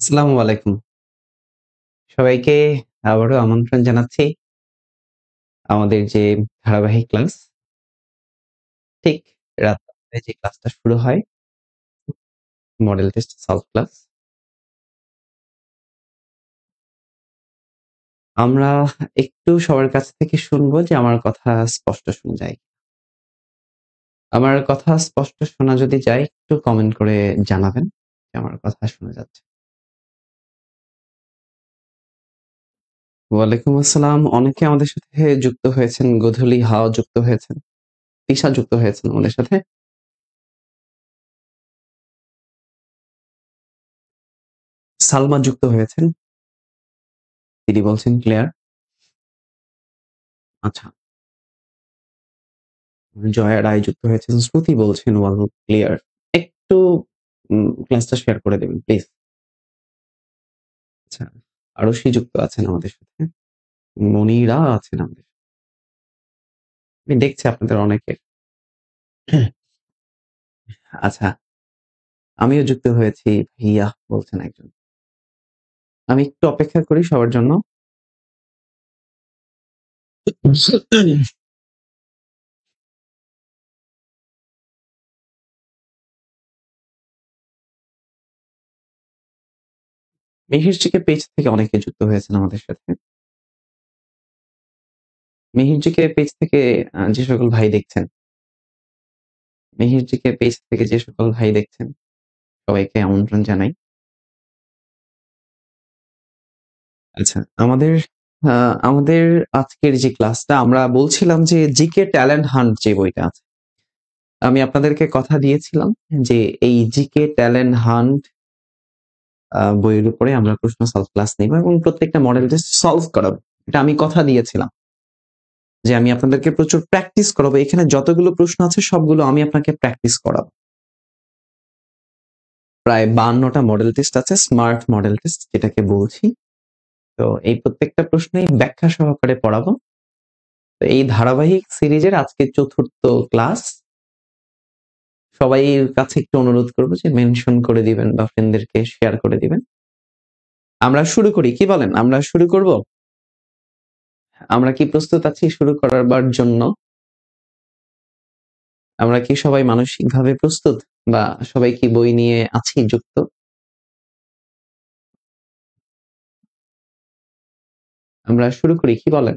আসসালামু আলাইকুম। সবাইকে আবারও আমন্ত্রণ জানাচ্ছি আমাদের যে ধারাবাহিক ক্লাস, ঠিক রাত ৮ টায় যে ক্লাসটা শুরু হয়, মডেল টেস্ট সলভ ক্লাস। আমরা একটু সবার কাছ থেকে শুনবো যে আমার কথা স্পষ্ট শোনা যায়। আমার কথা স্পষ্ট শোনা যদি যায় একটু কমেন্ট করে জানাবেন যে আমার কথা শোনা যাচ্ছে। ওয়ালাইকুম আসসালাম। অনেকে আমাদের সাথে যুক্ত হয়েছেন। গোধূলি হাওয়া যুক্ত হয়েছেন। তিশা যুক্ত হয়েছেন আমাদের সাথে। সালমা যুক্ত হয়েছেন। তিনি বলছেন ক্লিয়ার। আচ্ছা। জয়া রায় যুক্ত হয়েছেন। শ্রুতি বলছেন ওয়াল ক্লিয়ার। একটু ক্লাসটা শেয়ার করে দেবেন প্লিজ। আচ্ছা। আরশি যুক্ত আছেন আমাদের সাথে। মনিরা আছেন আমাদের সাথে। আমি দেখছি আপনাদের অনেকের। আচ্ছা, আমিও যুক্ত হয়েছি। ভাইয়া বলছেন একজন। আমি একটু অপেক্ষা করি সবার জন্য। মিহিরজিকে পেজ থেকে অনেকে যুক্ত হয়েছেন আমাদের সাথে। মিহিরজিকে পেজ থেকে যে সকল ভাই দেখছেন, মিহিরজিকে পেজ থেকে যে সকল ভাই দেখছেন, সবাইকে আমন্ত্রণ জানাই। আচ্ছা, আমাদের আজকের যে ক্লাসটা আমরা বলছিলাম যে জিকে ট্যালেন্ট হান্ট যে বইটা আছে। আমি আপনাদেরকে কথা দিয়েছিলাম যে এই জিকে ট্যালেন্ট হান্ট বইয়ের উপরে আমরা প্রশ্ন সলভ ক্লাস নিব এবং প্রত্যেকটা মডেল টেস্ট সলভ করাবো। এটা আমি কথা দিয়েছিলাম যে আমি আপনাদেরকে প্রচুর প্র্যাকটিস করাবো। এখানে যতগুলো প্রশ্ন আছে সবগুলো আমি আপনাকে প্র্যাকটিস করাবো। প্রায় 52টা মডেল টেস্ট আছে, স্মার্ট মডেল টেস্ট যেটাকে বলছি। তো এই প্রত্যেকটা প্রশ্নেই ব্যাখ্যা সহকারে পড়াবো। তো এই ধারাবাহিক সিরিজের আজকে চতুর্থ ক্লাস। সবাই কাছে একটু অনুরোধ করবো যে মেনশন করে দিবেন বা ফ্রেন্ডদেরকে শেয়ার করে দিবেন। আমরা শুরু করি, কি বলেন? আমরা শুরু করব? আমরা কি প্রস্তুত আছি শুরু করার জন্য? আমরা কি সবাই মানসিকভাবে প্রস্তুত, বা সবাই কি বই নিয়ে আছি যুক্ত? আমরা শুরু করি, কি বলেন?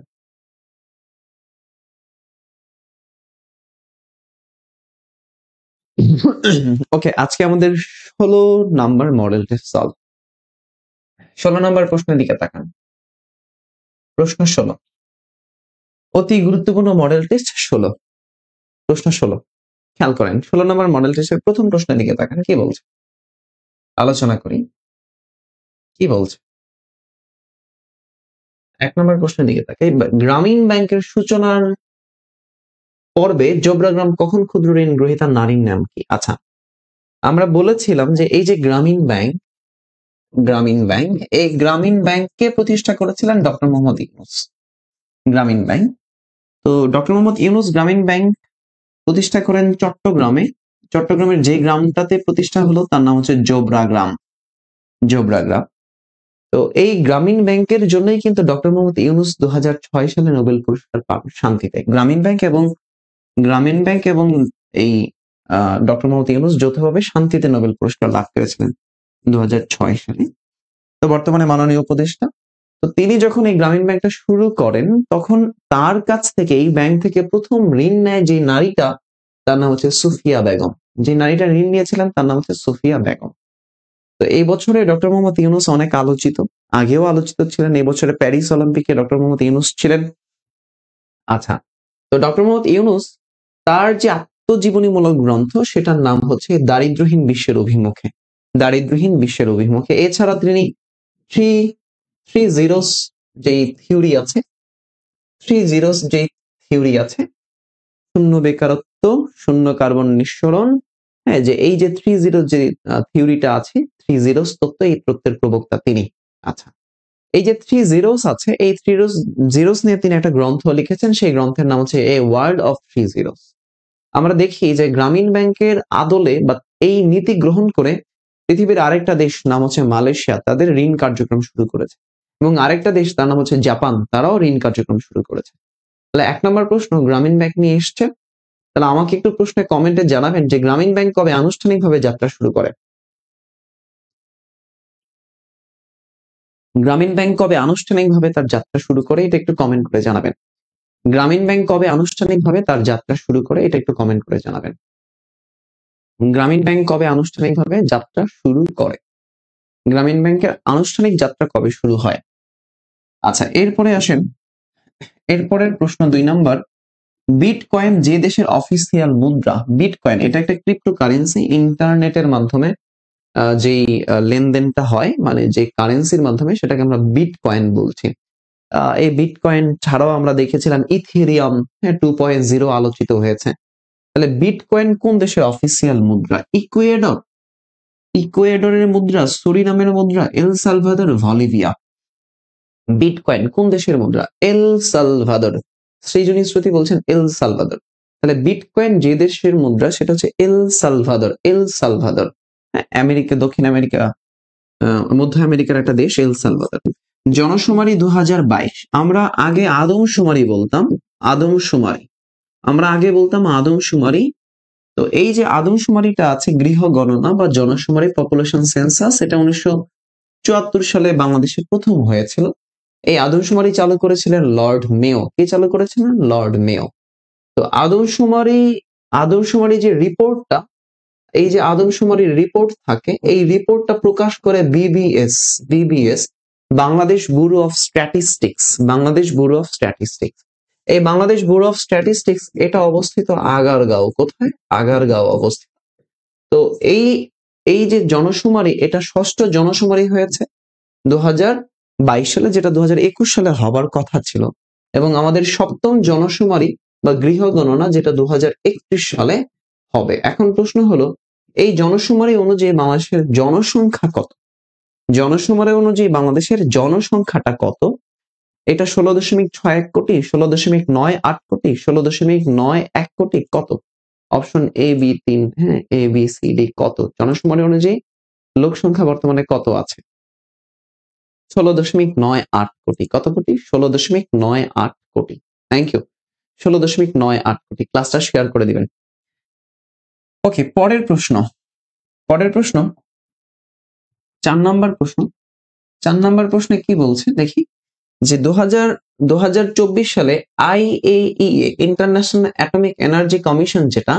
ওকে, আজকে আমাদের 16 number model test solve. 16 number প্রশ্নের দিকে তাকান। প্রশ্ন 16, অতি গুরুত্বপূর্ণ মডেল টেস্ট 16। প্রশ্ন 16 খেয়াল করেন। 16 নম্বর মডেল টেস্টের প্রথম প্রশ্নের দিকে তাকান। কি বলছে? আলোচনা করি। কি বলছে? 1 নম্বর প্রশ্নের দিকে তাকাই। গ্রামীণ ব্যাংকের সূচনার পর্বে জোবরা গ্রাম কখন ক্ষুদ্র ঋণ গ্রহীতা নারীর নাম কি? আচ্ছা, আমরা বলেছিলাম যে এই যে গ্রামীণ ব্যাংক, এই গ্রামীণ ব্যাংককে প্রতিষ্ঠা করেছিলেন ডক্টর মোহাম্মদ ইউনূস। গ্রামীণ ব্যাংক, তো ডক্টর মোহাম্মদ ইউনূস গ্রামীণ ব্যাংক প্রতিষ্ঠা করেন চট্টগ্রামে। চট্টগ্রামের যে গ্রামটাতে প্রতিষ্ঠা হলো তার নাম হচ্ছে জোবরা গ্রাম। জোবরা গ্রাম। তো এই গ্রামীণ ব্যাংকের জন্যই কিন্তু ডক্টর মোহাম্মদ ইউনূস 2006 সালে নোবেল পুরস্কার পান শান্তিতে। গ্রামীণ ব্যাংক এবং এই ডক্টর মোহাম্মদ ইউনূস যৌথভাবে শান্তিতে নোবেল পুরস্কার লাভ করেছিলেন 2006 সালে। তো বর্তমানে মাননীয় উপদেষ্টা। তো তিনি যখন এই গ্রামীণ ব্যাংকটা শুরু করেন তখন তার কাছ থেকে, এই ব্যাংক থেকে প্রথম ঋণ নেয় যে নারীটা, তার নাম হচ্ছে সুফিয়া বেগম। যে নারীটা ঋণ নিয়েছিলেন তার নাম হচ্ছে সুফিয়া বেগম। তো এই বছরে ডক্টর মোহাম্মদ ইউনূস অনেক আলোচিত, আগেও আলোচিত ছিলেন। এই বছরে প্যারিস অলিম্পিকে ডক্টর মোহাম্মদ ইউনূস ছিলেন। আচ্ছা, তো ডক্টর মোহাম্মদ ইউনূস তার যে আত্মজীবনীমূলক গ্রন্থ সেটার নাম হচ্ছে দারিদ্র্যহীন বিশ্বের অভিমুখে। দারিদ্র্যহীন বিশ্বের অভিমুখে। এছাড়া তিনি থ্রি থ্রি জিরোস যেই থিওরি আছে, শূন্য বেকারত্ব, শূন্য কার্বন নিঃসরণ, হ্যাঁ, যে এই যে 3 জিরো যে থিওরিটা আছে, 3 জিরোস তত্ত্ব, এই তত্ত্বের প্রবক্তা তিনি। আচ্ছা, এই যে 3 জিরোস আছে, এই 3 জিরোস নিয়ে তিনি একটা গ্রন্থ লিখেছেন। সেই গ্রন্থের নাম হচ্ছে এ ওয়ার্ল্ড অফ 3 জিরোস। আমরা দেখি যে গ্রামীণ ব্যাংকের আদলে বা এই নীতি গ্রহণ করে পৃথিবীর আরেকটা দেশ নাম হচ্ছে মালয়েশিয়া, তাদের ঋণ কার্যক্রম শুরু করেছে, এবং আরেকটা দেশ তার নাম হচ্ছে জাপান, তারাও ঋণ কার্যক্রম শুরু করেছে। তাহলে 1 নম্বর প্রশ্ন গ্রামীণ ব্যাংক নিয়ে এসছে। তাহলে আমাকে একটু প্রশ্নে কমেন্টে জানাবেন যে গ্রামীণ ব্যাংক কবে আনুষ্ঠানিকভাবে যাত্রা শুরু করে। গ্রামীণ ব্যাংক কবে আনুষ্ঠানিকভাবে তার যাত্রা শুরু করে এটা একটু কমেন্ট করে জানাবেন। গ্রামীণ ব্যাংক কবে আনুষ্ঠানিকভাবে তার যাত্রা শুরু করে এটা একটু কমেন্ট করে জানাবেন। গ্রামীণ ব্যাংক কবে আনুষ্ঠানিকভাবে যাত্রা শুরু করে? গ্রামীণ ব্যাংকের আনুষ্ঠানিক যাত্রা কবে শুরু হয়? আচ্ছা, এরপরে আসেন, এরপরের প্রশ্ন 2 নম্বর, বিটকয়েন যে দেশের অফিসিয়াল মুদ্রা। বিটকয়েন এটা একটা ক্রিপ্টোকারেন্সি, ইন্টারনেটের মাধ্যমে যেই লেনদেনটা হয়, মানে যে কারেন্সির মাধ্যমে, সেটাকে আমরা বিটকয়েন বলছি। এই বিটকয়েন ছাড়াও আমরা দেখেছিলাম ইথেরিয়াম 2.0 আলোচিত হয়েছে। তাহলে বিটকয়েন কোন দেশের অফিসিয়াল মুদ্রা? ইকুয়েডর, ইকুয়েডরের মুদ্রা, সুরিনামের মুদ্রা, এল সালভাদর, বলিভিয়া। বিটকয়েন কোন দেশের মুদ্রা? El Salvador. সৃজনী শ্রুতি বলছেন এল সালভাদর। তাহলে বিটকয়েন যে দেশের মুদ্রা সেটা হচ্ছে El Salvador. El Salvador America, দক্ষিণ আমেরিকা, মধ্য আমেরিকার একটা দেশ এল সালভাদর। জনশুমারি 2022। আমরা আগে আদমশুমারি বলতাম, আদমশুমারি আমরা আগে বলতাম আদমশুমারি। তো এই যে আদমশুমারিটা আছে, গৃহ গণনা বা জনশুমারি, পপুলেশন সেন্সাস, এটা 1974 সালে বাংলাদেশে প্রথম হয়েছিল। এই আদমশুমারি চালু করেছিলেন লর্ড মেয়ো। কে চালু করেছিলেন? Lord Mayo. তো আদমশুমারি যে রিপোর্টটা, এই যে আদমশুমারির রিপোর্ট থাকে, এই রিপোর্টটা প্রকাশ করে BBS, Bangladesh bureau of statistics. Bangladesh bureau of statistics, এই বাংলাদেশ ব্যুরো অফ স্ট্যাটিস্টিক্স এটা অবস্থিত আগারগাঁও। কোথায়? আগারগাঁও অবস্থিত। তো এই যে জনশুমারি, এটা 6ষ্ঠ জনশুমারি হয়েছে 2022 সালে, যেটা 2021 সালে হবার কথা ছিল, এবং আমাদের 7ম জনশুমারি বা গৃহ গণনা, যেটা 2031 সালে হবে। এখন প্রশ্ন হলো, এই জনশুমারি অনুযায়ী বাংলাদেশের জনসংখ্যা কত? জনশুমারি অনুযায়ী বাংলাদেশের জনসংখ্যাটা কত? এটা 16.61 কোটি, 16.98 কোটি, 16.91 কোটি, কত? অপশন এ বি 3, হ্যাঁ, এ বি সি ডি। কত জনশুমারি অনুযায়ী লোক সংখ্যা বর্তমানে কত আছে? 16.98 কোটি। কত কোটি? 16.98 কোটি। Thank you. 16.98 কোটি। ক্লাসটা শেয়ার করে দিবেন। ওকে, পরের প্রশ্ন, 4 নম্বর প্রশ্ন। 4 নম্বর প্রশ্নে কি বলছে দেখি, যে 2024 সালে IAEA, international atomic energy commission, যেটা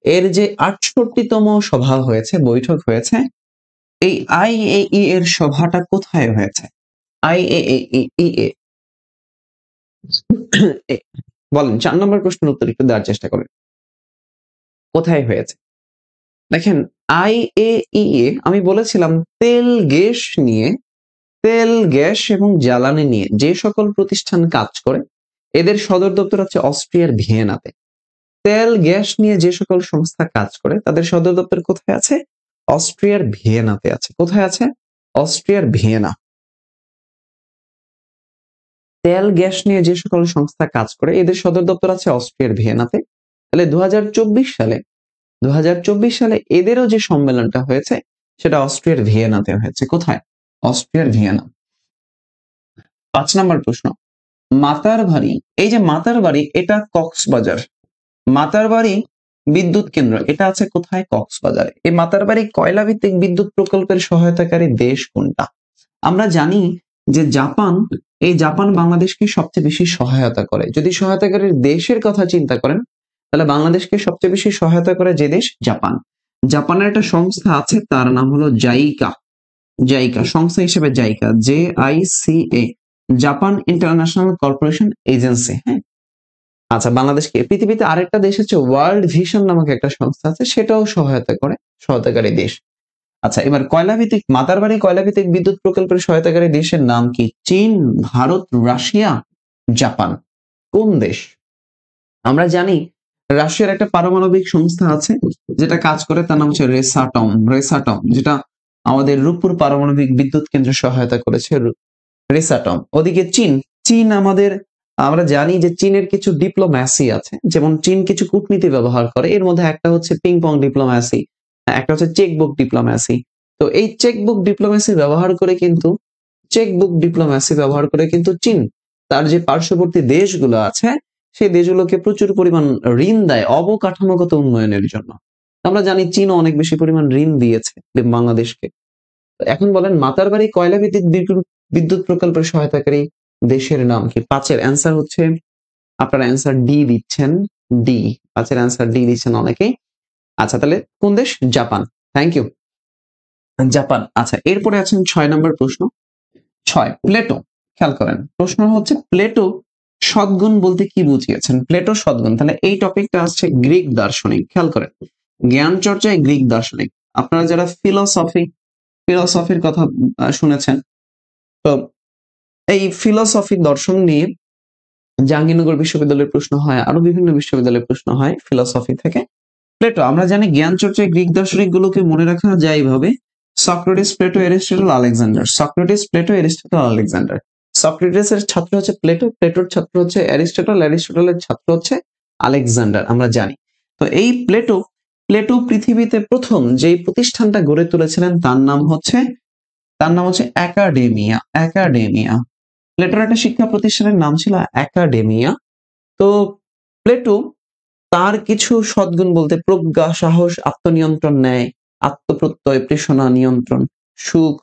এর যে 68তম সভা হয়েছে, বৈঠক হয়েছে, এই IAEA এর সভাটা কোথায় হয়েছে? IAEA বলেন, 4 নম্বর প্রশ্নের উত্তর একটু দেওয়ার চেষ্টা করেন। কোথায় হয়েছে? দেখেন, IAEA আমি বলেছিলাম তেল গ্যাস এবং জ্বালানি নিয়ে যে সকল প্রতিষ্ঠান কাজ করে, এদের সদর দপ্তর হচ্ছে অস্ট্রিয়ার ভিয়েনাতে। তেল গ্যাস নিয়ে যে সকল সংস্থা কাজ করে, তাদের সদর দপ্তর কোথায় আছে? অস্ট্রিয়ার ভিয়েনাতে আছে। কোথায় আছে? অস্ট্রিয়ার ভিয়েনা। তেল গ্যাস নিয়ে যে সকল সংস্থা কাজ করে, এদের সদর দপ্তর আছে অস্ট্রিয়ার ভিয়েনাতে। তাহলে 2024 সালে এদেরও যে সম্মেলনটা হয়েছে, সেটা অস্ট্রিয়ার ভিয়েনাতে হয়েছে। কোথায়? অস্ট্রিয়ার ভিয়েনা। 5 নম্বর প্রশ্ন, মাতারবাড়ি। এই যে মাতারবাড়ি, এটা কক্সবাজার। মাতারবাড়ি বিদ্যুৎ কেন্দ্র, এটা আছে কোথায়? কক্সবাজারে। এই মাতারবাড়ি কয়লা ভিত্তিক বিদ্যুৎ প্রকল্পের সহায়তাকারী দেশ কোনটা? আমরা জানি যে জাপান, এই জাপান বাংলাদেশকে সবচেয়ে বেশি সহায়তা করে। যদি সহায়তাকারী দেশের কথা চিন্তা করেন, তাহলে বাংলাদেশকে সবচেয়ে বেশি সহায়তা করে যে দেশ? জাপান। জাপানের একটা সংস্থা আছে, তার নাম হলো জাইকা। সংস্থা হিসেবে JICA, JICA, Japan international corporation agency. হ্যাঁ, আচ্ছা, বাংলাদেশকে, পৃথিবীতে আরেকটা দেশ হচ্ছে ওয়ার্ল্ড ভিশন নামক একটা সংস্থা আছে, সেটাও সহায়তা করে, সহায়তাকারী দেশ। আচ্ছা, এবার মাতারবাড়ি কয়লাভিত্তিক বিদ্যুৎ প্রকল্পের সহায়তাকারী দেশের নাম কি? চীন, ভারত, রাশিয়া, জাপান। কোন দেশ? আমরা জানি রাশিয়ার একটা পারমাণবিক সংস্থা আছে যেটা কাজ করে, তার নাম হচ্ছে রেসাটম, যেটা আমাদের রূপপুর পারমাণবিক বিদ্যুৎ কেন্দ্রে সহায়তা করেছে, রেসাটম। ওদিকে চীন আমরা জানি যে চীনের কিছু ডিপ্লোম্যাসি আছে, যেমন চীন কিছু কূটনীতি ব্যবহার করে, এর মধ্যে একটা হচ্ছে পিং পং ডিপ্লোম্যাসি, একটা হচ্ছে চেকবুক ডিপ্লোম্যাসি। তো এই চেকবুক ডিপ্লোমেসি ব্যবহার করে কিন্তু চীন তার যে পার্শ্ববর্তী দেশগুলো আছে সেই দেশগুলোকে প্রচুর পরিমাণ ঋণ দেয় অবকাঠামোগত উন্নয়নের জন্য। আমরা জানি চীন অনেক বেশি পরিমাণ ঋণ দিয়েছে বাংলাদেশকে। এখন বলেন মাতারবাড়ি কয়লা ভিত্তিক বিদ্যুৎ প্রকল্পের সহায়তাকারী দেশের নাম কি? 5-এর অ্যান্সার হচ্ছে, আপনারা অ্যান্সার ডি দিচ্ছেন, ডি। 5-এর অ্যান্সার ডি দিচ্ছেন অনেকেই। আচ্ছা, তাহলে কোন দেশ? জাপান। Thank you, Japan. আচ্ছা, এরপরে আছেন 6 নম্বর প্রশ্ন। 6, প্লেটো। খেয়াল করেন, প্রশ্ন হচ্ছে প্লেটো সদ্গুণ বলতে কি বুঝিয়েছেন? প্লেটো সদ্গুণ, তাহলে এই টপিকটা আসছে গ্রিক দার্শনিক। খেয়াল করেন, জ্ঞান চর্চায় গ্রিক দার্শনিক। আপনারা যারা ফিলসফির কথা শুনেছেন, তো এই ফিলসফি দর্শন নিয়ে জাহাঙ্গীরনগর বিশ্ববিদ্যালয়ের প্রশ্ন হয়, আরো বিভিন্ন বিশ্ববিদ্যালয়ের প্রশ্ন হয় ফিলসফি থেকে। প্লেটো, আমরা জানি জ্ঞান চর্চায় গ্রিক দার্শনিক গুলোকে মনে রাখা যায় এইভাবে: Socrates, Plato, Aristotle, Alexander. Socrates, Plato, Aristotle, Alexander. সক্রেটিসের ছাত্র হচ্ছে প্লেটো, প্লেটোর ছাত্র হচ্ছে এরিস্টটল, এরিস্টটলের ছাত্র হচ্ছে আলেকজান্ডার, আমরা জানি। তো এই প্লেটো পৃথিবীতে প্রথম যেই প্রতিষ্ঠানটা গড়ে তুলেছিলেন তার নাম হচ্ছে একাডেমিয়া। প্লেটোর একটা শিক্ষা প্রতিষ্ঠানের নাম ছিল একাডেমিয়া। তো প্লেটো তার কিছু সদ্গুণ বলতে প্রজ্ঞা, সাহস, আত্মনিয়ন্ত্রণ, ন্যায়, আত্মপ্রত্যয়, তৃষ্ণা নিয়ন্ত্রণ, সুখ,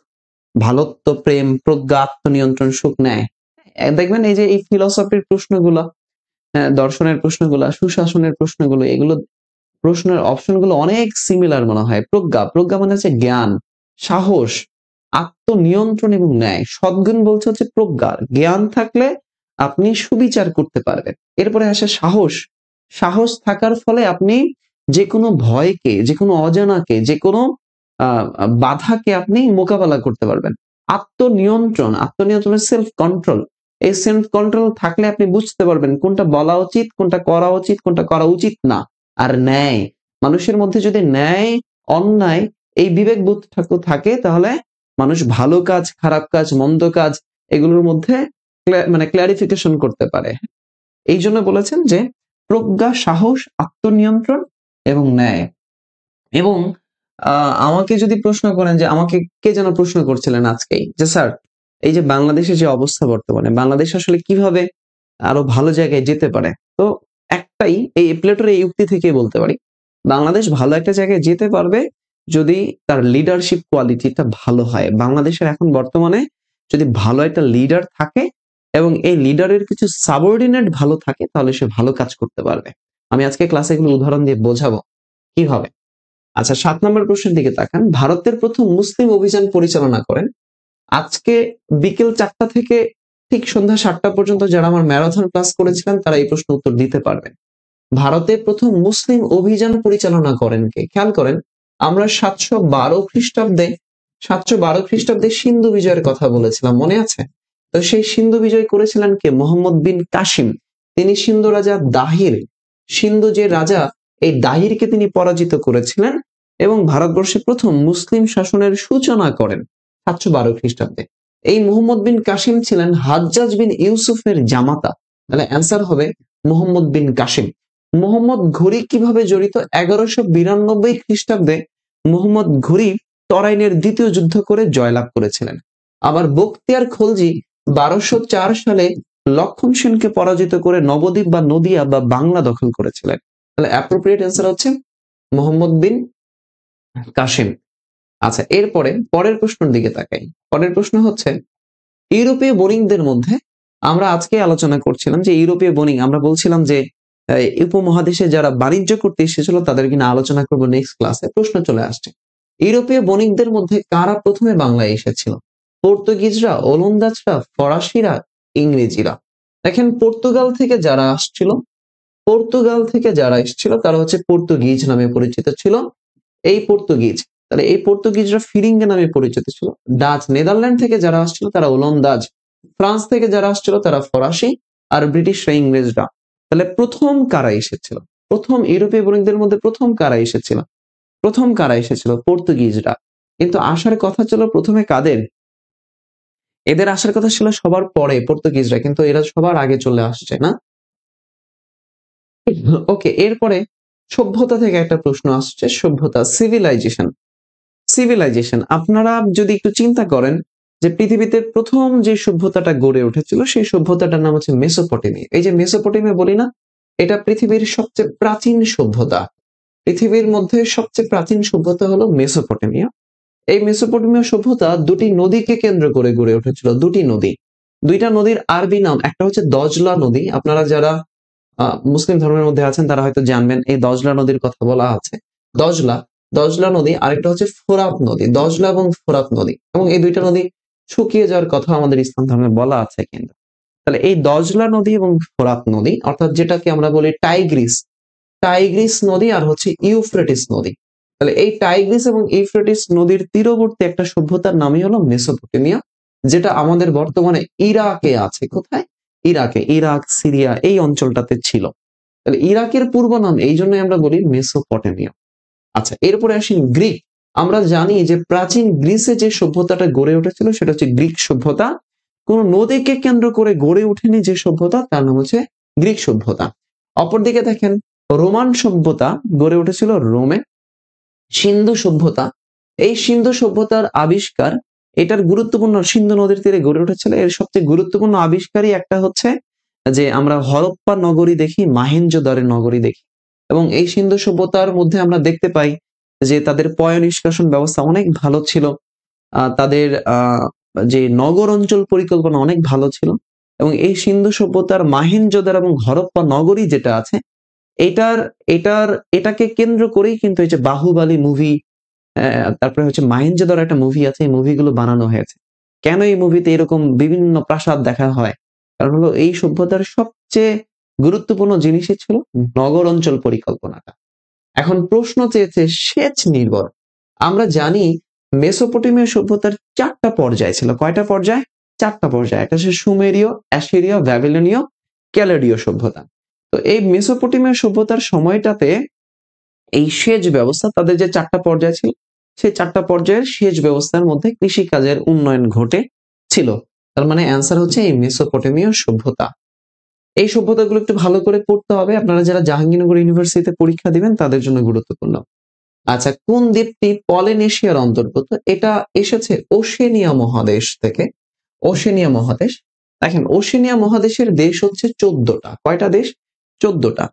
ভালোত্ব, প্রেম, প্রজ্ঞা, আত্মনিয়ন্ত্রণ, সুখ, ন্যায়। দেখবেন এই যে এই ফিলসফির প্রশ্নগুলা, দর্শনের প্রশ্নগুলা, সুশাসনের প্রশ্নগুলো, এগুলো প্রশ্নের অপশনগুলো অনেক সিমিলার মনে হয়। প্রজ্ঞা মানে হচ্ছে জ্ঞান, সাহস, আত্মনিয়ন্ত্রণ এবং ন্যায়। সদ্গুণ বলছে হচ্ছে প্রজ্ঞা, জ্ঞান থাকলে আপনি সুবিচার করতে পারবেন। এরপরে আসে সাহস থাকার ফলে আপনি যে কোনো ভয়কে, যে কোনো অজানাকে, যে কোনো বাধাকে আপনি মোকাবেলা করতে পারবেন। আত্মনিয়ন্ত্রণ সেলফ কন্ট্রোল। এই সেলফ কন্ট্রোল থাকলে আপনি বুঝতে পারবেন কোনটা বলা উচিত, কোনটা করা উচিত, কোনটা করা উচিত না। আর ন্যায়, মানুষের মধ্যে যদি ন্যায়, অন্যায় এই বিবেকবোধ থাকে তাহলে মানুষ ভালো কাজ, খারাপ কাজ, মন্দ কাজ এগুলোর মধ্যে ক্লারিফিকেশন করতে পারে। এই জন্য বলেছেন যে প্রজ্ঞা, সাহস, আত্মনিয়ন্ত্রণ এবং ন্যায়। এবং আমাকে যদি প্রশ্ন করেন, যে আমাকে কে যেন প্রশ্ন করছিলেন আজকেই, যে স্যার এই যে বাংলাদেশের যে অবস্থা বর্তমানে, বাংলাদেশ আসলে কিভাবে আরো ভালো জায়গায় যেতে পারে, তো একটাই, এই প্লেটোর এই উক্তি থেকে বলতে পারি, বাংলাদেশ ভালো একটা জায়গায় যেতে পারবে যদি তার লিডারশিপ কোয়ালিটিটা ভালো হয়। বাংলাদেশের এখন বর্তমানে যদি ভালো একটা লিডার থাকে এবং এই লিডারের কিছু সাবঅর্ডিনেট ভালো থাকে, তাহলে সে ভালো কাজ করতে পারবে। আমি আজকে ক্লাসে এগুলো উদাহরণ দিয়ে বোঝাবো কিভাবে। আচ্ছা, 7 নম্বর প্রশ্নের দিকে তাকান। ভারতের প্রথম মুসলিম অভিযান পরিচালনা করেন। আজকে বিকেল 4টা থেকে ঠিক সন্ধ্যা 7টা পর্যন্ত যারা আমার ম্যারাথন ক্লাস করেছিলেন তারা এই প্রশ্ন উত্তর দিতে পারবেন। ভারতে প্রথম মুসলিম অভিযান পরিচালনা করেন কে? খেয়াল করেন, আমরা 712 খ্রিস্টাব্দে সিন্ধু বিজয়ের কথা বলেছিলাম, মনে আছে? তো সেই সিন্ধু বিজয় করেছিলেন কে? মোহাম্মদ বিন কাসিম। তিনি সিন্ধু রাজা সিন্ধু যে রাজা, এই দাহিরকে তিনি পরাজিত করেছিলেন এবং ভারতবর্ষে প্রথম মুসলিম শাসনের সূচনা করেন 712 খ্রিস্টাব্দে। এই মোহাম্মদ বিন কাসিম ছিলেন হাজ্জাজ বিন ইউসুফের জামাতা। তাহলে অ্যান্সার হবে মোহাম্মদ বিন কাসিম। মোহাম্মদ ঘুরি কিভাবে জড়িত? 1192 খ্রিস্টাব্দে মোহাম্মদ ঘুরি তরাইনের দ্বিতীয় যুদ্ধ করে জয়লাভ করেছিলেন। আবার বখতিয়ার খলজি 1204 সালে লক্ষণ সেনকে পরাজিত করে নবদ্বীপ বা নদিয়া বা বাংলা দখল করেছিলেন। তাহলে অ্যাপ্রোপ্রিয়েট অ্যান্সার হচ্ছে মোহাম্মদ বিন কাসিম। আচ্ছা, এরপরে পরের প্রশ্নের দিকে তাকাই। পরের প্রশ্ন হচ্ছে, ইউরোপীয় বণিকদের মধ্যে, আমরা আজকে আলোচনা করছিলাম যে ইউরোপীয় বণিক, আমরা বলছিলাম যে উপমহাদেশে যারা বাণিজ্য করতে এসেছিল তাদের কিনা আলোচনা করবো নেক্সট ক্লাসে। প্রশ্ন চলে আসছে, ইউরোপীয় বণিকদের মধ্যে কারা প্রথমে বাংলায় এসেছিল? পর্তুগিজরা, ওলন্দাজরা, ফরাসিরা, ইংরেজিরা? দেখেন, পর্তুগাল থেকে যারা এসেছিল তারা হচ্ছে পর্তুগিজ নামে পরিচিত ছিল। এই পর্তুগিজ, তাহলে এই পর্তুগিজরা ফিরিঙ্গা নামে পরিচিত ছিল। ডাচ, নেদারল্যান্ড থেকে যারা আসছিল তারা ওলন্দাজ, ফ্রান্স থেকে যারা আসছিল তারা ফরাসি, আর ব্রিটিশরা, ইংরেজরা। তাহলে প্রথম কারা এসেছিল? প্রথম ইউরোপীয় বণিকদের মধ্যে প্রথম কারা এসেছিল? পর্তুগিজরা। কিন্তু আসার কথা ছিল প্রথমে কাদের? এদের আসার কথা ছিল সবার পরে পর্তুগিজরা, কিন্তু এরা সবার আগে চলে আসছে না। ওকে, এরপরে সভ্যতা থেকে একটা প্রশ্ন আসছে, সভ্যতা, সিভিলাইজেশন, আপনারা যদি একটু চিন্তা করেন যে পৃথিবীতে প্রথম যে সভ্যতাটা গড়ে উঠেছিল সেই সভ্যতাটার নাম হচ্ছে মেসোপটেমিয়া। এই যে মেসোপটেমিয়া বলি না, এটা পৃথিবীর সবচেয়ে প্রাচীন সভ্যতা। পৃথিবীর মধ্যে সবচেয়ে প্রাচীন সভ্যতা হলো মেসোপটেমিয়া। এই মেসোপটেমীয় সভ্যতা দুটি নদীকে কেন্দ্র করে গড়ে উঠেছিল। দুটি নদী, দুইটা নদীর আরবি নাম, একটা হচ্ছে দজলা নদী। আপনারা যারা মুসলিম ধর্মের মধ্যে আছেন তারা হয়তো জানবেন এই দজলা নদীর কথা বলা আছে। দজলা দজলা নদী, আরেকটা হচ্ছে ফোরাত নদী। দজলা এবং ফোরাত নদী, এবং এই দুইটা নদী শুকিয়ে যাওয়ার কথা আমাদের ইসলাম ধর্মে বলা আছে। কিন্তু তাহলে এই দজলা নদী এবং ফোরাত নদী, অর্থাৎ যেটাকে আমরা বলি টাইগ্রিস, টাইগ্রিস নদী আর হচ্ছে ইউফ্রেটিস নদী। তাহলে এই টাইগ্রিস এবং ইউফ্রেটিস নদীর তীরবর্তী একটা সভ্যতার নামই হলো মেসোপটেমিয়া, যেটা আমাদের বর্তমানে ইরাকে আছে। কোথায়? ইরাকে। ইরাক, সিরিয়া এই অঞ্চলটাতে ছিল। তাহলে ইরাকের পূর্ব নাম এই জন্যই আমরা বলি মেসোপটেমিয়া। আচ্ছা, এরপরে আসি গ্রিক। আমরা জানি যে প্রাচীন গ্রিসে যে সভ্যতাটা গড়ে উঠেছিল সেটা হচ্ছে গ্রিক সভ্যতা। কোন নদীকে কেন্দ্র করে গড়ে ওঠেনি যে সভ্যতা, তার নাম হচ্ছে গ্রিক সভ্যতা। অপরদিকে দেখেন রোমান সভ্যতা গড়ে উঠেছিল রোমে। সিন্ধু সভ্যতা, এই সিন্ধু সভ্যতার আবিষ্কার, এটার গুরুত্বপূর্ণ, সিন্ধু নদীর তীরে গড়ে উঠেছিল। এর সবচেয়ে গুরুত্বপূর্ণ আবিষ্কারই একটা হচ্ছে যে আমরা হরপ্পা নগরী দেখি, মাহেঞ্জোদারো নগরী দেখি, এবং এই সিন্ধু সভ্যতার মধ্যে আমরা দেখতে পাই যে তাদের পয় নিষ্কাশন ব্যবস্থা অনেক ভালো ছিল। তাদের যে নগর অঞ্চল পরিকল্পনা অনেক ভালো ছিল, এবং এই সিন্ধু সভ্যতার মাহেঞ্জোদারো এবং হরপ্পা নগরী যেটা আছে, এটার এটার এটাকে কেন্দ্র করেই কিন্তু এই যে বাহুবালী মুভি, তারপরে হচ্ছে মাহেঞ্জোদারো একটা মুভি আছে, এই মুভিগুলো বানানো হয়েছে। কেন এই মুভিতে এরকম বিভিন্ন প্রাসাদ দেখা হয়? কারণ হলো এই সভ্যতার সবচেয়ে গুরুত্বপূর্ণ জিনিসই ছিল নগর অঞ্চল পরিকল্পনাটা। এখন প্রশ্ন চেয়েছে সেচ নির্ভর। আমরা জানি মেসোপটেমীয় সভ্যতার 4টা পর্যায় ছিল। কয়টা পর্যায়? 4টা পর্যায়। একটা হচ্ছে সুমেরীয়, অ্যাসিরীয়, ব্যাবিলনীয়, ক্যালেডীয় সভ্যতা। তো এই মেসোপটেমীয় সভ্যতার সময়টাতে এই সেচ ব্যবস্থা, তাদের যে 4টা পর্যায় ছিল, সেই 4টা পর্যায়ের সেচ ব্যবস্থার মধ্যে কৃষিকাজের উন্নয়ন ঘটে ছিল। তার মানে অ্যান্সার হচ্ছে এই মেসোপটেমীয় সভ্যতা। এই সভ্যতাগুলো একটু ভালো করে পড়তে হবে। আপনারা যারা জাহাঙ্গীরনগর ইউনিভার্সিটিতে পরীক্ষা দিবেন তাদের জন্য গুরুত্বপূর্ণ। আচ্ছা, কোন দ্বীপটি পলিনেশিয়ার অন্তর্গত? এটা এসেছে ওশেনিয়া মহাদেশ থেকে। ওশেনিয়া মহাদেশ। দেখেন ওশেনিয়া মহাদেশের দেশ হচ্ছে 14টা। কয়টা দেশ? 14টা।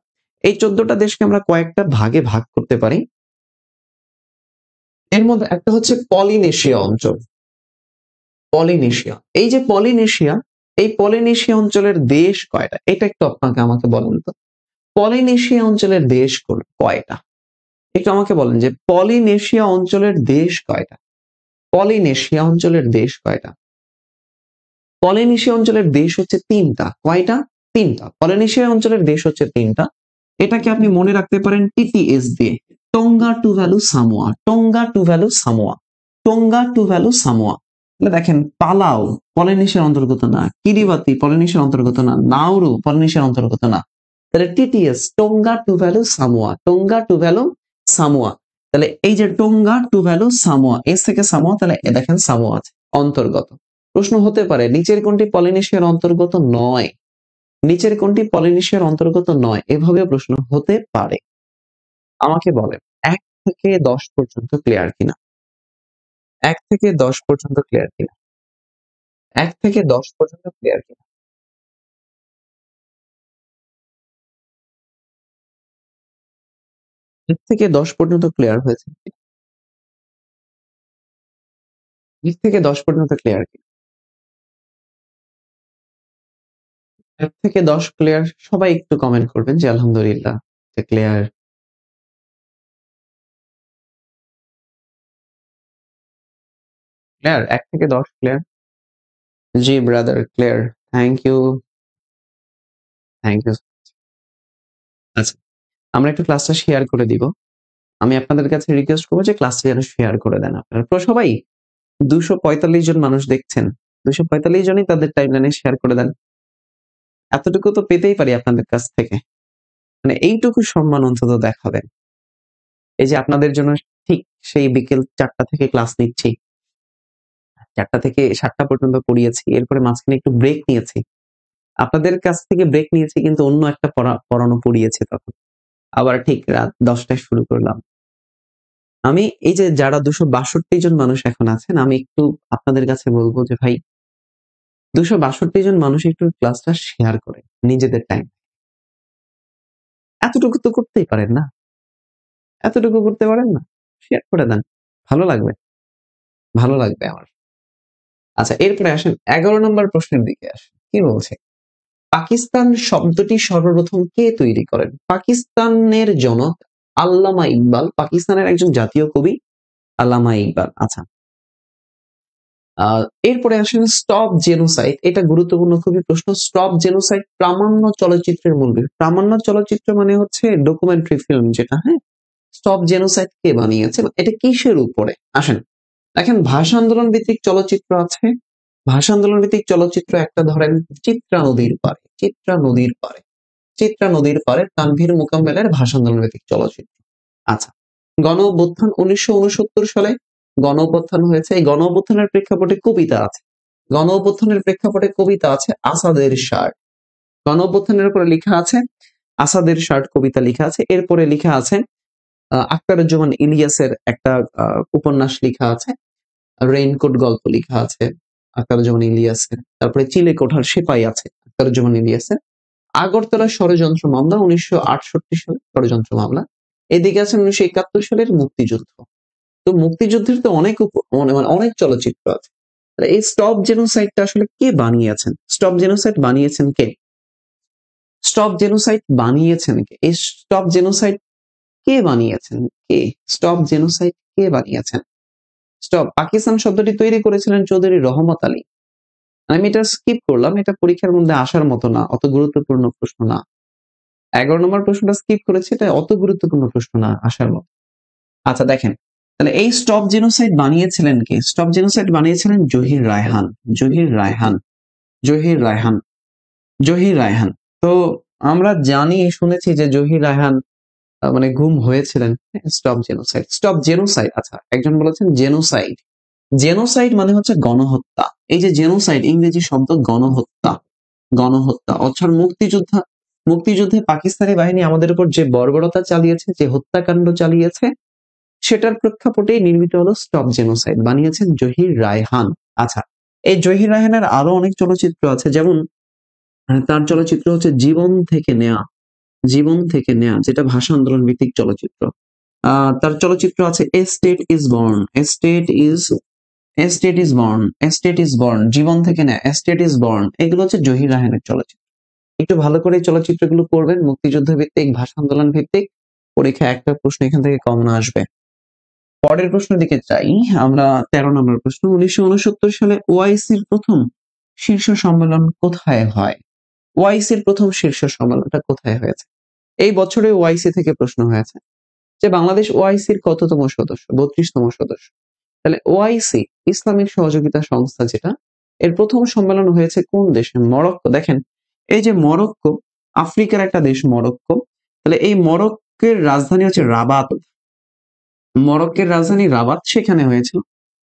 এই 14টা দেশকে আমরা কয়েকটা ভাগে ভাগ করতে পারি। এর মধ্যে একটা হচ্ছে পলিনেশিয়া অঞ্চল। পলিনেশিয়া, এই যে পলিনেশিয়া, এই পলিনেশিয়া অঞ্চলের দেশ কয়টা? এটা একটু আপনাকে আমাকে বলেন তো। পলিনেশিয়া অঞ্চলের দেশ কয়টা? একটু আমাকে বলেন যে পলিনেশিয়া অঞ্চলের দেশ কয়টা? পলিনেশিয়া অঞ্চলের দেশ কয়টা? পলিনেশিয়া অঞ্চলের দেশ হচ্ছে 3টা। কয়টা? 3টা। পলিনেশিয়া অঞ্চলের দেশ হচ্ছে 3টা। এটাকে আপনি মনে রাখতে পারেন টিটিএস দিয়ে, Tonga, Tuvalu, Samoa. Tonga, Tuvalu, Samoa. Tonga, Tuvalu, Samoa. তাহলে দেখেন পালাও পলিনেশিয়ার অন্তর্গত না, কিরিবাতি পলিনেশিয়ার অন্তর্গত না, নাউরু পলিনেশিয়ার অন্তর্গত না। তাহলে TTS, Tonga, Tuvalu, Samoa. Tonga, Tuvalu, Samoa. তাহলে এই যে টোঙ্গা, টুভালু, সামোয়া, এস থেকে সামোয়া, তাহলে দেখেন সামোয়া আছে অন্তর্গত। প্রশ্ন হতে পারে নিচের কোনটি পলিনেশিয়ার অন্তর্গত নয়? নিচের কোনটি পলিনেশিয়ার অন্তর্গত নয়? এভাবে প্রশ্ন হতে পারে। আমাকে বলেন 1 থেকে 10 পর্যন্ত ক্লিয়ার কিনা? 1 থেকে 10 পর্যন্ত ক্লিয়ার কিনা? 1 থেকে 10 পর্যন্ত ক্লিয়ার কিনা? 1 থেকে 10 পর্যন্ত ক্লিয়ার হয়েছে? 1 থেকে 10 পর্যন্ত ক্লিয়ার কিনা? 1 থেকে 10 ক্লিয়ার। সবাই একটু কমেন্ট করবেন যে আলহামদুলিল্লাহ ক্লিয়ার। ক্লিয়ার? 1 থেকে 10 ক্লিয়ার? জি brother, clear. Thank you. Thank you. আচ্ছা, আমরা একটু ক্লাসটা শেয়ার করে দিব। আমি আপনাদের কাছে রিকোয়েস্ট করবো যে ক্লাসটা যেন শেয়ার করে দেন আপনারা। সবাই 245 জন মানুষ দেখছেন। 245 জনই তাদের টাইমলাইনে শেয়ার করে দেন। এতটুকু তো পেতেই পারি আপনাদের কাছ থেকে। মানে এইটুকু সম্মান অন্তত দেখাবেন। এই যে আপনাদের জন্য ঠিক সেই বিকেল 4টা থেকে ক্লাস নিচ্ছি। 4টা থেকে 7টা পর্যন্ত পড়িয়েছি। এরপরে মাঝখানে একটু ব্রেক নিয়েছি। আপনাদের কাছ থেকে ব্রেক নিয়েছি কিন্তু অন্য একটা পড়ানো পড়িয়েছি তখন। আবার ঠিক রাত 10টায় শুরু করলাম। আমি এই যে যারা 262 জন মানুষ এখন আছেন, আমি একটু আপনাদের কাছে বলবো যে ভাই 262 জন মানুষ একটু ক্লাসটা শেয়ার করে নিজেদের টাইম। এতটুকু তো করতেই পারেন না? এতটুকু করতে পারেন না? শেয়ার করে দেন। ভালো লাগবে। ভালো লাগবে আমার। আচ্ছা, এরপরে আসেন 11 নম্বর প্রশ্নের দিকে আসেন। কি বলছে? পাকিস্তান শব্দটি সর্বপ্রথম কে তৈরি করেন? পাকিস্তানের জনক আল্লামা ইকবাল, পাকিস্তানের একজন জাতীয় কবি আল্লামা ইকবাল। আচ্ছা, এরপরে আসেন স্টপ জেনোসাইড। এটা গুরুত্বপূর্ণ খুবই প্রশ্ন। স্টপ জেনোসাইড প্রামাণ্য চলচ্চিত্রের মূল বিষয়। প্রামাণ্য চলচ্চিত্র মানে হচ্ছে ডকুমেন্টারি ফিল্ম যেটা, হ্যাঁ। স্টপ জেনোসাইড কে বানিয়েছে? এটা কিসের উপরে? আসেন, দেখেন ভাষা আন্দোলন ভিত্তিক চলচ্চিত্র আছে। ভাষা আন্দোলন ভিত্তিক চলচ্চিত্র একটা ধরেন চিত্রা নদীর পারে। চিত্রা নদীর পারে। চিত্রা নদীর পারে তানভীর মোকাম্মেলের ভাষা আন্দোলন ভিত্তিক চলচ্চিত্র। আচ্ছা, গণ অভ্যুত্থান 1969 সালে গণ অভ্যুত্থান হয়েছে। এই গণ অভ্যুত্থানের প্রেক্ষাপটে কবিতা আছে। গণ অভ্যুত্থানের প্রেক্ষাপটে কবিতা আছে আসাদের শার্ট। গণ অভ্যুত্থানের উপরে লেখা আছে আসাদের শার্ট, কবিতা লেখা আছে। এরপরে লেখা আছে আখতারুজ্জামান ইলিয়াসের একটা উপন্যাস লেখা আছে। রেইনকোট গল্প লেখা আছে আখতারুজ্জামান ইলিয়াসের। তারপরে চিলেকোঠার সেপাই আছে আখতারুজ্জামান ইলিয়াসের। আগরতলা ষড়যন্ত্র মামলা 1968 সালে ষড়যন্ত্র মামলা। এদিকে আছে 1971 সালের মুক্তিযুদ্ধ। তো মুক্তিযুদ্ধের তো অনেক মানে অনেক চলচ্চিত্র আছে। তাহলে এই স্টপ জেনোসাইডটা আসলে কে বানিয়েছেন? স্টপ জেনোসাইড বানিয়েছেন কে? স্টপ জেনোসাইড বানিয়েছেন কে? এই স্টপ জেনোসাইড কে বানিয়েছেন? কে? স্টপ জেনোসাইড কে বানিয়েছেন? স্টপ পাকিস্তান শব্দটি তৈরি করেছিলেন চৌধুরী রহমত আলী। আমি এটা স্কিপ করলাম, এটা পরীক্ষার মধ্যে আসার মতো না, অত গুরুত্বপূর্ণ প্রশ্ন না। 11 নম্বর প্রশ্নটা স্কিপ করেছি, এটা অত গুরুত্বপূর্ণ প্রশ্ন না আসার মতো। আচ্ছা দেখেন, তাহলে এই স্টপ জেনোসাইড বানিয়েছিলেন কে? স্টপ জেনোসাইড বানিয়েছিলেন জহির রায়হান। জহির রায়হান। জহির রায়হান। জহির রায়হান। তো আমরা জানি, শুনেছি যে জহির রায়হান মানে গুম হয়েছিলেন। Stop genocide. Stop genocide. আচ্ছা, একজন বলেছেন জেনোসাইড। জেনোসাইড মানে হচ্ছে গণহত্যা। এই যে জেনোসাইড ইংরেজি শব্দ গণহত্যা। গণহত্যা অর্থাৎ মুক্তিযুদ্ধে পাকিস্তানি বাহিনী আমাদের উপর যে বর্বরতা চালিয়েছে, যে হত্যাকাণ্ড চালিয়েছে, সেটার প্রেক্ষাপটেই নির্মিত হলো স্টপ জেনোসাইড। বানিয়েছেন জহির রায়হান। আচ্ছা, এই জহির রায়হানের আরো অনেক চলচ্চিত্র আছে, যেমন তার চলচ্চিত্র হচ্ছে জীবন থেকে নেয়া। জীবন থেকে নেয়া, যেটা ভাষা আন্দোলন ভিত্তিক চলচ্চিত্র। তার চলচ্চিত্র আছে a state is born. A state is born. A state is born, জীবন থেকে নেয়া, এস্টেট ইজ বর্ন। এগুলো হচ্ছে জহির রায়হানের চলচ্চিত্র। একটু ভালো করে এই চলচ্চিত্রগুলো পড়বেন, মুক্তিযুদ্ধ ভিত্তিক, ভাষা আন্দোলন ভিত্তিক। পরীক্ষা একটা প্রশ্ন এখান থেকে কমন আসবে। পরের প্রশ্নের দিকে যাই আমরা। 13 নম্বর প্রশ্ন। 1969 সালে ওআইসির প্রথম শীর্ষ সম্মেলন কোথায় হয়? ওআইসির প্রথম শীর্ষ সম্মেলনটা কোথায় হয়েছে? এই বছরে ওআইসি থেকে প্রশ্ন হয়েছে যে বাংলাদেশ ওআইসির কততম সদস্য? 32তম সদস্য। তাহলে ওআইসি ইসলামিক সহযোগিতা সংস্থা যেটা, এর প্রথম সম্মেলন হয়েছে কোন দেশে? মরক্কো। দেখেন, এই যে মরক্কো, আফ্রিকার একটা দেশ মরক্কো। তাহলে এই মরক্কোর রাজধানী হচ্ছে রাবাত। মরক্কোর রাজধানী রাবাত, সেখানে হয়েছিল।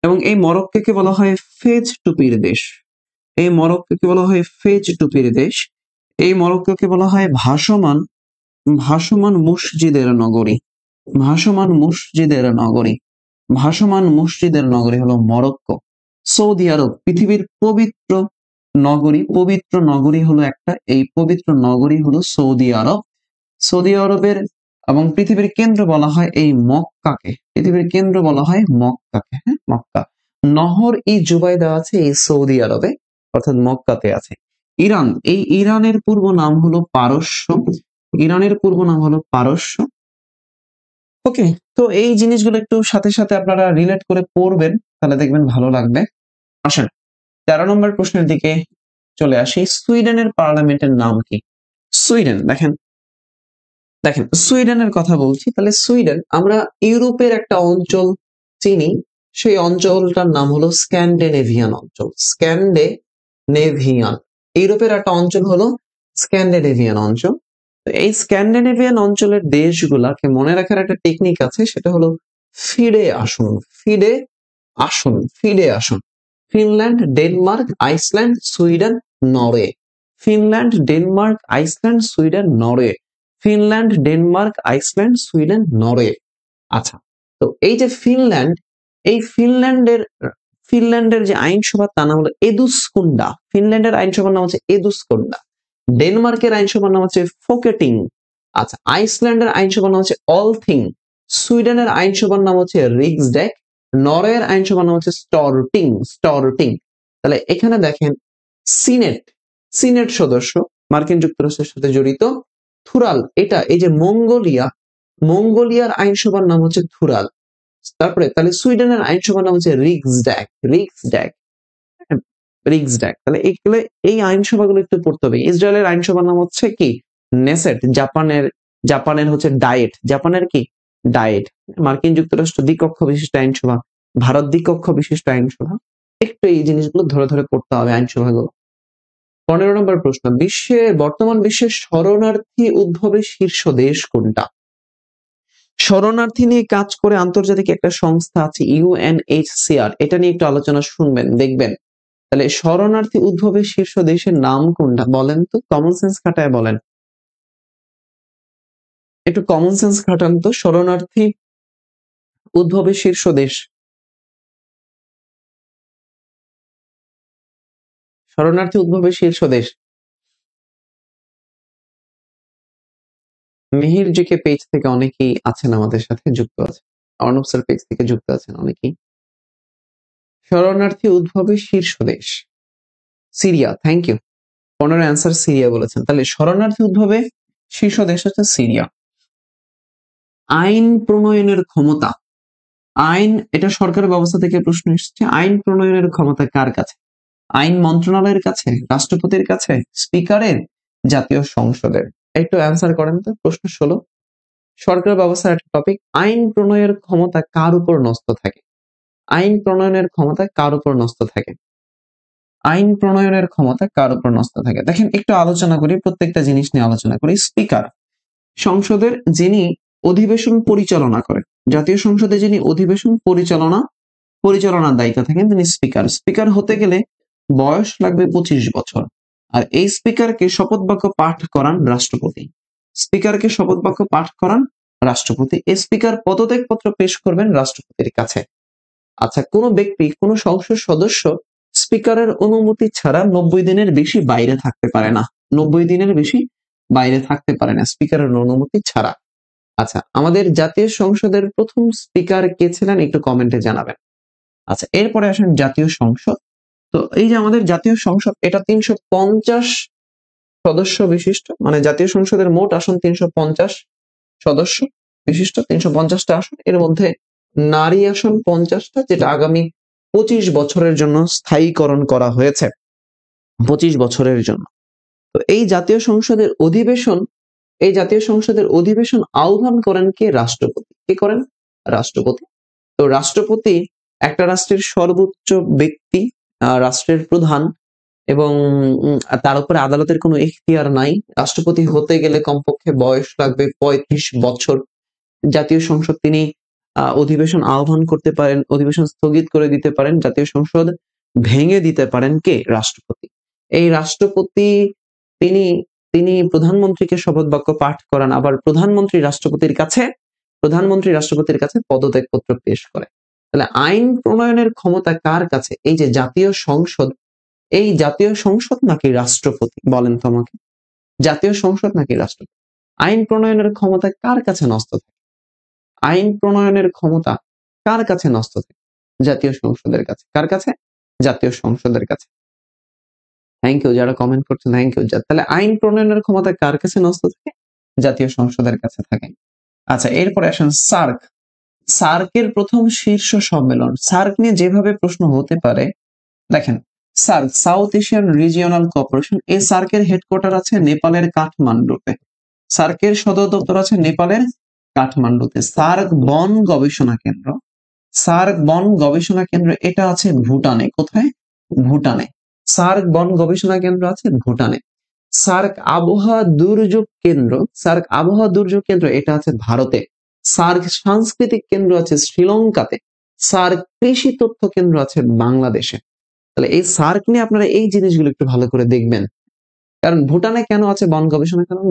এবং এই মরক্কোকে বলা হয় ফেজ টুপির দেশ। এই মরক্কোকে বলা হয় ফেজ টুপির দেশ। এই মরক্কোকে বলা হয় ভাসমান ভাসমান মসজিদের নগরী। ভাসমান মসজিদের নগরী। ভাসমান মসজিদের নগরী হলো মরক্কো। সৌদি আরব পৃথিবীর পবিত্র নগরী। পবিত্র নগরী হলো একটা, এই পবিত্র নগরী হলো সৌদি আরব। সৌদি আরবের এবং পৃথিবীর কেন্দ্র বলা হয় এই মক্কাকে। পৃথিবীর কেন্দ্র বলা হয় মক্কাকে, হ্যাঁ, মক্কা। নহর ই জুবাইদা আছে এই সৌদি আরবে, অর্থাৎ মক্কাতে আছে। ইরান, এই ইরানের পূর্ব নাম হলো পারস্য। ইরানের পূর্ব নাম হলো পারস্য। ওকে, তো এই জিনিসগুলো একটু সাথে সাথে আপনারা রিলেট করে পড়বেন, তাহলে দেখবেন ভালো লাগবে। আসেন 13 নম্বর প্রশ্নের দিকে চলে আসি। সুইডেনের পার্লামেন্টের নাম কি? সুইডেন, দেখেন দেখেন সুইডেনের কথা বলছি। তাহলে সুইডেন, আমরা ইউরোপের একটা অঞ্চল চিনি, সেই অঞ্চলটার নাম হলো স্ক্যান্ডিনেভিয়ান অঞ্চল। স্ক্যান্ডিনেভিয়ান, ইউরোপের একটা অঞ্চল হলো স্ক্যান্ডিনেভিয়ান অঞ্চল। তো এই স্ক্যান্ডিনেভিয়ান অঞ্চলের দেশগুলাকে মনে রাখার একটা টেকনিক আছে, সেটা হলো ফিরে আসুন। ফিরে আসুন। ফিরে আসুন। Finland, Denmark, Iceland, Sweden, Norway. Finland, Denmark, Iceland, Sweden, Norway. Finland, Denmark, Iceland, Sweden, Norway. আচ্ছা, তো এই যে ফিনল্যান্ড, এই ফিনল্যান্ডের যে আইনসভা তার নাম হলো এদুস্কুন্ডা। ফিনল্যান্ডের আইনসভার নাম হচ্ছে এদুস্কুন্ডা। ডেনমার্কের আইনসভার নাম হচ্ছে ফোকেটিং। আচ্ছা, আইসল্যান্ডের আইনসভার নাম হচ্ছে অলথিং। সুইডেনের আইনসভার নাম হচ্ছে রিক্সড্যাক। নরওয়ের আইনসভার নাম হচ্ছে স্টর্টিং। তাহলে এখানে দেখেন সিনেট সদস্য মার্কিন যুক্তরাষ্ট্রের সাথে জড়িত থুরাল, এটা এই যে মঙ্গোলিয়ার আইনসভার নাম হচ্ছে থুরাল। তারপরে তাহলে সুইডেনের আইনসভার নাম হচ্ছে রিক্সড্যাক। তাহলে এইগুলো, এই আইনসভাগুলো একটু পড়তে হবে। ইসরায়েলের আইনসভার নাম হচ্ছে কি? নেসেট। জাপানের হচ্ছে ডায়েট। জাপানের কি? ডায়েট। মার্কিন যুক্তরাষ্ট্র দ্বিকক্ষ বিশিষ্ট আইনসভা, ভারত দ্বিকক্ষ বিশিষ্ট আইনসভা। একটু এই জিনিসগুলো ধরে ধরে পড়তে হবে আইনসভাগুলো। 15 নম্বর প্রশ্ন, বর্তমান বিশ্বের শরণার্থী উদ্ভবের শীর্ষ দেশ কোনটা? শরণার্থী নিয়ে কাজ করে আন্তর্জাতিক একটা সংস্থা আছে ইউএনএইচসিআর, এটা নিয়ে একটু আলোচনা শুনবেন, দেখবেন। তাহলে শরণার্থী উদ্ভবের শীর্ষ দেশের নাম কোনটা বলেন তো? কমন সেন্স খাটায় বলেন, একটু কমন সেন্স খাটান তো। শরণার্থী উদ্ভবের শীর্ষ দেশ, শরণার্থী উদ্ভবের শীর্ষ দেশ। মিহির জিকে পেজ থেকে অনেকেই আছেন আমাদের সাথে যুক্ত আছে, অর্ণব স্যার পেজ থেকে যুক্ত আছেন অনেকেই। শরণার্থী উদ্ভবের শীর্ষ দেশ Syria. Thank you. 15 answer Syria বলেছেন। তাহলে শরণার্থী উদ্ভবে শীর্ষ দেশ হচ্ছে সিরিয়া। আইন প্রণয়নের ক্ষমতা, এটা সরকার ব্যবস্থা থেকে প্রশ্ন এসেছে। আইন প্রণয়নের ক্ষমতা কার কাছে? আইন মন্ত্রণালয়ের কাছে, রাষ্ট্রপতির কাছে, স্পিকারের, জাতীয় সংসদের? একটু অ্যান্সার করেন তো। প্রশ্ন 16 সরকার ব্যবস্থার একটা টপিক। আইন প্রণয়নের ক্ষমতা কার উপর ন্যস্ত থাকে? আইন প্রণয়নের ক্ষমতা কার উপর ন্যস্ত থাকে? আইন প্রণয়নের ক্ষমতা কার উপর ন্যস্ত থাকে? দেখেন, একটু আলোচনা করি, প্রত্যেকটা জিনিস নিয়ে আলোচনা করি। স্পিকার, সংসদের যিনি অধিবেশন পরিচালনা করেন, জাতীয় সংসদে যিনি অধিবেশন পরিচালনার দায়িত্ব থাকেন তিনি স্পিকার হতে গেলে বয়স লাগবে 25 বছর। আর এই স্পিকারকে শপথ বাক্য পাঠ করান রাষ্ট্রপতি। এই স্পিকার পদত্যাগপত্র পেশ করবেন রাষ্ট্রপতির কাছে। আচ্ছা, কোন ব্যক্তি, কোন সংসদ সদস্য স্পিকারের অনুমতি ছাড়া 90 দিনের বেশি বাইরে থাকতে পারে না। 90 দিনের বেশি বাইরে থাকতে পারে না স্পিকারের অনুমতি ছাড়া। আচ্ছা, আমাদের জাতীয় সংসদের প্রথম স্পিকার কে ছিলেন একটু কমেন্টে জানাবেন। আচ্ছা, এরপরে আসেন জাতীয় সংসদ। তো এই যে আমাদের জাতীয় সংসদ, এটা 350 সদস্য বিশিষ্ট, মানে জাতীয় সংসদের মোট আসন 350 সদস্য বিশিষ্ট, 350টা আসন। এর মধ্যে নারী আসন 50টা, যেটা আগামী 25 বছরের জন্য স্থায়ীকরণ করা হয়েছে, 25 বছরের জন্য। তো এই জাতীয় সংসদের অধিবেশন আহ্বান করেন কে? রাষ্ট্রপতি। কে করেন? রাষ্ট্রপতি। তো রাষ্ট্রপতি একটা রাষ্ট্রের সর্বোচ্চ ব্যক্তি, রাষ্ট্রের প্রধান, এবং তার উপরে আদালতের কোনো এখতিয়ার নাই। রাষ্ট্রপতি হতে গেলে কমপক্ষে বয়স লাগবে 35 বছর। জাতীয় সংসদ তিনি অধিবেশন আহ্বান করতে পারেন, অধিবেশন স্থগিত করে দিতে পারেন, জাতীয় সংসদ ভেঙে দিতে পারেন কে? রাষ্ট্রপতি। এই রাষ্ট্রপতি তিনি তিনি প্রধানমন্ত্রীকে শপথ বাক্য পাঠ করান, আবার প্রধানমন্ত্রী রাষ্ট্রপতির কাছে পদত্যাগপত্র পেশ করে। তাহলে আইন প্রণয়নের ক্ষমতা কার কাছে? এই যে জাতীয় সংসদ, এই জাতীয় সংসদ নাকি রাষ্ট্রপতি? বলেন তো আমাকে, জাতীয় সংসদ নাকি রাষ্ট্রপতি? আইন প্রণয়নের ক্ষমতা কার কাছে ন্যস্ত থাকে? আইন প্রণয়নের ক্ষমতা কার কাছে ন্যস্ত থাকে? জাতীয় সংসদের কাছে। কার কাছে? জাতীয় সংসদের কাছে। থ্যাংক ইউ যারা কমেন্ট করছেন, থ্যাংক ইউ। তাহলে আইন প্রণয়নের ক্ষমতা কার কাছে ন্যস্ত থাকে? জাতীয় সংসদের কাছে থাকে। আচ্ছা, এরপরে আসেন সার্কের প্রথম শীর্ষ সম্মেলন। সার্ক নিয়ে যেভাবে প্রশ্ন হতে পারে, দেখেন, SAARC south Asian regional cooperation, এই সার্কের হেডকোয়ার্টার আছে নেপালের কাঠমান্ডুতে। সার্কের সদর দপ্তর আছে নেপালের কাঠমান্ডুতে। সার্ক বন গবেষণা কেন্দ্র এটা আছে ভুটানে। কোথায়? ভুটানে। সার্ক বন গবেষণা কেন্দ্র আছে ভুটানে। সার্ক আবহাওয়া দুর্যোগ কেন্দ্র এটা আছে ভারতে। সার্ক সাংস্কৃতিক কেন্দ্র আছে শ্রীলঙ্কাতে। সার্ক কৃষি তথ্য কেন্দ্র আছে বাংলাদেশে। তাহলে এই সার্ক নিয়ে আপনারা এই জিনিসগুলো একটু ভালো করে দেখবেন। কারণ ভুটানে কেন আছে বন গবেষণা? কারণ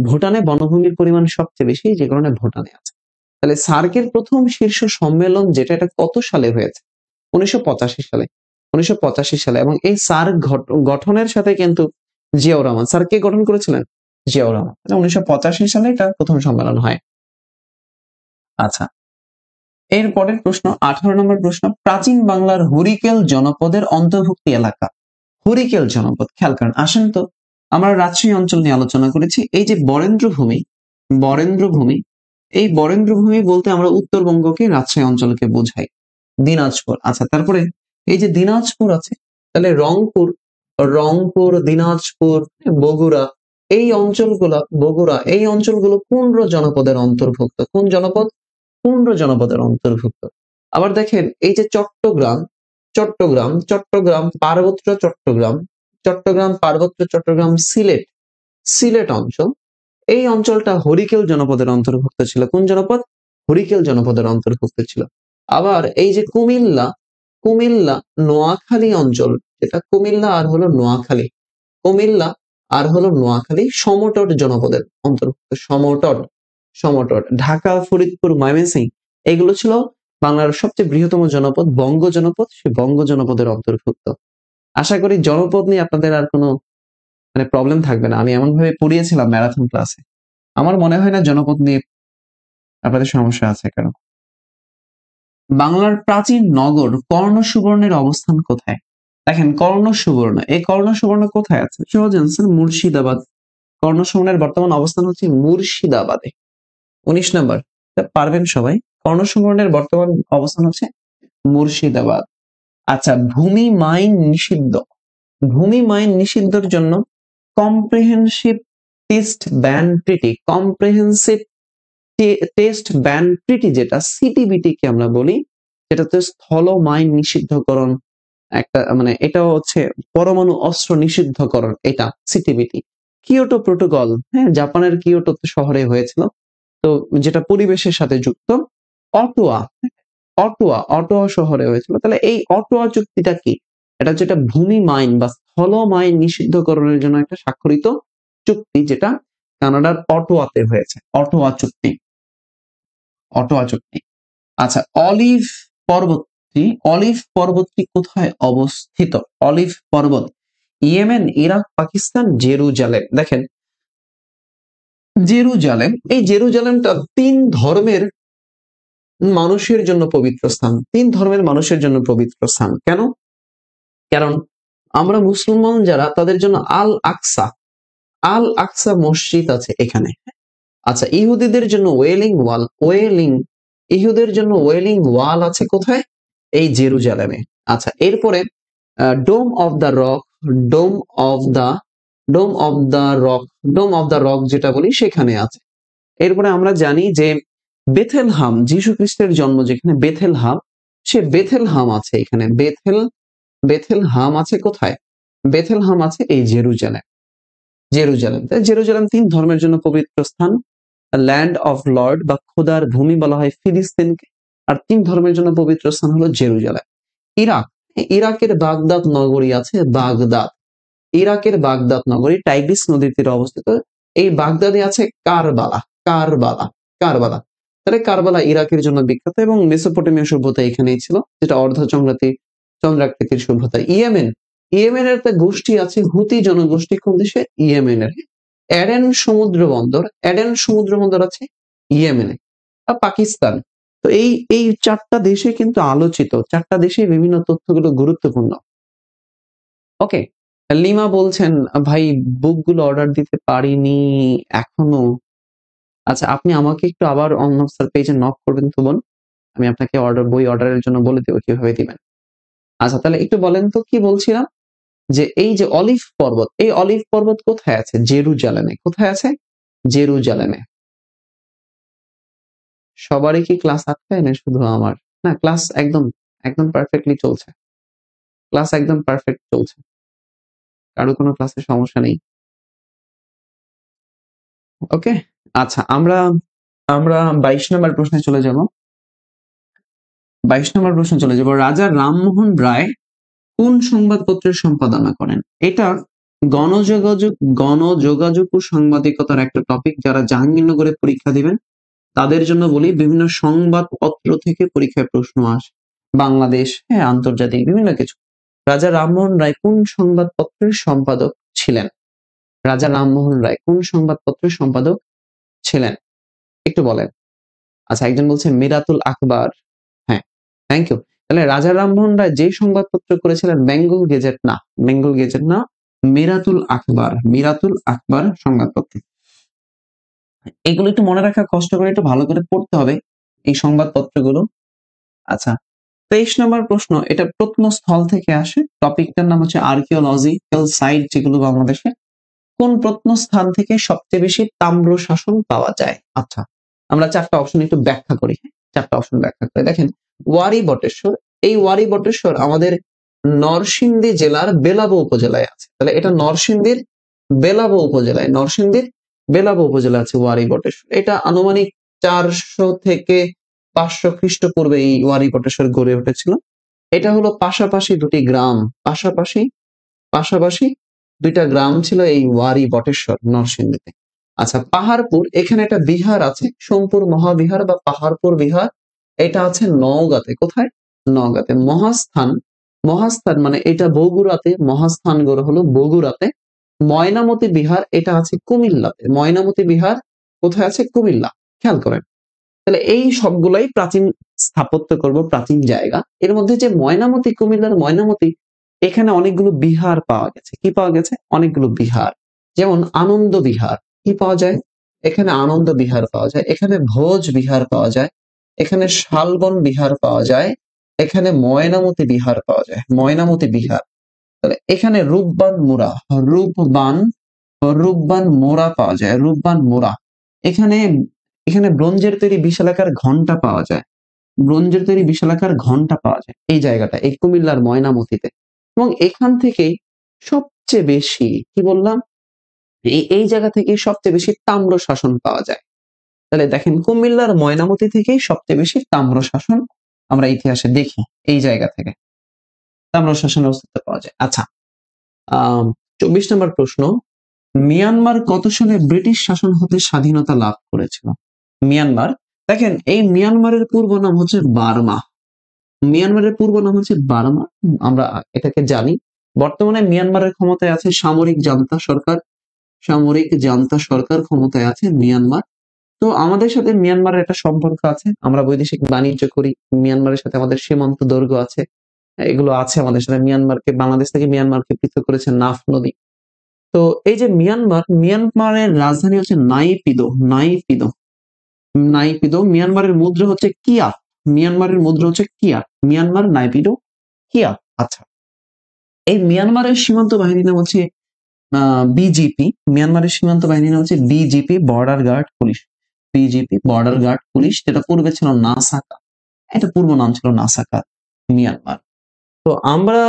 ভুটানে বনভূমির পরিমাণ সবচেয়ে বেশি, যে কারণে ভুটানে আছে। তাহলে সার্কের প্রথম শীর্ষ সম্মেলন যেটা, এটা কত সালে হয়েছে? 1985 সালে। 1985 সালে। এবং এই সার্ক গঠনের সাথে কিন্তু জিয়াউর রহমান, স্যার কে গঠন করেছিলেন? জিয়াউর রহমান। 1985 সালে এটা প্রথম সম্মেলন হয়। আচ্ছা, এর পরের প্রশ্ন 18 নম্বর প্রশ্ন, প্রাচীন বাংলার হরিকেল জনপদের অন্তর্ভুক্তি এলাকা। হরিকেল জনপদ, খেয়াল করেন, আসেন তো আমরা রাজশাহী অঞ্চল নিয়ে আলোচনা করেছি। এই যে বরেন্দ্রভূমি, বরেন্দ্রভূমি, এই বরেন্দ্রভূমি বলতে আমরা উত্তরবঙ্গকে, রাজশাহী অঞ্চলকে বোঝাই। দিনাজপুর, আচ্ছা, তারপরে এই যে দিনাজপুর আছে, তাহলে রংপুর, রংপুর, দিনাজপুর, বগুড়া, এই অঞ্চলগুলো, বগুড়া, এই অঞ্চলগুলো পুন্ড্র জনপদের অন্তর্ভুক্ত। কোন জনপদ? পুন্ড্র জনপদের অন্তর্ভুক্ত। আবার দেখেন এই যে চট্টগ্রাম, চট্টগ্রাম, চট্টগ্রাম পার্বত্য চট্টগ্রাম, চট্টগ্রাম পার্বত্য চট্টগ্রাম, সিলেট, সিলেট অঞ্চল, এই অঞ্চলটা হরিকেল জনপদের অন্তর্ভুক্ত ছিল। কোন জনপদ? হরিকেল জনপদের অন্তর্ভুক্ত ছিল। আবার এই যে কুমিল্লা, কুমিল্লা নোয়াখালী অঞ্চল, যেটা কুমিল্লা আর হলো নোয়াখালী, কুমিল্লা আর হলো নোয়াখালী সমতট জনপদের অন্তর্ভুক্ত। সমতট, সমতট। ঢাকা, ফরিদপুর, ময়মনসিংহ, এগুলো ছিল বাংলার সবচেয়ে বৃহত্তম জনপদ, বঙ্গ জনপদ, সে বঙ্গ জনপদের অন্তর্ভুক্ত। আশা করি জনপদ নিয়ে আপনাদের আর কোনো প্রবলেম থাকবে না। আমি এমন ভাবে পড়িয়েছিলাম ম্যারাথন ক্লাসে, আমার মনে হয় না জনপদ নিয়ে আপনাদের সমস্যা আছে। কারণ বাংলার প্রাচীন নগর কর্ণ সুবর্ণের অবস্থান কোথায়? দেখেন কর্ণ সুবর্ণ, এই কর্ণ সুবর্ণ কোথায় আছে? সহজ আনসার, মুর্শিদাবাদ। কর্ণ সুবর্ণের বর্তমান অবস্থান হচ্ছে মুর্শিদাবাদে। 19 নম্বর, পারবেন সবাই। কর্ণ সুবর্ণের বর্তমান অবস্থান হচ্ছে মুর্শিদাবাদ। আচ্ছা, ভূমি মাইন নিষিদ্ধ, ভূমি মাইন নিষিদ্ধের জন্য comprehensive test ban treaty, comprehensive test ban treaty যেটা সিটিবিটি কে আমরা বলি, যেটাতে স্থল মাইন নিষিদ্ধকরণ একটা, এটা হচ্ছে পরমাণু অস্ত্র নিষিদ্ধকরণ, এটা সিটিবিটি। কিয়োটো প্রোটোকল, হ্যাঁ, জাপানের কিয়োটো শহরে হয়েছিল, তো যেটা পরিবেশের সাথে যুক্ত। অটোয়া, অটোয়া, অটোয়া শহরে হয়েছিল। তাহলে এই অটোয়া চুক্তিটা কি? এটা যেটা ভূমি মাইন বা স্থল মাইন নিষিদ্ধকরণের জন্য একটা স্বাক্ষরিত চুক্তি, যেটা কানাডার অটোয়াতে হয়েছে। অটোয়া চুক্তি, অটোয়া চুক্তি। আচ্ছা, অলিভ পর্বতটি, অলিভ পর্বতটি কোথায় অবস্থিত? অলিভ পর্বত ইয়েমেন, ইরাক, পাকিস্তান, জেরুজালেম। দেখেন জেরুজালেম, এই জেরুজালেমটা 3 ধর্মের মানুষের জন্য পবিত্র স্থান। 3 ধর্মের মানুষের জন্য পবিত্র স্থান। কেন? কারণ আমরা মুসলমান যারা, তাদের জন্য আল আকসা, আল আকসা মসজিদ আছে এখানে। আচ্ছা, ইহুদিদের জন্য ওয়েলিং ওয়াল, ওয়েলিং, ইহুদের জন্য ওয়েলিং ওয়াল আছে কোথায়? এই জেরুজালেমে। আচ্ছা, এরপরে dome of the rock, dome of the, dome of the rock, dome of the rock যেটা বলি সেখানে আছে। এরপরে আমরা জানি যে বেথেলহাম, যীশু খ্রিস্টের জন্ম যেখানে বেথেলহাম, সে বেথেলহাম আছে এখানে। বেথেলহাম আছে কোথায়? বেথেলহাম আছে এই জেরুজালেম, জেরুজালেম। জেরুজালেম 3 ধর্মের জন্য পবিত্র স্থান। ল্যান্ড অফ লর্ড বা খোদার ভূমি বলা হয় ফিলিস্তিনকে, আর 3 ধর্মের জন্য পবিত্র স্থান হলো জেরুজালেম। ইরাক, ইরাকের বাগদাদ নগরী আছে, বাগদাদ, ইরাকের বাগদাদ নগরী টাইগ্রিস নদীর তীরে অবস্থিত। এই বাগদাদে আছে কারবালা, কারবালা, কারবালা। তাহলে কারবালা ইরাকের জন্য বিখ্যাত, এবং মেসোপটেমিয়া সভ্যতা এখানেই ছিল, যেটা চন্দ্রাকৃতির সভ্যতা। ইয়েমেন, ইয়েমেনের একটা গোষ্ঠী আছে হুতি জনগোষ্ঠী। কোন দেশে? ইয়েমেনের। এডেন সমুদ্র বন্দর, এডেন সমুদ্র বন্দর আছে ইয়েমেনে। আর পাকিস্তান। তো এই 4টা দেশে কিন্তু আলোচিত, 4টা দেশে বিভিন্ন তথ্যগুলো গুরুত্বপূর্ণ। ওকে, লিমা বলছেন ভাই বুকগুলো অর্ডার দিতে পারিনি এখনো। আচ্ছা, আপনি আমাকে একটু আবার অন্য পেজে নক করবেন তো বোন, আমি আপনাকে বই অর্ডারের জন্য বলে দেবো কিভাবে দিবেন। আচ্ছা, তাহলে একটু বলেন তো কি বলছিলাম, যে এই যে অলিভ পর্বত, এই অলিভ পর্বত কোথায় আছে? জেরুজালেমে। কোথায় আছে? জেরুজালেমে। সবারই কি ক্লাস আটকায় না শুধু আমার? না, ক্লাস একদম একদম পারফেক্টলি চলছে, ক্লাস একদম পারফেক্ট চলছে, কারো কোনো ক্লাসে সমস্যা নেই। ওকে, আচ্ছা, আমরা 22 নম্বর প্রশ্নে চলে যাব। 22 নম্বর প্রশ্নে চলে যাব। রাজা রামমোহন রায় কোন সংবাদপত্রের সম্পাদনা করেন? এটা গণযোগাযোগ ও সাংবাদিকতার একটা টপিক। যারা জাহাঙ্গীরনগরে পরীক্ষা দিবেন তাদের জন্য বলি বিভিন্ন সংবাদপত্র থেকে পরীক্ষায় প্রশ্ন আসে, বাংলাদেশ, হ্যাঁ, আন্তর্জাতিক বিভিন্ন কিছু। রাজা রামমোহন রায় কোন সংবাদপত্রের সম্পাদক ছিলেন? রাজা রামমোহন রায় কোন সংবাদপত্রের সম্পাদক ছিলেন? একটু বলেন। আচ্ছা, একজন বলছে মিরাতুল আখবার। হ্যাঁ, থ্যাংক ইউ। তাহলে রাজা রামমোহন রায় যে সংবাদপত্র করেছিলেন বেঙ্গল গেজেট না, বেঙ্গল গেজেট না, মিরাতুল আখবার, মিরাতুল আখবার সংবাদপত্র। এগুলো একটু মনে রাখা কষ্ট করে, একটু ভালো করে পড়তে হবে এই সংবাদপত্রগুলো। আচ্ছা, 23 নম্বর প্রশ্ন, এটা প্রত্নস্থল থেকে আসে। টপিকটার নাম হচ্ছে আর্কিওলজিক্যাল সাইট যেগুলো বাংলাদেশে। কোন প্রত্নস্থান থেকে সবচেয়ে বেশি তাম্র শাসন পাওয়া যায়? আচ্ছা, আমরা চারটা অপশন একটু ব্যাখ্যা করি। চারটা অপশন ব্যাখ্যা করে দেখেন। ওয়ারী বটেশ্বর, এই ওয়ারী বটেশ্বর আমাদের নরসিংদী জেলার বেলাবো উপজেলায় আছে। তাহলে এটা নরসিংদীর বেলাবো উপজেলায়, নরসিংদীর বেলাবো উপজেলা আছে ওয়ারী বটেশ্বর। এটা আনুমানিক 400 থেকে 500 খ্রিস্টপূর্বে এই ওয়ারী বটেশ্বর গড়ে উঠেছিল। এটা হলো পাশাপাশি দুটি গ্রাম, পাশাপাশি পাশাপাশি দুইটা গ্রাম ছিল এই ওয়ারী বটেশ্বর নরসিংদীতে। আচ্ছা, পাহাড়পুর, এখানে একটা বিহার আছে, সোমপুর মহাবিহার বা পাহাড়পুর বিহার। এটা আছে নওগাঁতে। কোথায়? নওগাঁতে। মহাস্থান, মহাস্থান মানে এটা বগুড়াতে, মহাস্থান গড় হলো বগুড়াতে। ময়নামতি বিহার, এটা আছে কুমিল্লাতে। ময়নামতি বিহার কোথায় আছে? কুমিল্লা। খেয়াল করেন। তাহলে এই সবগুলাই প্রাচীন স্থাপত্য করব, প্রাচীন জায়গা। এর মধ্যে যে ময়নামতি, কুমিল্লার ময়নামতি, এখানে অনেকগুলো বিহার পাওয়া গেছে। কি পাওয়া গেছে? অনেকগুলো বিহার। যেমন আনন্দ বিহার, কি পাওয়া যায়? এখানে আনন্দ বিহার পাওয়া যায়, এখানে ভোজ বিহার পাওয়া যায়, এখানে শালবন বিহার পাওয়া যায়, এখানে ময়নামতি বিহার পাওয়া যায়, ময়নামতি বিহার। তাহলে এখানে রূপবান মুরা, রূপবান, রূপবান মোড়া পাওয়া যায়, রূপবান মোড়া। এখানে এখানে ব্রোঞ্জের তৈরি বিশালাকার ঘন্টা পাওয়া যায়, ব্রোঞ্জের তৈরি বিশালাকার ঘন্টা পাওয়া যায় এই জায়গাটা, এই কুমিল্লার ময়নামতিতে। এবং এখান থেকেই সবচেয়ে বেশি, কি বললাম, এই জায়গা থেকে সবচেয়ে বেশি তাম্র শাসন পাওয়া যায়। তাহলে দেখেন, কুমিল্লার ময়নামতি থেকেই সবচেয়ে বেশি তাম্র শাসন আমরা ইতিহাসে দেখি, এই জায়গা থেকে তাম্র শাসনের অস্তিত্ব পাওয়া যায়। আচ্ছা, 24 নম্বর প্রশ্ন, মিয়ানমার কত সালে ব্রিটিশ শাসন হতে স্বাধীনতা লাভ করেছিল? মিয়ানমার, দেখেন এই মিয়ানমারের পূর্ব নাম হচ্ছে বার্মা। মিয়ানমারের পূর্ব নাম হচ্ছে বার্মা, আমরা এটাকে জানি। বর্তমানে মিয়ানমারের ক্ষমতায় আছে সামরিক জান্তা সরকার, সামরিক জান্তা সরকার ক্ষমতায় আছে মিয়ানমার। তো আমাদের সাথে মিয়ানমারের একটা সম্পর্ক আছে, আমরা বৈদেশিক বাণিজ্য করি, মিয়ানমারের সাথে আমাদের সীমান্ত দৈর্ঘ্য আছে, এগুলো আছে আমাদের সাথে। মিয়ানমারকে, বাংলাদেশ থেকে মিয়ানমারকে পৃথক করেছে নাফ নদী। তো এই যে মিয়ানমার, মিয়ানমারের রাজধানী হচ্ছে নাইপিদো, নাইপিদো, নাইপিদো। মিয়ানমারের মুদ্রা হচ্ছে কিয়াত, মিয়ানমারের মুদ্রা হচ্ছে কিয়াত, মিয়ানমার নাইপিদো কিয়াত। আচ্ছা, এই মিয়ানমারের সীমান্ত বাহিনীর নাম হচ্ছে বিজিপি, মিয়ানমারের সীমান্ত বাহিনীর নাম হচ্ছে BGP, border guard police, BGP border guard police, যেটা পূর্বে ছিল নাসাকা, এটা পূর্ব নাম ছিল নাসাকা মিয়ানমার। তো আমরা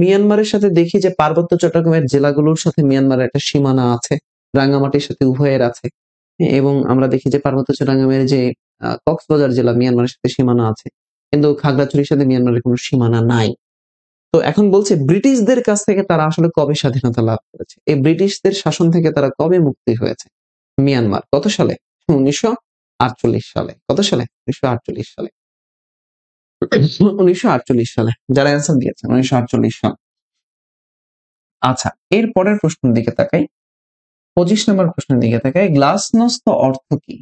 মিয়ানমারের সাথে দেখি যে পার্বত্য চট্টগ্রামের জেলাগুলোর সাথে মিয়ানমারের একটা সীমানা আছে, রাঙ্গামাটির সাথে উভয়ের আছে। এবং আমরা দেখি যে পার্বত্য চট্টগ্রামের যে কক্সবাজার জেলা মিয়ানমারের সাথে সীমানা আছে, কিন্তু খাগড়াছড়ির সাথে মিয়ানমারের কোনো সীমানা নাই। তো এখন বলছে ব্রিটিশদের কাছ থেকে তারা আসলে কবে স্বাধীনতা লাভ করেছে, এই ব্রিটিশদের শাসন থেকে তারা কবে মুক্তি হয়েছে মিয়ানমার? কত সালে? 1948 সালে। কত সালে? 1948 সালে। 1948 সালে, যারা অ্যান্সার দিয়েছেন 1948 সাল। আচ্ছা, এর পরের প্রশ্নের দিকে তাকাই, 25 নম্বর প্রশ্নের দিকে তাকাই। গ্লাসনস্ত অর্থ কি?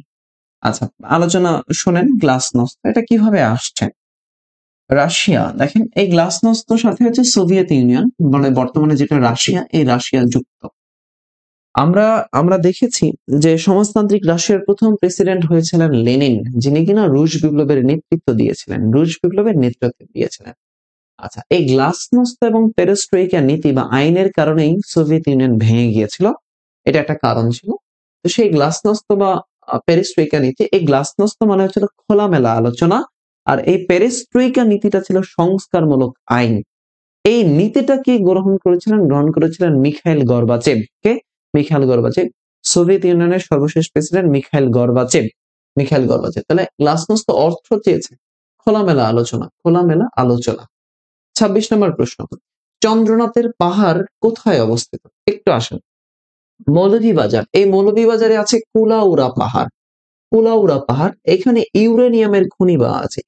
আচ্ছা, আলোচনা শোনেন। গ্লাসনস্ত এটা কিভাবে আসছে? রাশিয়া, দেখেন এই গ্লাসনস্তর সাথে হচ্ছে সোভিয়েত ইউনিয়ন, মানে বর্তমানে যেটা রাশিয়া, এই রাশিয়া যুক্ত। আমরা আমরা দেখেছি যে সমাজতান্ত্রিক রাশিয়ার প্রথম প্রেসিডেন্ট হয়েছিলেন লেনিন, যিনি কিনা রুশ বিপ্লবের নেতৃত্ব দিয়েছিলেন, রুশ বিপ্লবের নেতৃত্ব দিয়েছিলেন। আচ্ছা, এই গ্লাসনস্ত এবং পেরেস্ট্রোইকা নীতি বা আইনের কারণেই সোভিয়েত ইউনিয়ন ভেঙে গিয়েছিল, এটা একটা কারণ ছিল। তো সেই গ্লাসনস্ত বা পেরেস্ট্রোইকা নীতি, এই গ্লাসনস্ত মানে হচ্ছিল খোলামেলা আলোচনা, আর এই পেরেস্ট্রোইকা নীতিটা ছিল সংস্কারমূলক আইন। এই নীতিটা কি গ্রহণ করেছিলেন মিখাইল গর্বাচেভ। কে? মিখাইল গর্বাচেভ, সোভিয়েত ইউনিয়নের সর্বশেষ president Mikhail Gorbachev, Mikhail Gorbachev. তাহলে গ্লাসনস্ত অর্থ চেয়েছে খোলামেলা আলোচনা, খোলামেলা আলোচনা। 26 নম্বর প্রশ্ন, চন্দ্রনাথের পাহাড় কোথায় অবস্থিত? একটু আসেন। মৌলভীবাজার, এই মৌলভীবাজারে আছে কুলাউড়া পাহাড়। কুলাউড়া পাহাড়, এখানে ইউরেনিয়ামের খনি পাওয়া আছে।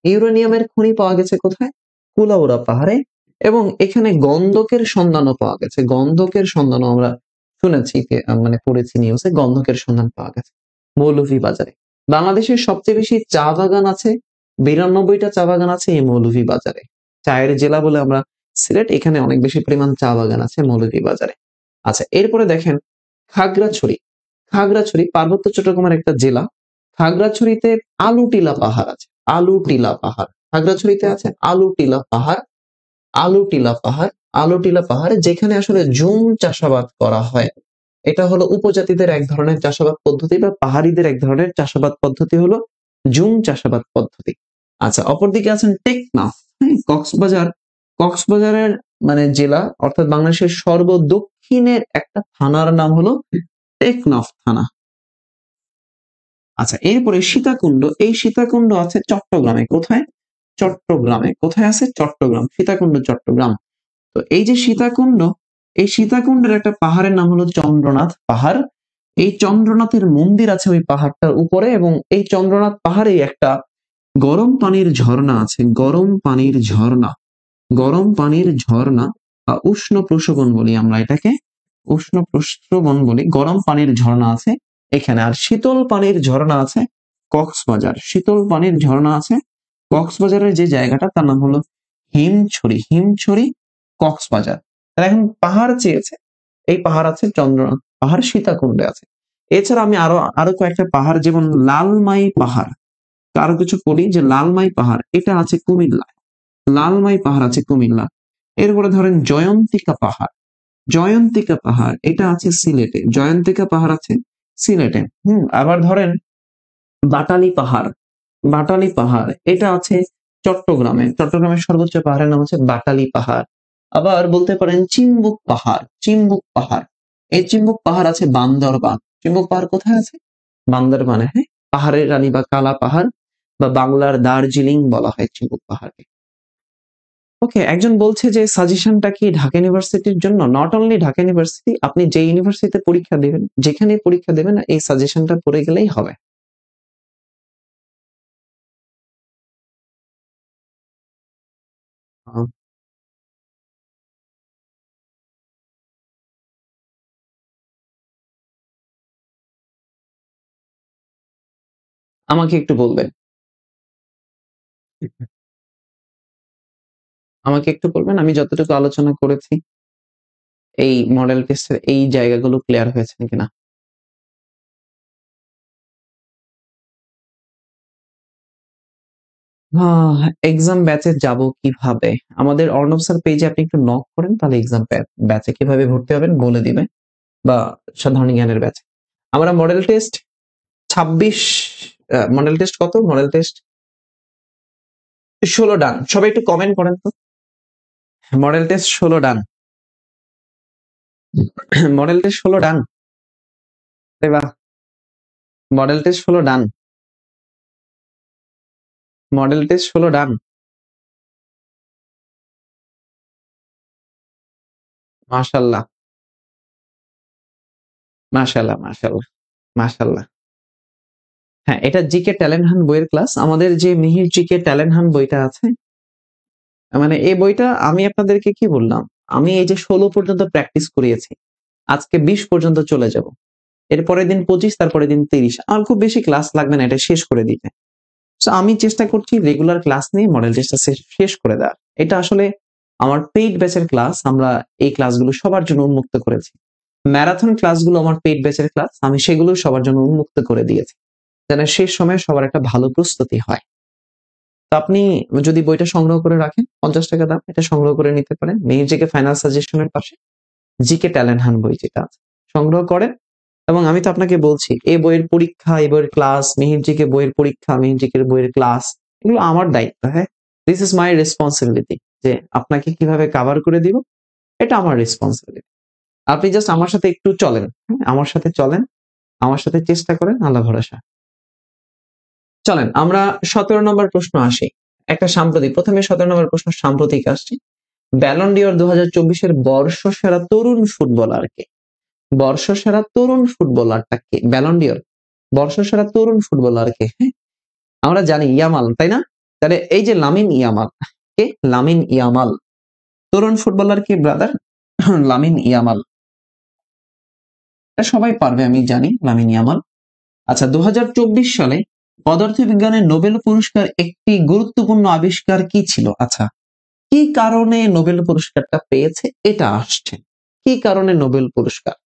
ইউরেনিয়ামের খনি পাওয়া গেছে কোথায়? কুলাউড়া পাহাড়ে। এবং এখানে গন্ধকের সন্ধানও পাওয়া গেছে। গন্ধকের সন্ধানও আমরা শুনেছি, মানে পড়েছি নিউজে, গন্ধকের সন্ধান পাওয়া গেছে মৌলভীবাজারে। বাংলাদেশের সবচেয়ে বেশি চা বাগান আছে, 92টা চা বাগান আছে এই মৌলভীবাজারে। চায়ের জেলা বলে আমরা সিলেট, এখানে অনেক বেশি পরিমাণ চা বাগান আছে মৌলভীবাজারে। আচ্ছা, এরপরে দেখেন খাগড়াছড়ি। খাগড়াছড়ি পার্বত্য চট্টগ্রামের একটা জেলা। খাগড়াছড়িতে আলুটিলা পাহাড় আছে। আলুটিলা পাহাড় খাগড়াছড়িতে আছে। আলুটিলা পাহাড় যেখানে আসলে জুম চাষাবাদ করা হয়। এটা হলো উপজাতিদের এক ধরনের চাষাবাদ পদ্ধতি, বা পাহাড়িদের এক ধরনের চাষাবাদ পদ্ধতি হলো জুম চাষাবাদ পদ্ধতি। আচ্ছা, অপরদিকে আছেন টেকনাফ। কক্সবাজারের মানে জেলা, অর্থাৎ বাংলাদেশের সর্বদক্ষিণের একটা থানার নাম হলো টেকনাফ থানা। আচ্ছা, এরপরে সীতাকুণ্ড। এই সীতাকুণ্ড আছে চট্টগ্রামে। কোথায়? চট্টগ্রামে। কোথায় আছে? চট্টগ্রাম। সীতাকুণ্ড চট্টগ্রাম। তো এই যে সীতাকুণ্ড, এই সীতাকুণ্ডের একটা পাহাড়ের নাম হলো চন্দ্রনাথ পাহাড়। এই চন্দ্রনাথের মন্দির আছে ওই পাহাড়টার উপরে, এবং এই চন্দ্রনাথ পাহাড়ে একটা গরম পানির ঝর্ণা আছে। গরম পানির ঝর্ণা বা উষ্ণ প্রস্রবণ বলি আমরা এটাকে, উষ্ণ প্রস্রবণ বলি। গরম পানির ঝর্ণা আছে এখানে। আর শীতল পানির ঝর্ণা আছে শীতল পানির ঝর্ণা আছে কক্সবাজারের যে জায়গাটা, তার নাম হলো হিমছড়ি কক্সবাজার। এখন পাহাড় চেয়েছে, এই পাহাড় আছে চন্দ্রনাথ পাহাড়, সীতাকুণ্ডে আছে। এছাড়া আমি আরো কয়েকটা পাহাড়, যেমন লালমাই পাহাড়, কারো কিছু বলি যে লালমাই পাহাড়, এটা আছে কুমিল্লায়। লালমাই পাহাড় আছে কুমিল্লা। এরপরে ধরেন জয়ন্তিকা পাহাড়, এটা আছে সিলেটে। জয়ন্তিকা পাহাড় আছে সিলেটে। আবার ধরেন বাটালি পাহাড়, এটা আছে চট্টগ্রামের সর্বোচ্চ পাহাড়ের নাম হচ্ছে বাটালি পাহাড়। আবার বলতে পারেন চিম্বুক পাহাড়। এই চিম্বুক পাহাড় আছে বান্দরবান। চিম্বুক পাহাড় কোথায় আছে? বান্দরবানে। হ্যাঁ, পাহাড়ের রানী বা কালা পাহাড়, বা বাংলার দার্জিলিং বলা হয় চিম্বুক পাহাড়কে। ওকে, একজন বলছে যে সাজেশনটা কি ঢাকা ইউনিভার্সিটির জন্য? নট অনলি ঢাকা ইউনিভার্সিটি, আপনি যে ইউনিভার্সিটিতে পরীক্ষা দেবেন, যেখানে পরীক্ষা দেবেন, এই সাজেশনটা পড়ে গেলেই হবে। আমাকে একটু বলবেন, আমি যতটুকু আলোচনা করেছি এই মডেল টেস্টের এই জায়গাগুলো ক্লিয়ার হয়েছে কিনা? এক্সাম ব্যাচে যাব কিভাবে? আমাদের অর্ণব স্যার পেজে আপনি একটু নক করেন, তাহলে এক্সাম ব্যাচে কিভাবে ভর্তি হবেন বলে দিবে, বা সাধারণ জ্ঞানের ব্যাচে। আমরা মডেল টেস্ট 26, মডেল টেস্ট কত? মডেল টেস্ট 16 ডান। সবাই একটু কমেন্ট করেন তো। মডেল টেস্ট 16 ডান। মডেল টেস্ট 16 ডান। বাহ, মডেল টেস্ট 16 ডান। মডেল টেস্ট 16 ডান। মাশাআল্লাহ, মাশাআল্লাহ, মাশাআল্লাহ, মাশাআল্লাহ। হ্যাঁ, এটা জিকে ট্যালেন্ট হান্ট বইয়ের ক্লাস। আমাদের যে মিহির জিকে ট্যালেন্ট হান্ট বইটা আছে, মানে এই বইটা আমি আপনাদেরকে কি বললাম, আমি এই যে 16 পর্যন্ত প্র্যাকটিস করিয়েছি, আজকে 20 পর্যন্ত চলে যাব। এর পরের দিন 25, তারপরের দিন 30। আমার খুব বেশি ক্লাস লাগবে না এটা শেষ করে দিতে। তো আমি চেষ্টা করছি রেগুলার ক্লাস নিয়ে মডেল টেস্টটা শেষ করে দেওয়ার। এটা আসলে আমার পেইড ব্যাচের ক্লাস। আমরা এই ক্লাসগুলো সবার জন্য উন্মুক্ত করেছি। ম্যারাথন ক্লাসগুলো আমার পেইড ব্যাচের ক্লাস, আমি সেগুলো সবার জন্য উন্মুক্ত করে দিয়েছি, যেন শেষ সময়ে সবার একটা ভালো প্রস্তুতি হয়। তো আপনি যদি বইটা সংগ্রহ করে রাখেন, 50 টাকা দাম, এটা সংগ্রহ করে নিতে পারেন। মেহির জিকে ফাইনাল সাজেশনের পাশে জিকে ট্যালেন্ট হান্ট বই যেটা আছে সংগ্রহ করেন। এবং আমি তো আপনাকে বলছি, এই বইয়ের পরীক্ষা, এই বইয়ের ক্লাস, মিহির জিকে বইয়ের পরীক্ষা, মিহির জিকের বইয়ের ক্লাস, এগুলো আমার দায়িত্ব। হ্যাঁ, দিস ইজ মাই রেসপন্সিবিলিটি, যে আপনাকে কিভাবে কভার করে দিব, এটা আমার রেসপন্সিবিলিটি। আপনি জাস্ট আমার সাথে একটু চলেন, আমার সাথে চলেন, আমার সাথে চেষ্টা করেন, আল্লাহ ভরসা। চলেন আমরা 17 নম্বর প্রশ্ন আসি। একটা সাম্প্রতিক, প্রথমে 17 নম্বর প্রশ্ন সাম্প্রতিক আসছে। ব্যালন ডিওর 2024-এর বর্ষসেরা তরুণ ফুটবলার কে? বর্ষসেরা তরুণ ফুটবলারটা কে? ব্যালন ডিওর বর্ষসেরা তরুণ ফুটবলার কে? হ্যাঁ, আমরা জানি ইয়ামাল, তাই না? তাহলে এই যে লামিন ইয়ামাল, কে? Lamine Yamal. তরুণ ফুটবলার কি ব্রাদার? Lamine Yamal. এটা সবাই পারবে আমি জানি, লামিন ইয়ামাল। আচ্ছা, 2024 সালে পদার্থবিজ্ঞানে নোবেল পুরস্কার একটি গুরুত্বপূর্ণ আবিষ্কার কি ছিল? আচ্ছা, কি কারণে নোবেল পুরস্কারটা পেয়েছে এটা আসছে। কি কারণে নোবেল পুরস্কার,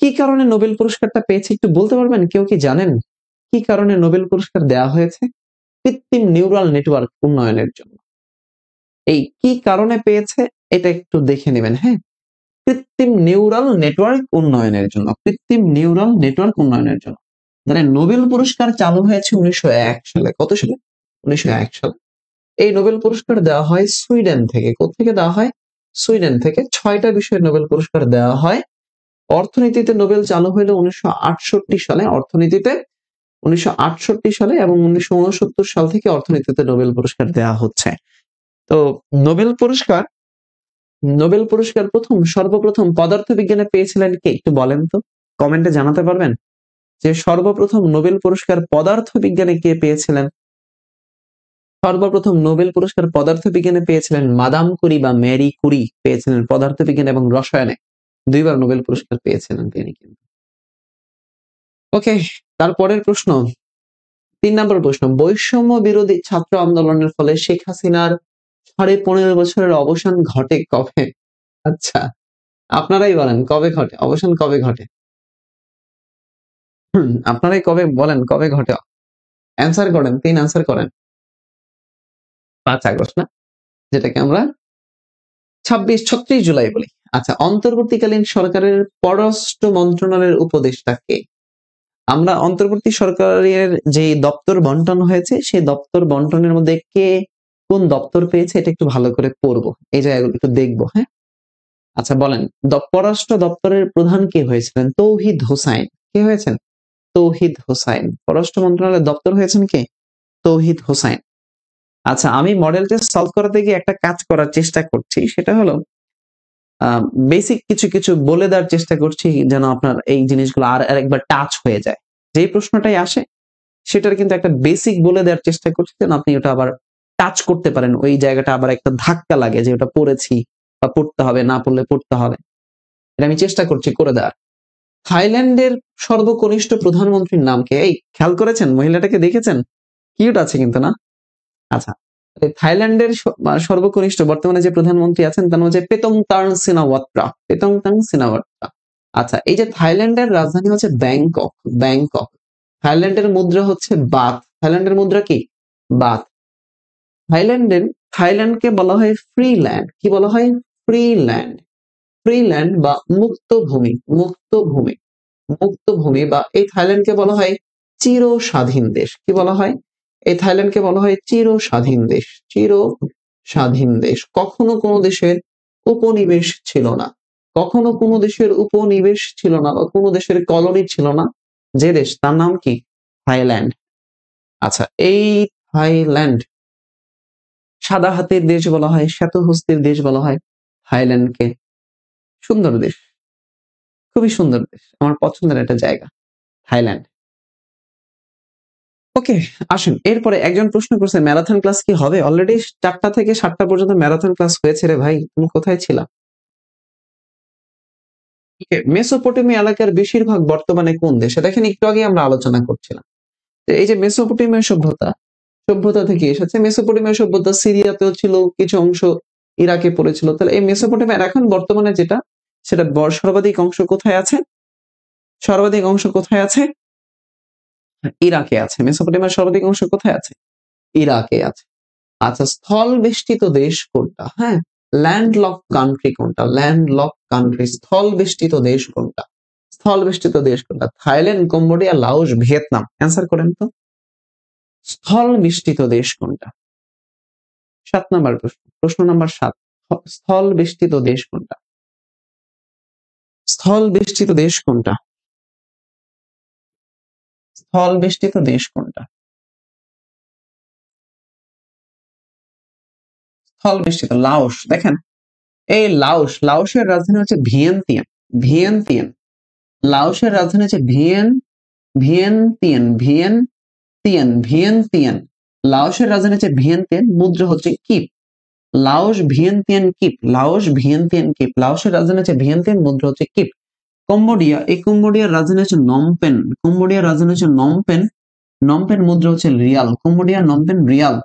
কি কারণে নোবেল পুরস্কারটা পেয়েছে একটু বলতে পারবেন? কেউ কি জানেন কি কারণে নোবেল পুরস্কার দেওয়া হয়েছে? কৃত্রিম নিউরাল নেটওয়ার্ক উন্নয়নের জন্য। এই কি কারণে পেয়েছে এটা একটু দেখে নেবেন। হ্যাঁ, কৃত্রিম নিউরাল নেটওয়ার্ক উন্নয়নের জন্য, কৃত্রিম নিউরাল নেটওয়ার্ক উন্নয়নের জন্য। মানে নোবেল পুরস্কার চালু হয়েছে 1901 সালে। কত সালে? 1901 সালে। এই নোবেল পুরস্কার দেওয়া হয় সুইডেন থেকে। কোত্থেকে দেওয়া হয়? সুইডেন থেকে। 6টা বিষয়ে নোবেল পুরস্কার দেওয়া হয়। অর্থনীতিতে নোবেল চালু হলো 1968 সালে, অর্থনীতিতে 1968 সালে, এবং 1969 সাল থেকে অর্থনীতিতে নোবেল পুরস্কার দেওয়া হচ্ছে। তো নোবেল পুরস্কার, নোবেল পুরস্কার সর্বপ্রথম পদার্থবিজ্ঞানে পেয়েছিলেন কে একটু বলেন তো, কমেন্টে জানাতে পারবেন যে সর্বপ্রথম নোবেল পুরস্কার পদার্থবিজ্ঞানে কে পেয়েছিলেন? সর্বপ্রথম নোবেল পুরস্কার পদার্থবিজ্ঞানে পেয়েছিলেন মাদাম কুরি বা ম্যারি কুরি পেয়েছিলেন পদার্থবিজ্ঞান এবং রসায়নে। 2বার নোবেল পুরস্কার পেয়েছিলেন তিনি কিন্তু। ওকে, তারপরের প্রশ্ন, 3 নম্বর প্রশ্ন। বৈষম্য বিরোধী ছাত্র আন্দোলনের ফলে শেখ হাসিনার 15.5 বছরের অবসান ঘটে কবে? আচ্ছা, আপনারাই বলেন কবে ঘটে, অবসান কবে ঘটে? আপনারাই কবে বলেন, কবে ঘটে? অ্যান্সার করেন, 3 অ্যান্সার করেন। 5 আগস্ট না, যেটাকে আমরা 36 জুলাই বলি। আচ্ছা, অন্তর্বর্তীকালীন সরকারের পররাষ্ট্র মন্ত্রণালয়ের উপদেষ্টা কে? আমরা অন্তর্বর্তী সরকারের যে দপ্তর বন্টন হয়েছে সেই দপ্তর বন্টনের মধ্যে কে কোন দপ্তর পেয়েছে এটা একটু ভালো করে পড়বো, এই জায়গাগুলো একটু দেখবো। হ্যাঁ, আচ্ছা বলেন, পররাষ্ট্র দপ্তরের প্রধান কে হয়েছিলেন? তৌহিদ হোসাইন। কে হয়েছেন? তৌহিদ হোসাইন। পররাষ্ট্র মন্ত্রণালয়ের দপ্তর হয়েছেন কে? তৌহিদ হোসাইন। আচ্ছা, আমি মডেল টেস্ট সলভ করাতে গিয়ে একটা কাজ করার চেষ্টা করছি, সেটা হলো বেসিক কিছু কিছু বলে দেওয়ার চেষ্টা করছি যেন আপনার এই জিনিসগুলো আর একবার টাচ হয়ে যায়। যেই প্রশ্নটাই আসে সেটার কিন্তু একটা বেসিক বলে দেওয়ার চেষ্টা করছি যেন আপনি ওটা আবার টাচ করতে পারেন, ওই জায়গাটা আবার একটা ধাক্কা লাগে যে ওটা পড়েছি বা পড়তে হবে, না পড়লে পড়তে হবে। এটা আমি চেষ্টা করছি করে দেওয়ার। থাইল্যান্ডের সর্বকনিষ্ঠ প্রধানমন্ত্রীর নাম কি? এই খেয়াল করেছেন মহিলাটাকে, দেখেছেন? কিউট আছে কিন্তু না? আচ্ছা, থাইল্যান্ডের সর্বকনিষ্ঠ বর্তমানে যে প্রধানমন্ত্রী আছেন তার নাম হচ্ছে পেতংতান সিনাওয়াত্রা। পেতংতান সিনাওয়াত্রা। আচ্ছা, এই যে থাইল্যান্ডের রাজধানী হচ্ছে ব্যাংকক। ব্যাংকক। থাইল্যান্ডের মুদ্রা হচ্ছে বাথ। থাইল্যান্ডের মুদ্রা কি? বাথ। থাইল্যান্ডকে বলা হয় ফ্রি ল্যান্ড। কি বলা হয়? Free land. ফ্রি ল্যান্ড বা মুক্ত ভূমি। মুক্ত ভূমি। মুক্ত ভূমি বা এই থাইল্যান্ডকে বলা হয় চির স্বাধীন দেশ। কি বলা হয়? এই থাইল্যান্ডকে বলা হয় চির স্বাধীন দেশ। চির স্বাধীন দেশ। কখনো কোনো দেশের উপনিবেশ ছিল না। কখনো কোনো দেশের উপনিবেশ ছিল না বা কোনো দেশের কলোনি ছিল না। যে দেশ, তার নাম কি? থাইল্যান্ড। আচ্ছা, এই থাইল্যান্ড, সাদা হাতের দেশ বলা হয়, শ্বেতহস্তির দেশ বলা হয় থাইল্যান্ডকে। সুন্দর দেশ, খুবই সুন্দর দেশ, আমার পছন্দের একটা জায়গা থাইল্যান্ড। ওকে, আসুন এরপরে একজন প্রশ্ন করছে ম্যারাথন ক্লাস কি হবে? অলরেডি 4টা থেকে 7টা পর্যন্ত ম্যারাথন ক্লাস হয়েছে রে ভাই, তুমি কোথায় ছিলা? মেসোপটেমিয়া এলাকার বেশিরভাগ বর্তমানে কোন দেশে? দেখেন একটু আগে আমরা আলোচনা করছিলাম যে এই যে মেসোপটেমিয়া সভ্যতা, সভ্যতা থেকে এসেছে। মেসোপটেমিয়া সভ্যতা সিরিয়াতেও ছিল, কিছু অংশ ইরাকে পড়েছিল। তাহলে এই মেসোপটেমিয়ার এখন বর্তমানে যেটা, সেটা সর্বাধিক অংশ কোথায় আছে? সর্বাধিক অংশ কোথায় আছে? ইরাকে আছে। মেসোপটেমিয়ার সর্বাধিক অংশ কোথায় আছে? ইরাকে আছে। আচ্ছা, স্থল বেষ্টিত দেশ কোনটা? হ্যাঁ, ল্যান্ড লক কান্ট্রি কোনটা? ল্যান্ড লক কান্ট্রি, স্থল বেষ্টিত দেশ কোনটা? স্থল বেষ্টিত দেশ কোনটা? Thailand, Cambodia, Laos, Vietnam. Answer করেন তো, স্থল বেষ্টিত দেশ কোনটা? 7 নাম্বার প্রশ্ন, প্রশ্ন নাম্বার 7। স্থল বেষ্টিত দেশ কোনটা? স্থল বেষ্টিত দেশ কোনটা? স্থল বেষ্টিত দেশ কোনটা? স্থল বেষ্টিত, লাওস। দেখেন এই লাওসের রাজধানী হচ্ছে ভিয়েন্তিয়ান। ভিয়েনতিয়ান। লাওসের রাজধানী হচ্ছে ভিয়েনতিয়ান। লাওসের রাজধানী হচ্ছে ভিয়েনতিয়ান, মুদ্রা হচ্ছে কিপ। লাওসের রাজধানী হচ্ছে ভিয়েনতিয়ান, মুদ্রা হচ্ছে কিপ। কম্বোডিয়া, এই কম্বোডিয়ার রাজধানী হচ্ছে নমপেন। নমপেন মুদ্রা হচ্ছে riel. Riel.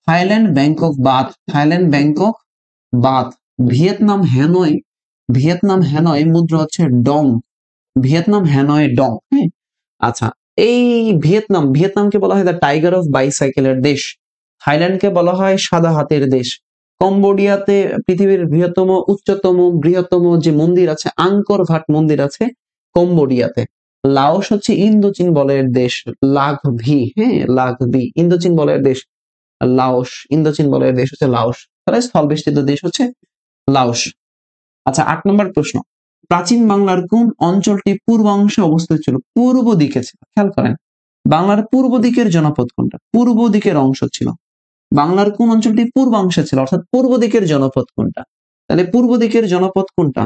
Thailand Bangkok baht. Vietnam Hanoi মুদ্রা হচ্ছে ডং। হ্যাঁ। আচ্ছা, এই ভিয়েতনামকে বলা হয় দ্য টাইগার অফ বাইসাইকেলের দেশ। থাইল্যান্ডকে বলা হয় সাদা হাতের দেশ। কম্বোডিয়াতে পৃথিবীর বৃহত্তম যে মন্দির আছে, আঙ্কর ভাট মন্দির আছে কম্বোডিয়াতে। লাওস হচ্ছে ইন্দোচীন বলয়ের দেশ, ইন্দোচীন বলয়ের দেশ ইন্দোচীন বলয়ের দেশ হচ্ছে লাওস। তাহলে স্থলবেষ্টিত দেশ হচ্ছে লাওস। আচ্ছা, 8 নম্বর প্রশ্ন, প্রাচীন বাংলার কোন অঞ্চলটি পূর্বাংশে অবস্থিত ছিল? পূর্ব দিকে ছিল। খেয়াল করেন, বাংলার পূর্ব দিকের জনপদ কোনটা? পূর্ব দিকের অংশ ছিল। বাংলার কোন অঞ্চলটি পূর্বাংশে ছিল, অর্থাৎ পূর্ব দিকের জনপদ কোনটা? তাহলে পূর্ব দিকের জনপদ কোনটা?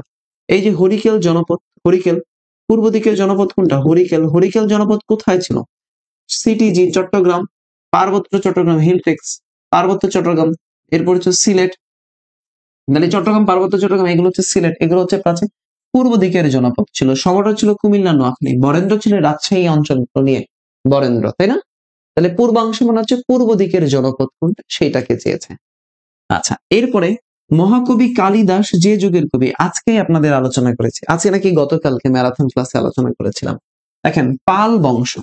এই যে হরিকেল জনপদ, পূর্ব দিকের জনপদ কোনটা? হরিকেল জনপদ কোথায় ছিল? সিটিজি চট্টগ্রাম, পার্বত্য চট্টগ্রাম, হিলটেক্স পার্বত্য চট্টগ্রাম। এরপর হচ্ছে সিলেট, তাহলে চট্টগ্রাম, পার্বত্য চট্টগ্রাম, এগুলো হচ্ছে সিলেট, এগুলো হচ্ছে প্রাচীন পূর্ব দিকের জনপদ ছিল। শহরটা ছিল কুমিল্লা, নোয়াখালী। বরেন্দ্র ছিল রাজশাহী অঞ্চল নিয়ে বরেন্দ্র, তাই না? তাহলে পূর্বাংশ মানে হচ্ছে পূর্ব দিকের জনপদ কোনটা, সেইটাকে চেয়েছে। আচ্ছা, এরপরে মহাকবি কালিদাস যে যুগের কবি, আজকে আপনাদের আলোচনা করেছি, আজকে নাকি গতকালকে ম্যারাথন ক্লাসে আলোচনা করেছিলাম। দেখেন, পাল বংশ,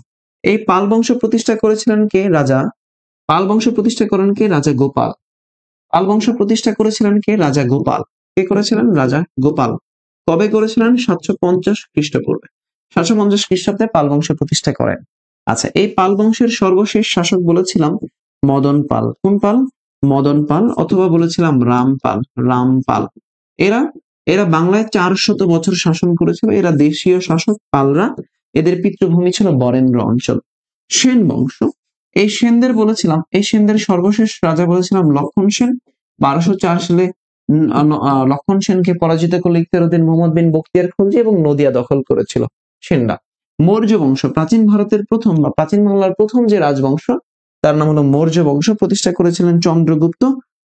এই পাল বংশ প্রতিষ্ঠা করেছিলেন কে? রাজা গোপাল। পাল বংশ প্রতিষ্ঠা করেছিলেন কে? রাজা গোপাল। কে করেছিলেন? রাজা গোপাল। কবে করেছিলেন? 750 খ্রিস্টপূর্বে। 750 খ্রিস্টাব্দে পাল বংশ প্রতিষ্ঠা করেন। আচ্ছা, এই পাল বংশের সর্বশেষ শাসক বলেছিলাম মদন পাল। কোন পাল? মদন পাল, অথবা বলেছিলাম রামপাল। এরা বাংলায় 400 বছর শাসন করেছিল। এরা দেশীয় শাসক পালরা। এদের পিতৃভূমি ছিল বরেন্দ্র অঞ্চল। সেন বংশ, এই সেনদের সর্বশেষ রাজা বলেছিলাম লক্ষণ সেন। 1204 সালে লক্ষণ সেনকে পরাজিত করলে ইখতিয়ারউদ্দিন মোহাম্মদ বিন বখতিয়ার খলজি এবং নদিয়া দখল করেছিল সেনরা। মৌর্য বংশ, প্রাচীন ভারতের প্রথম বা প্রাচীন বাংলার প্রথম যে রাজবংশ, তার নাম হলো মৌর্য বংশ। প্রতিষ্ঠা করেছিলেন চন্দ্রগুপ্ত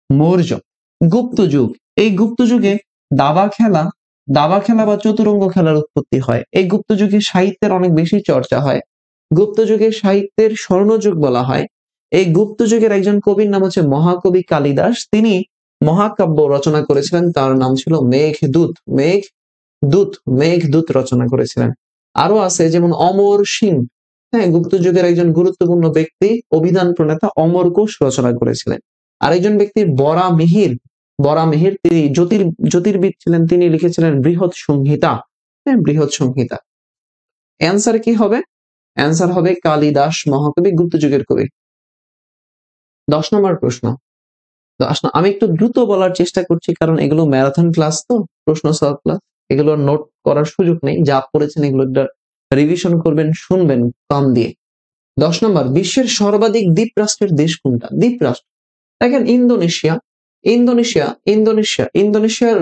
মৌর্য। গুপ্ত যুগ, এই গুপ্ত যুগে দাবা খেলা বা চতুরঙ্গ খেলার উৎপত্তি হয়। এই গুপ্ত যুগে সাহিত্যের অনেক বেশি চর্চা হয়। গুপ্ত যুগে সাহিত্যের স্বর্ণযুগ বলা হয়। এই গুপ্ত যুগের একজন কবির নাম হচ্ছে মহাকবি কালিদাস। তিনি মহাকাব্য রচনা করেছিলেন, তার নাম ছিল মেঘদূত রচনা করেছিলেন। আরো আছে যেমন অমর সিং, হ্যাঁ, গুপ্ত যুগের একজন গুরুত্বপূর্ণ ব্যক্তি, অভিধান প্রণেতা, অমর কোষ রচনা করেছিলেন। আরেকজন ব্যক্তি বরা মিহির, তিনি জ্যোতির্বিদ ছিলেন, তিনি লিখেছিলেন বৃহৎ সংহিতা। অ্যান্সার কি হবে? অ্যান্সার হবে কালিদাস মহাকবি, গুপ্ত যুগের কবি। 10 নম্বর প্রশ্ন, আমি একটু দ্রুত বলার চেষ্টা করছি, কারণ এগুলো ম্যারাথন ক্লাস, তো প্রশ্ন সলভ ক্লাস, এগুলো নোট করার সুযোগ নেই। যা পড়েছেন এগুলো রিভিশন করবেন, শুনবেন কান দিয়ে। 10 নম্বর, বিশ্বের সর্বাধিক দ্বীপ রাষ্ট্রের দেশ কোনটা? দ্বীপ রাষ্ট্র, দেখেন ইন্দোনেশিয়ার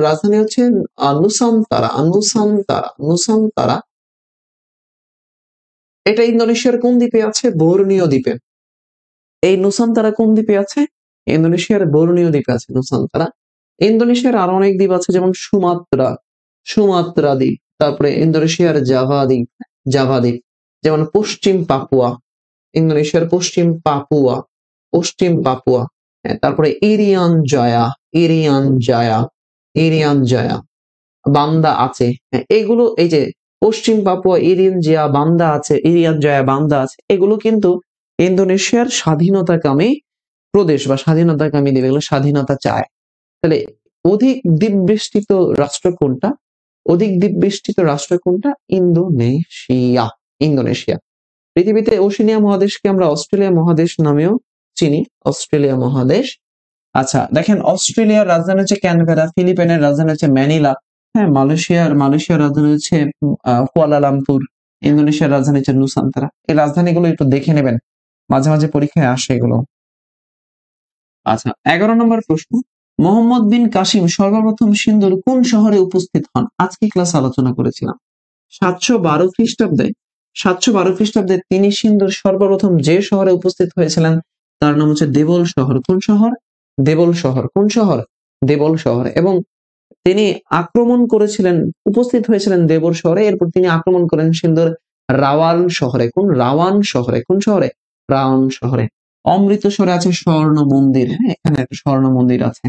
রাজধানী হচ্ছে নুসান্তারা। এটা ইন্দোনেশিয়ার কোন দ্বীপে আছে? বোর্নিও দ্বীপে। এই নুসান্তারা কোন দ্বীপে আছে? ইন্দোনেশিয়ার বোর্নিও দ্বীপে আছে নুসান্তারা। ইন্দোনেশিয়ার আরো অনেক দ্বীপ আছে, যেমন সুমাত্রা দ্বীপ, তারপরে ইন্দোনেশিয়ার জাভা দ্বীপ, যেমন ইন্দোনেশিয়ার পশ্চিম পাপুয়া, তারপরে ইরিয়ান জায়া, বান্দা আছে। এগুলো, এই যে পশ্চিম পাপুয়া, ইরিয়ান জায়া, বান্দা আছে, এগুলো কিন্তু ইন্দোনেশিয়ার স্বাধীনতাকামী প্রদেশ বা স্বাধীনতাকামী দ্বীপ, এগুলো স্বাধীনতা চায়। তাহলে অধিক দ্বীপবেষ্টিত রাষ্ট্র কোনটা? ইন্দোনেশিয়া। পৃথিবীতে ওশেনিয়া মহাদেশকে আমরা অস্ট্রেলিয়া মহাদেশ নামেও চিনি, অস্ট্রেলিয়া মহাদেশ। আচ্ছা, দেখেন, অস্ট্রেলিয়ার রাজধানী হচ্ছে ক্যানবেরা, ফিলিপাইনের রাজধানী হচ্ছে ম্যানিলা, হ্যাঁ, মালয়েশিয়ার রাজধানী হচ্ছে কুয়ালালামপুর, ইন্দোনেশিয়ার রাজধানী হচ্ছে নুসান্তারা। এই রাজধানীগুলো একটু দেখে নেবেন, মাঝে মাঝে পরীক্ষায় আসে এগুলো। আচ্ছা, 11 নম্বর প্রশ্ন, মোহাম্মদ বিন কাসিম সর্বপ্রথম সিন্ধুর কোন শহরে উপস্থিত হন? আজকে ক্লাস আলোচনা করেছিলাম। 712 খ্রিস্টাব্দে 712 খ্রিস্টাব্দে তিনি সিন্ধুর সর্বপ্রথম যে শহরে উপস্থিত হয়েছিলেন তার নাম হচ্ছে দেবল শহর। কোন শহর? দেবল শহর। কোন শহর? দেবল শহর। এবং তিনি আক্রমণ করেছিলেন, উপস্থিত হয়েছিলেন দেবল শহরে। এরপর তিনি আক্রমণ করেন সিন্ধুর রাওয়াল শহরে। কোন? রাওয়ান শহরে। কোন শহরে? রাওয়ান শহরে। অমৃতসরে আছে স্বর্ণ মন্দির। হ্যাঁ, এখানে একটা স্বর্ণ মন্দির আছে।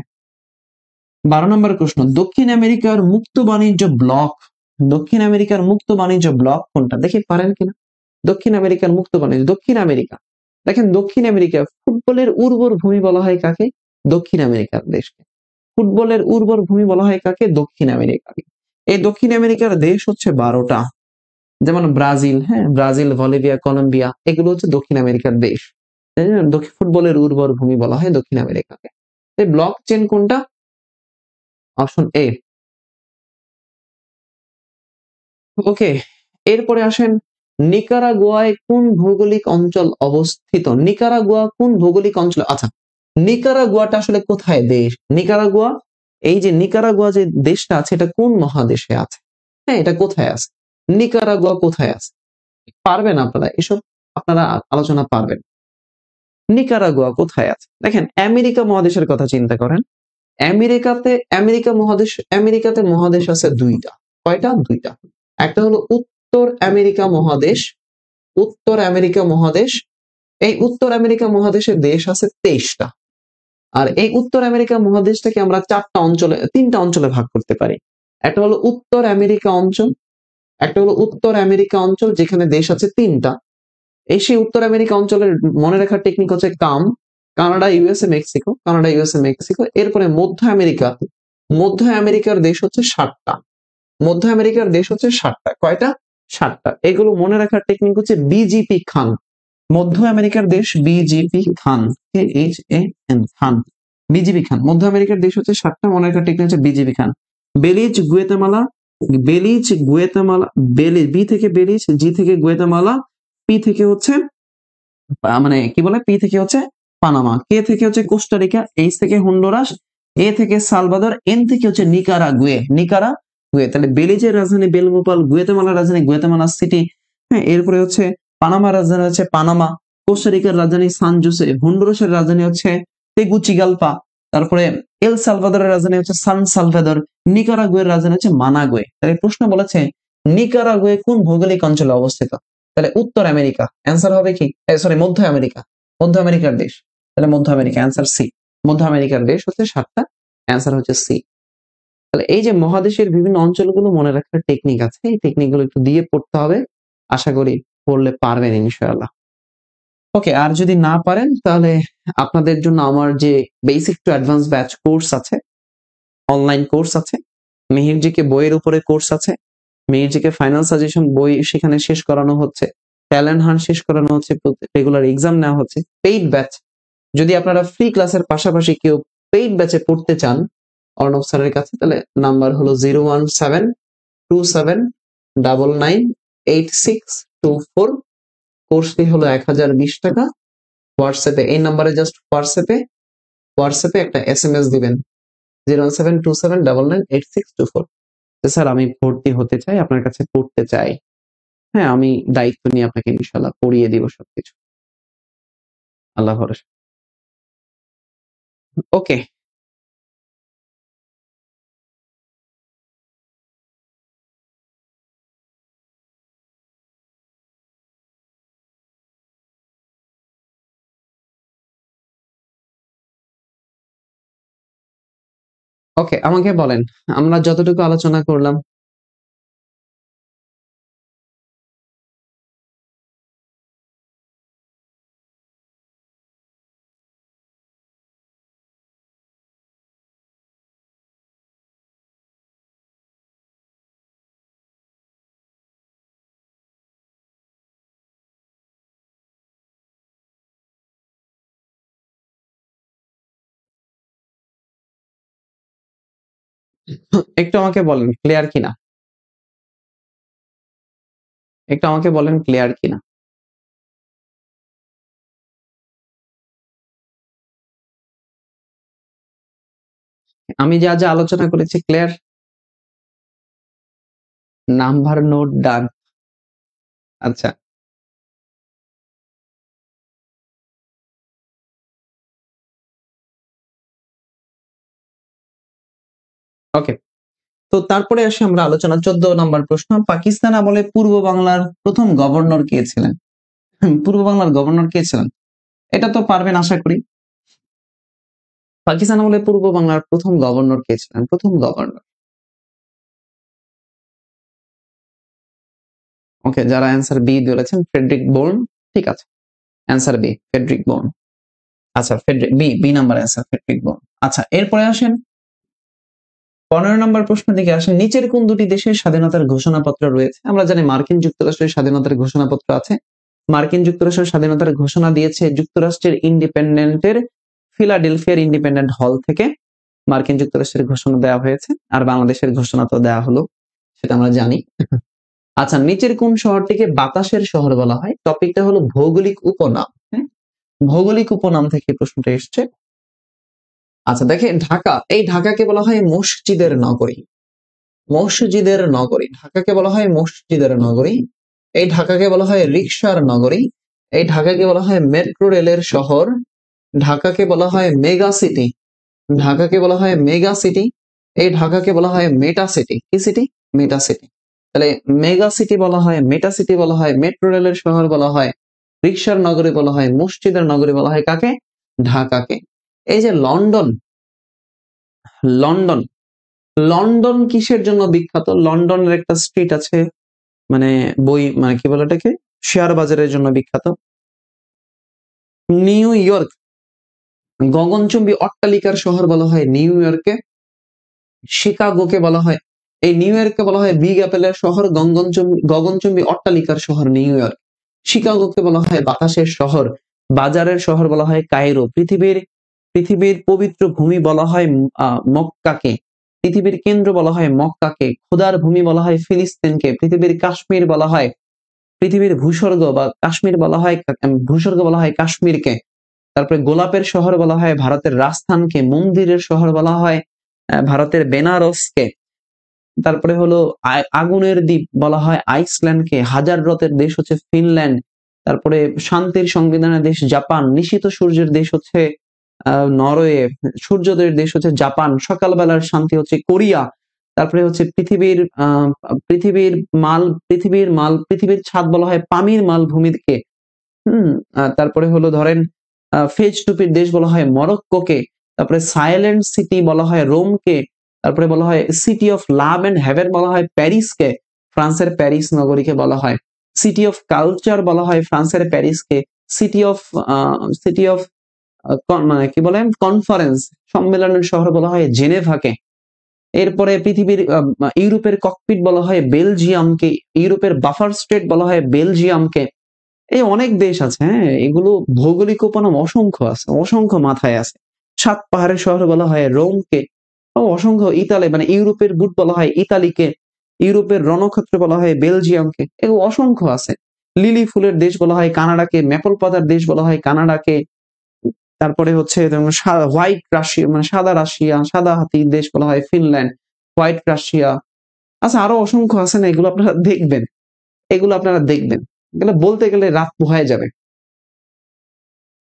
12 নম্বর প্রশ্ন, দক্ষিণ আমেরিকার মুক্ত বাণিজ্য ব্লক, দক্ষিণ আমেরিকার মুক্ত বাণিজ্য ব্লক কোনটা? দেখে পারেন কিনা। দক্ষিণ আমেরিকার মুক্ত বাণিজ্য, দক্ষিণ আমেরিকা। দেখেন দক্ষিণ আমেরিকা, ফুটবলের উর্বর ভূমি বলা হয় কাকে? দক্ষিণ আমেরিকার দেশকে। ফুটবলের উর্বর ভূমি বলা হয় কাকে? দক্ষিণ আমেরিকাকে। এই দক্ষিণ আমেরিকার দেশ হচ্ছে 12টা। যেমন ব্রাজিল, হ্যাঁ, ব্রাজিল, বলিভিয়া, কলম্বিয়া, এগুলো হচ্ছে দক্ষিণ আমেরিকার দেশ। ফুটবলের উর্বর ভূমি বলা হয় দক্ষিণ আমেরিকাকে। এই ব্লক চেন কোনটা? Option A. ওকে, এরপরে আসেন, নিকারাগুয়ায় কোন ভৌগোলিক অঞ্চল অবস্থিত? নিকারাগুয়া কোন ভৌগোলিক অঞ্চল? আচ্ছা, নিকারাগুয়াটা আসলে কোথায় দেশ? নিকারাগুয়া, এই যে নিকারাগুয়া যে দেশটা আছে এটা কোন মহাদেশে আছে? হ্যাঁ, এটা কোথায় আছে? নিকারাগুয়া কোথায় আছে? পারবেন আপনারা এসব? আপনারা আলোচনা পারবেন। নিকারাগুয়া কোথায় আছে? দেখেন আমেরিকা মহাদেশের কথা চিন্তা করেন। আমেরিকাতে, আমেরিকাতে মহাদেশ আছে দুইটা। কয়টা? দুইটা। একটা হলো উত্তর আমেরিকা মহাদেশ, উত্তর আমেরিকা মহাদেশ। এই উত্তর আমেরিকা মহাদেশের দেশ আছে 23টা। আর এই উত্তর আমেরিকা মহাদেশটাকে আমরা তিনটা অঞ্চলে ভাগ করতে পারি। একটা হলো উত্তর আমেরিকা অঞ্চল, একটা হলো উত্তর আমেরিকা অঞ্চল যেখানে দেশ আছে 3টা। এই সেই উত্তর আমেরিকা অঞ্চলের মনে রাখার টেকনিক হচ্ছে Canada, USA, Mexico, Canada, USA, Mexico. এরপরে মধ্য আমেরিকা, মধ্য আমেরিকার দেশ হচ্ছে 7টা। মধ্য আমেরিকার দেশ হচ্ছে 7টা। কয়টা? 7টা। এগুলো মনে রাখার টেকনিক হচ্ছে বিজিপি খান। মধ্য আমেরিকার দেশ BGP Khan, KHAN, Khan, BGP Khan. মধ্য আমেরিকার দেশ হচ্ছে 7টা, মনে রাখার টেকনিক হচ্ছে BGP Khan. Belize, Guatemala, Belize, Guatemala, Belize, B থেকে বেলিজ, জি থেকে গুয়েতামালা, পি থেকে হচ্ছে মানে কি বলে, পি থেকে হচ্ছে পানামা, কে থেকে হচ্ছে কোস্টারিকা, এইচ থেকে হন্ডুরাস, এ থেকে সালভাদর, এন থেকে হচ্ছে নিকারাগুয়ে, নিকারাগুয়ে। তাহলে বেলিজের রাজধানী বেলমোপাল, গুয়েতেমালার রাজধানী গুয়েতেমালা সিটি, হ্যাঁ, এরপরে হচ্ছে পানামার রাজধানী হচ্ছে পানামা, কোস্টারিকার রাজধানী সান জোসে, হন্ডুরাসের রাজধানী হচ্ছে তেগুচিগালপা, তারপরে এল সালভাদরের রাজধানী হচ্ছে সান সালভাদর, নিকারাগুয়ের রাজধানী হচ্ছে মানাগুয়ে। তাহলে প্রশ্ন বলেছে নিকারাগুয়ে কোন ভৌগোলিক অঞ্চলে অবস্থিত? তাহলে উত্তর আমেরিকা, অ্যান্সার হবে কি? সরি, মধ্য আমেরিকা, মধ্য আমেরিকার দেশ। তাহলে মধ্য আমেরিকা, অ্যান্সার সি। মধ্য আমেরিকার দেশ হচ্ছে 7টা, অ্যান্সার হচ্ছে সি। তাহলে এই যে মহাদেশের বিভিন্ন অঞ্চলগুলো মনে রাখার টেকনিক আছে, এই টেকনিকগুলো একটু দিয়ে পড়তে হবে। আশা করি পড়লে পারবেন ইনশাআল্লাহ। ওকে, আর যদি না পারেন তাহলে আপনাদের জন্য আমার যে basic to advance batch course আছে, অনলাইন কোর্স আছে, মিহিরজিকে বইয়ের উপরে কোর্স আছে, মিহিরজিকে ফাইনাল সাজেশন বই সেখানে শেষ করানো হচ্ছে, ট্যালেন্ট হান্ট শেষ করানো হচ্ছে, রেগুলার এক্সাম নেওয়া হচ্ছে, পেইড ব্যাচ। যদি আপনারা ফ্রি ক্লাসের পাশাপাশি কেউ পেইড ব্যাচে পড়তে চান অর্ণব স্যারের কাছে, তাহলে নাম্বার হলো 01727998624। কোর্স ফি হলো 1020 টাকা। হোয়াটসঅ্যাপে এই নাম্বারে জাস্ট হোয়াটসঅ্যাপে একটা SMS দিবেন, 01727998624। স্যার আমি ভর্তি হতে চাই, আপনার কাছে পড়তে চাই। হ্যাঁ, আমি দায়িত্ব নিয়ে আপনাকে ইনশাল্লাহ পড়িয়ে দিব সবকিছু, আল্লাহ ভরসা। ওকে, ওকে, আমাকে বলেন আমরা যতটুকু আলোচনা করলাম। একটু আমাকে বলেন ক্লিয়ার কিনা, একটু আমাকে বলেন ক্লিয়ার কিনা। আমি যা যা আলোচনা করেছি ক্লিয়ার? নাম্বার নোট ডান। আচ্ছা, ওকে। তো তারপরে আসি আমরা আলোচনা 14 নম্বর প্রশ্ন। পাকিস্তান আমলে পূর্ব বাংলার প্রথম গভর্নর কে ছিলেন? পূর্ব বাংলার গভর্নর কে ছিলেন? এটা তো পারবেন আশা করি। পাকিস্তান আমলে পূর্ব বাংলার প্রথম গভর্নর কে ছিলেন? প্রথম গভর্নর। ওকে, যারা অ্যান্সার বি বলেছেন ফ্রেডরিক বোর্ন, ঠিক আছে, অ্যান্সার বি ফ্রেডরিক বোর্ন। আচ্ছা, Frederick B, B number answer Frederick Bourne. আচ্ছা, এরপরে আসেন 15 নম্বর প্রশ্নের দিকে আসেন। নিচের কোন দুটি দেশের স্বাধীনতার ঘোষণাপত্র রয়েছে? আমরা জানি মার্কিন যুক্তরাষ্ট্রের স্বাধীনতার ঘোষণাপত্র আছে। মার্কিন যুক্তরাষ্ট্রের স্বাধীনতার ঘোষণা দিয়েছে যুক্তরাষ্ট্রের ইন্ডিপেন্ডেন্টের ফিলাডেলফিয়ার ইন্ডিপেন্ডেন্ট হল থেকে মার্কিন যুক্তরাষ্ট্রের ঘোষণা দেওয়া হয়েছে। আর বাংলাদেশের ঘোষণা তো দেওয়া হলো, সেটা আমরা জানি। আচ্ছা, নিচের কোন শহরটিকে বাতাসের শহর বলা হয়? টপিকটা হলো ভৌগোলিক উপনাম। হ্যাঁ, ভৌগোলিক উপনাম থেকে প্রশ্নটা এসছে। আচ্ছা, দেখেন ঢাকা, এই ঢাকাকে বলা হয় মসজিদের নগরী। মসজিদের নগরী, ঢাকাকে বলা হয় মসজিদের নগরী। এই ঢাকাকে বলা হয় রিকশার নগরী। এই ঢাকাকে বলা হয় মেট্রো রেলের শহর। ঢাকাকে বলা হয় মেগা সিটি। ঢাকাকে বলা হয় মেগা সিটি। এই ঢাকাকে বলা হয় মেটা সিটি। কি সিটি? মেটা সিটি। তাহলে মেগা সিটি বলা হয়, মেটা সিটি বলা হয়, মেট্রো রেলের শহর বলা হয়, রিকশার নগরী বলা হয়, মসজিদের নগরী বলা হয় কাকে? ঢাকাকে। এই যে লন্ডন, লন্ডন, লন্ডন কিসের জন্য বিখ্যাত? লন্ডনের একটা স্ট্রিট আছে, মানে বই, মানে কি বলে এটাকে, শেয়ার বাজারের জন্য বিখ্যাত। নিউ ইয়র্ক, গগনচুম্বী অট্টালিকার শহর বলা হয় নিউ ইয়র্ককে। শিকাগোকে বলা হয়, এই নিউ ইয়র্ককে বলা হয় বিগ অ্যাপেলের শহর, গগনচুম্বী অট্টালিকার শহর নিউ ইয়র্ক। শিকাগোকে বলা হয় বাতাসের শহর, বাজারের শহর বলা হয় কায়রো। পৃথিবীর পৃথিবীর পবিত্র ভূমি বলা হয় মক্কাকে। পৃথিবীর কেন্দ্র বলা হয় মক্কাকে। খোদার ভূমি বলা হয় ফিলিস্তিনকে। পৃথিবীর কাশ্মীর বলা হয়, পৃথিবীর ভূস্বর্গ বা কাশ্মীর বলা হয়, ভূস্বর্গ বলা হয় কাশ্মীরকে। তারপরে গোলাপের শহর বলা হয় ভারতের রাজস্থানকে। মন্দিরের শহর বলা হয় ভারতের বেনারসকে। তারপরে হলো আগুনের দ্বীপ বলা হয় আইসল্যান্ডকে। হাজার রথের দেশ হচ্ছে ফিনল্যান্ড। তারপরে শান্তির সংবিধানের দেশ জাপান। নিশীত সূর্যের দেশ হচ্ছে নরওয়ে। সূর্যোদয়ের দেশ হচ্ছে জাপান। সকালবেলার শান্তি হচ্ছে কোরিয়া। তারপরে হচ্ছে পৃথিবীর পৃথিবীর ছাদ বলা হয় পামির মালভূমিকে। তারপরে হলো ধরেন ফেজ টুপির দেশ বলা হয় মরক্কোকে। তারপরে সাইলেন্ট সিটি বলা হয় রোমকে। তারপরে বলা হয় city of love and heaven বলা হয় প্যারিসকে, ফ্রান্সের প্যারিস নগরীকে বলা হয়। সিটি অফ কালচার বলা হয় ফ্রান্সের প্যারিসকে। সিটি অফ মানে কি বলেন, কনফারেন্স, সম্মেলনের শহর বলা হয় জেনেভাকে। এরপরে পৃথিবীর ইউরোপের ককপিট বলা হয় বেলজিয়ামকে। ইউরোপের বাফার স্টেট বলা হয় বেলজিয়ামকে। এই অনেক দেশ আছে, হ্যাঁ, এগুলো ভৌগোলিক উপনাম অসংখ্য আছে, অসংখ্য মাথায় আছে। সাত পাহাড়ের শহর বলা হয় রোমকে। অসংখ্য ইতালি, মানে ইউরোপের বুট বলা হয় ইতালিকে। ইউরোপের রণক্ষেত্র বলা হয় বেলজিয়ামকে। এগুলো অসংখ্য আছে। লিলি ফুলের দেশ বলা হয় কানাডাকে। মেপল পাতার দেশ বলা হয় কানাডাকে। তারপরে হচ্ছে হোয়াইট রাশিয়া, মানে সাদা রাশিয়া, সাদা হাতির দেশ বলা হয় ফিনল্যান্ড। White Russia. আচ্ছা, আরো অসংখ্য আছে না, এগুলো আপনারা দেখবেন, এগুলো আপনারা দেখবেন। এগুলো বলতে গেলে রাত পোহায় যাবে,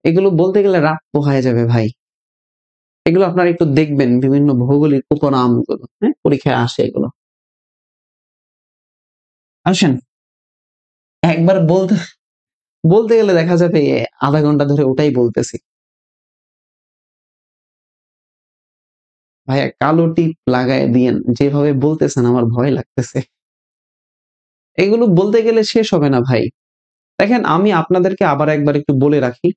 এগুলো বলতে গেলে রাত পোহায় যাবে ভাই। এগুলো আপনারা একটু দেখবেন, বিভিন্ন ভৌগোলিক উপনাম গুলো, হ্যাঁ, পরীক্ষায় আসে এগুলো। আসেন, একবার বলতে বলতে গেলে দেখা যাবে আধা ঘন্টা ধরে ওটাই বলতেছি। ভাইয়া কালো টিপ লাগায় দিয়েন, যেভাবে বলতেছেন আমার ভয় লাগতেছে। এগুলো বলতে গেলে শেষ হবে না ভাই। দেখেন, আমি আপনাদেরকে আবার একবার একটু বলে রাখি,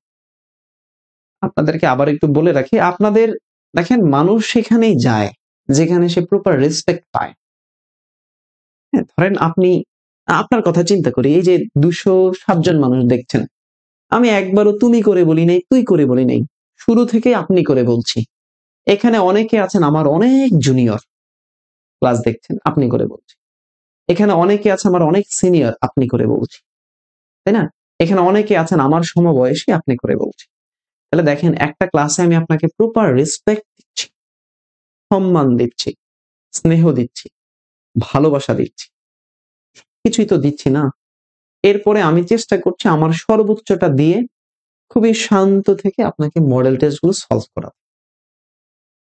আপনাদের দেখেন, মানুষ সেখানেই যায় যেখানে সে প্রপার রেসপেক্ট পায়। হ্যাঁ, ধরেন আপনি, আপনার কথা চিন্তা করি, এই যে 207 জন মানুষ দেখছেন, আমি একবারও তুমি করে বলি নাই, তুই করে বলি নাই, শুরু থেকে আপনি করে বলছি। এখানে অনেকে আছেন আমার অনেক জুনিয়র, ক্লাস দেখছেন, আপনি করে বলছি। এখানে অনেকে আছে আমার অনেক সিনিয়র, আপনি করে বলছি, তাই না? এখানে অনেকে আছেন আমার সমবয়সী, আপনি করে বলছি। তাহলে দেখেন, একটা ক্লাসে আমি আপনাকে প্রপার রেসপেক্ট দিচ্ছি। সম্মান দিচ্ছি, স্নেহ দিচ্ছি, ভালোবাসা দিচ্ছি, কিছুই তো দিচ্ছি না। এরপরে আমি চেষ্টা করছি আমার সর্বোচ্চটা দিয়ে খুবই শান্ত থেকে আপনাকে মডেল টেস্ট গুলো সলভ করা।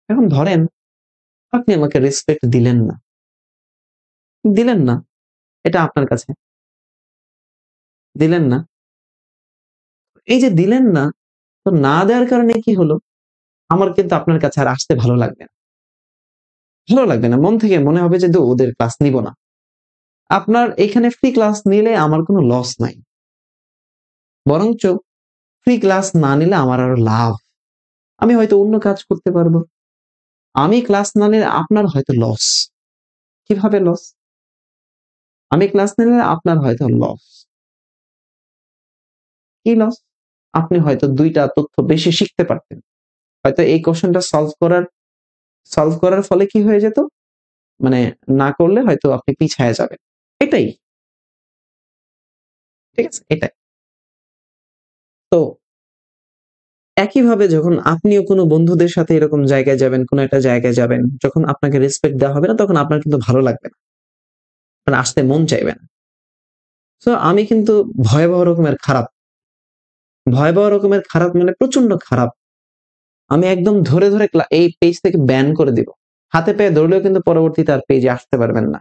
এখন ধরেন আপনি আমাকে রেসপেক্ট দিলেন না, দিলেন না, এটা আপনার কাছে দিলেন না। এই যে দিলেন না, তো না দেওয়ার কারণে কি হলো, আমার কিন্তু আপনার কাছে আর আসতে ভালো লাগবে না, ভালো লাগবে না, মন থেকে মনে হবে যে ওদের ক্লাস নিব না। আপনার এখানে ফ্রি ক্লাস নিলে আমার কোনো লস নাই, বরঞ্চ ফ্রি ক্লাস না নিলে আমার আরো লাভ। আমি হয়তো অন্য কাজ করতে পারবো। আমি ক্লাস না নিলে আপনার হয়তো লস। কিভাবে লস? আমি ক্লাস নিলে আপনার হয়তো লস। কি লস? আপনি হয়তো 2টা তথ্য বেশি শিখতে পারতেন। হয়তো এই কোশ্চেনটা সলভ করার ফলে কি হয়ে যেত, মানে না করলে হয়তো আপনি পিছায়া যাবেন। এটাই, ঠিক আছে? এটাই। তো একইভাবে যখন আপনিও কোনো বন্ধুদের সাথে এরকম জায়গায় যাবেন, কোনো একটা জায়গায় যাবেন, যখন আপনাকে রেসপেক্ট দেওয়া হবে না, তখন আপনার কিন্তু ভালো লাগবে না, আপনার আসতে মন চাইবে না। সো আমি কিন্তু ভয়াবহ রকমের খারাপ, ভয়াবহ রকমের খারাপ মানে প্রচন্ড খারাপ। আমি একদম ধরে ধরে এই পেজ থেকে ব্যান করে দিব। হাতে পায়ে ধরলেও কিন্তু পরবর্তীতে আর পেজে আসতে পারবেন না।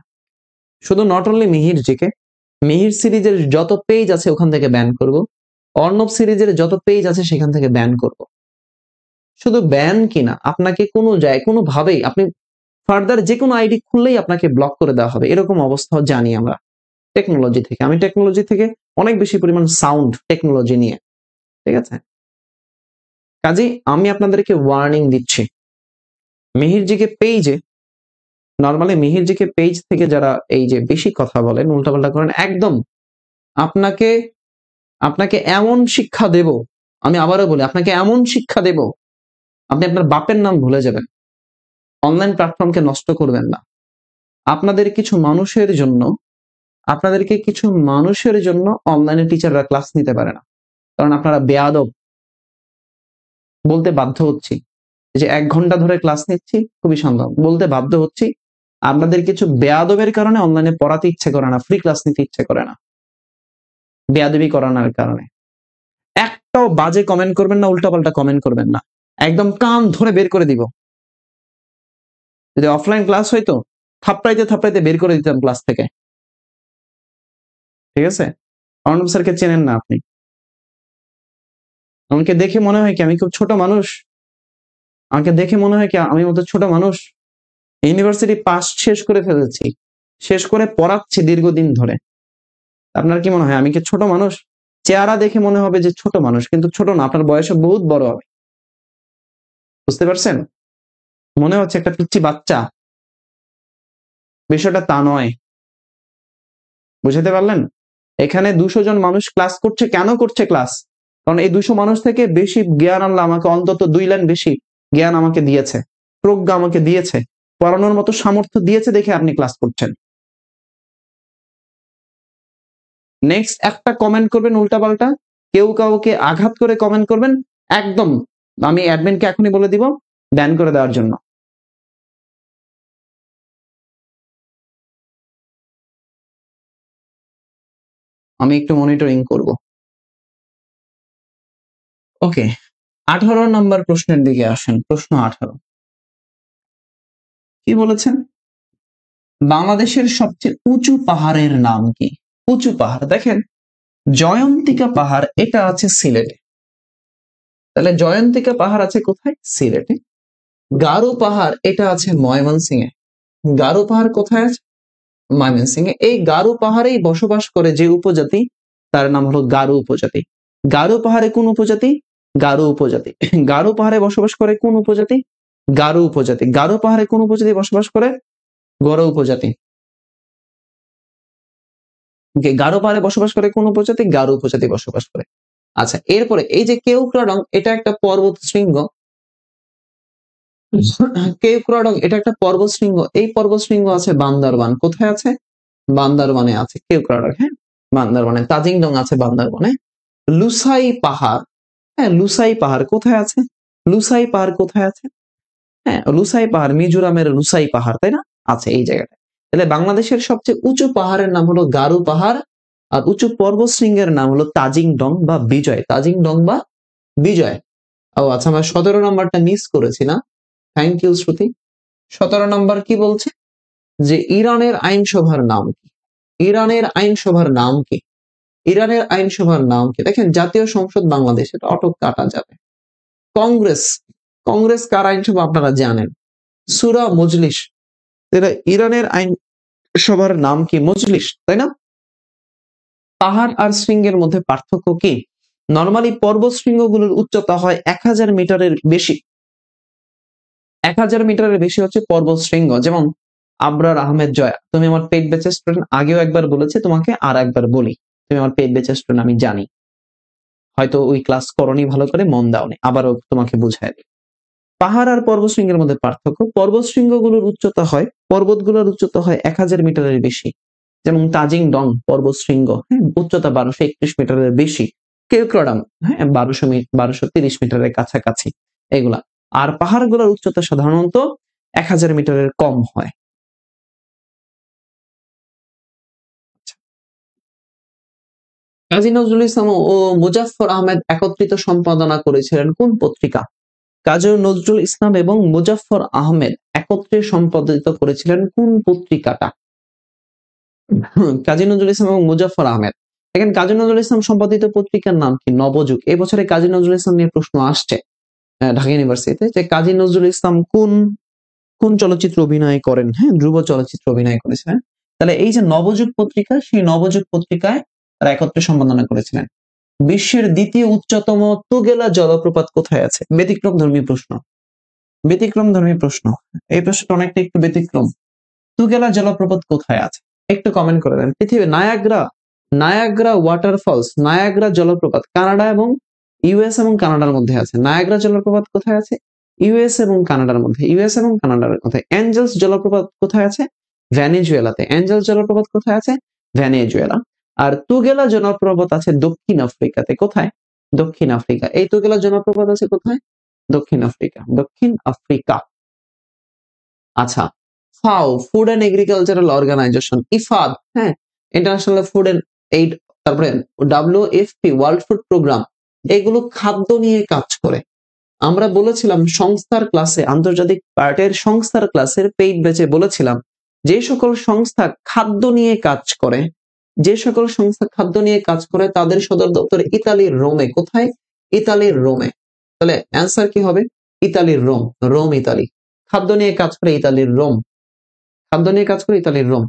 শুধু নট অনলি মিহিরজিকে, মিহির সিরিজের যত পেজ আছে ওখান থেকে ব্যান করব, অর্ণব সিরিজের যত পেজ আছে সেখান থেকে ব্যান করব। শুধু ব্যান কিনা, আপনাকে কোনো কোনোভাবেই আপনি ফার্দার যে কোনো আইডি খুললেই আপনাকে ব্লক করে দেওয়া হবে, এরকম অবস্থাও জানি আমরা টেকনোলজি থেকে। আমি টেকনোলজি থেকে অনেক বেশি পরিমাণ সাউন্ড টেকনোলজি নিয়ে, ঠিক আছে? কাজেই আমি আপনাদেরকে ওয়ার্নিং দিচ্ছি, মিহিরজিকে পেজে, নর্মালি মিহিরজিকে পেজ থেকে যারা এই যে বেশি কথা বলেন, উল্টাপাল্টা করেন, একদম আপনাকে আপনাকে এমন শিক্ষা দেব, আমি আবারও বলি আপনাকে এমন শিক্ষা দেব, আপনি আপনার বাপের নাম ভুলে যাবেন। অনলাইন প্ল্যাটফর্মকে নষ্ট করবেন না। আপনাদের কিছু মানুষের জন্য, আপনাদেরকে কিছু মানুষের জন্য অনলাইনে টিচাররা ক্লাস নিতে পারে না, কারণ আপনারা বেয়াদব। বলতে বাধ্য হচ্ছি যে 1 ঘন্টা ধরে ক্লাস নিচ্ছি, খুবই সম্ভব বলতে বাধ্য হচ্ছি, আপনাদের কিছু বেয়াদবের কারণে অনলাইনে পড়াতে ইচ্ছে করে না, ফ্রি ক্লাস নিতে ইচ্ছে করে না, বেয়াদবি করানোর কারণে। একটাও বাজে কমেন্ট করবেন না, উল্টাপাল্টা কমেন্ট করবেন না, একদম কান ধরে বের করে দিব। যদি অফলাইন ক্লাস হইতো, থাপড়াইতে থাপড়াইতে বের করে দিতাম ক্লাস থেকে, ঠিক আছে? অর্ণব স্যারকে চেনেন না আপনি, আমাকে দেখে মনে হয় কি আমি খুব ছোট মানুষ? আমাকে দেখে মনে হয় কি আমি মতো ছোট মানুষ? ইউনিভার্সিটি পাস শেষ করে ফেলেছি, শেষ করে পড়াচ্ছি দীর্ঘদিন ধরে। আপনার কি মনে হয় আমি কি ছোট মানুষ? চেহারা দেখে মনে হবে যে ছোট মানুষ, কিন্তু ছোট না, আপনার বয়সে বহুত বড় হবে। বুঝতে পারছেন? মনে হচ্ছে একটা পিচ্চি বাচ্চা, বিষয়টা তা নয়। বুঝাতে পারলেন? এখানে 200 জন মানুষ ক্লাস করছে, কেন করছে ক্লাস? কারণ এই 200 মানুষ থেকে বেশি জ্ঞান আল্লাহ আমাকে অন্তত 2 লাইন বেশি জ্ঞান আমাকে দিয়েছে, প্রজ্ঞা আমাকে দিয়েছে, পড়ানোর মতো সামর্থ্য দিয়েছে দেখে আপনি ক্লাস করছেন। নেক্সট একটা কমেন্ট করবেন উল্টাপাল্টা, কেউ কাউকে আঘাত করে কমেন্ট করবেন, একদম আমি অ্যাডমিনকে এখনই বলে দিব ব্যান করে দেওয়ার জন্য। আমি একটু মনিটরিং করব। ওকে, 18 নম্বর প্রশ্নের দিকে আসেন। প্রশ্ন 18 কি বলেছেন? বাংলাদেশের সবচেয়ে উঁচু পাহাড়ের নাম কি? উঁচু পাহাড় দেখেন, জয়ন্তিকা পাহাড় এটা আছে সিলেটে, তাহলে জয়ন্তিকা পাহাড় আছে কোথায়? সিলেটে। গারো পাহাড় এটা আছে ময়মনসিংহে। গারো পাহাড় কোথায় আছে? ময়মনসিংহে। এই গারো পাহাড়েই বসবাস করে যে উপজাতি, তার নাম হলো গারো উপজাতি। গারো পাহাড়ে কোন উপজাতি? গারো উপজাতি। গারো পাহাড়ে বসবাস করে কোন উপজাতি? গারো উপজাতি। গারো পাহাড়ে কোন উপজাতি বসবাস করে? গরো উপজাতি। গারো পাহাড়ে বসবাস করে কোন উপজাতি? গারো উপজাতি বসবাস করে। আচ্ছা, এরপরে এই যে কেওক্রাডং এটা একটা পর্বত শৃঙ্গ, কেওক্রাডং এটা একটা পর্বত শৃঙ্গ, এই পর্বত শৃঙ্গ আছে বান্দরবান। কোথায় আছে? বান্দরবানে আছে কেওক্রাডং। হ্যাঁ, বান্দরবানে। তাজিংডং আছে বান্দরবানে। লুসাই পাহাড়, হ্যাঁ লুসাই পাহাড় কোথায় আছে? লুসাই পাহাড় কোথায় আছে? হ্যাঁ, লুসাই পাহাড়, মিজোরামের লুসাই পাহাড়, তাই না? আছে এই জায়গাটা। তাহলে বাংলাদেশের সবচেয়ে উঁচু পাহাড়ের নাম হলো গারো পাহাড়, আর উঁচু পর্বতশৃঙ্গের নাম হলো তাজিং ডং বা বিজয়, তাজিং ডং বা বিজয়। ও আচ্ছা, আমরা 17 নম্বরটা মিস করেছি না? থ্যাংক ইউ শ্রুতি। 17 নম্বর কি বলছে? যে ইরানের আইনসভার নাম কি? ইরানের আইনসভার নাম কি? ইরানের আইনসভার নাম কি? দেখেন, জাতীয় সংসদ বাংলাদেশ, এটা অটো কাটা যাবে। কংগ্রেস, কংগ্রেস কার আইনসভা আপনারা জানেন? সুরা মজলিস। এটা ইরানের আইনসভার নাম কি? মজলিস, তাই না? পাহাড় আর শৃঙ্গের মধ্যে পার্থক্য কি? নরমালি পর্বত শৃঙ্গগুলোর উচ্চতা হয় 1000 মিটারের বেশি। 1000 মিটারের বেশি হচ্ছে পর্বত শৃঙ্গ। যেমন আবরার আহমেদ জয়া, তুমি আমার পেইড ব্যাচের স্টুডেন্ট, আগেও একবার বলেছে, তোমাকে আর একবার বলি, তুমি আমার পেইড ব্যাচের স্টুডেন্ট, আমি জানি। হয়তো ওই ক্লাস করনি ভালো করে, মন দাওনি, আবারও তোমাকে বুঝাই দিই। পাহাড় আর পর্বতশৃঙ্গের মধ্যে পার্থক্য, পর্বতশৃঙ্গগুলোর উচ্চতা হয়, পর্বতগুলোর উচ্চতা হয় 1000 মিটারের বেশি। যেমন তাজিং ডং পর্বতশৃঙ্গ, হ্যাঁ, উচ্চতা 1231 মিটারের বেশি। কেওক্রাডাম, হ্যাঁ, 1230 মিটারের কাছাকাছি এগুলা। আর পাহাড়গুলোর উচ্চতা সাধারণত 1000 মিটারের কম হয়। কাজী নজরুল ইসলাম ও মুজাফফর আহমেদ একত্রিত সম্পাদনা করেছিলেন কোন পত্রিকা? কাজী নজরুল ইসলাম এবং মুজাফফর আহমেদ একত্রে সম্পাদিত করেছিলেন কোন পত্রিকাটা? কাজী নজরুল ইসলাম এবং মুজাফফর আহমেদ। দেখেন, কাজী নজরুল ইসলাম সম্পাদিত পত্রিকার নাম কি? নবযুগ। এই বছরে কাজী নজরুল ইসলাম নিয়ে প্রশ্ন আসছে ঢাকা ইউনিভার্সিটিতে, যে কাজী নজরুল ইসলাম কোন কোন চলচ্চিত্র অভিনয় করেন? হ্যাঁ, ধ্রুব চলচ্চিত্র অভিনয় করেছিলেন। তাহলে এই যে নবযুগ পত্রিকা, সেই নবযুগ পত্রিকায় তারা একত্রে সম্পাদনা করেছিলেন। বিশ্বের দ্বিতীয় উচ্চতম তুগেলা জলপ্রপাত কোথায় আছে? ব্যতিক্রম ধর্মী প্রশ্ন, ব্যতিক্রম ধর্মী প্রশ্ন। এই প্রশ্নটা অনেকটা একটু ব্যতিক্রম। তুগেলা জলপ্রপাত কোথায় আছে? একটু কমেন্ট করে দেন। পৃথিবী নায়াগ্রা, নায়াগ্রা ওয়াটারফলস, নায়াগ্রা জলপ্রপাত কানাডা এবং ইউএস এবং কানাডার মধ্যে আছে। নায়াগ্রা জলপ্রপাত কোথায় আছে? ইউএস এবং কানাডার মধ্যে, ইউএস এবং কানাডার মধ্যে। অ্যাঞ্জেলস জলপ্রপাত কোথায় আছে? ভেনেজুয়েলাতে। অ্যাঞ্জেলস জলপ্রপাত কোথায় আছে? ভেনেজুয়েলা। আর তুগেলা জলপ্রপাত আছে দক্ষিণ আফ্রিকাতে। কোথায়? দক্ষিণ আফ্রিকা। এই তুগেলা জলপ্রপাত আছে কোথায়? দক্ষিণ আফ্রিকা, দক্ষিণ আফ্রিকা। আচ্ছা, FAO, food and agricultural organisation, IFAD, হ্যাঁ, ইন্টারন্যাশনাল ফুড এন্ড এইড, তারপরে WFP, ওয়ার্ল্ড ফুড প্রোগ্রাম, এগুলো খাদ্য নিয়ে কাজ করে। আমরা বলেছিলাম সংস্থার ক্লাসে, আন্তর্জাতিক পার্টের সংস্থার ক্লাসের পেইড ব্যাচে বলেছিলাম, যে সকল সংস্থা খাদ্য নিয়ে কাজ করে, যে সকল সংস্থা খাদ্য নিয়ে কাজ করে তাদের সদর দপ্তর ইতালির রোমে। কোথায়? ইতালির রোমে। তাহলে অ্যান্সার কি হবে? ইতালির রোম, রোম ইতালি। খাদ্য নিয়ে কাজ করে ইতালির রোম, খাদ্য নিয়ে কাজ করে ইতালির রোম।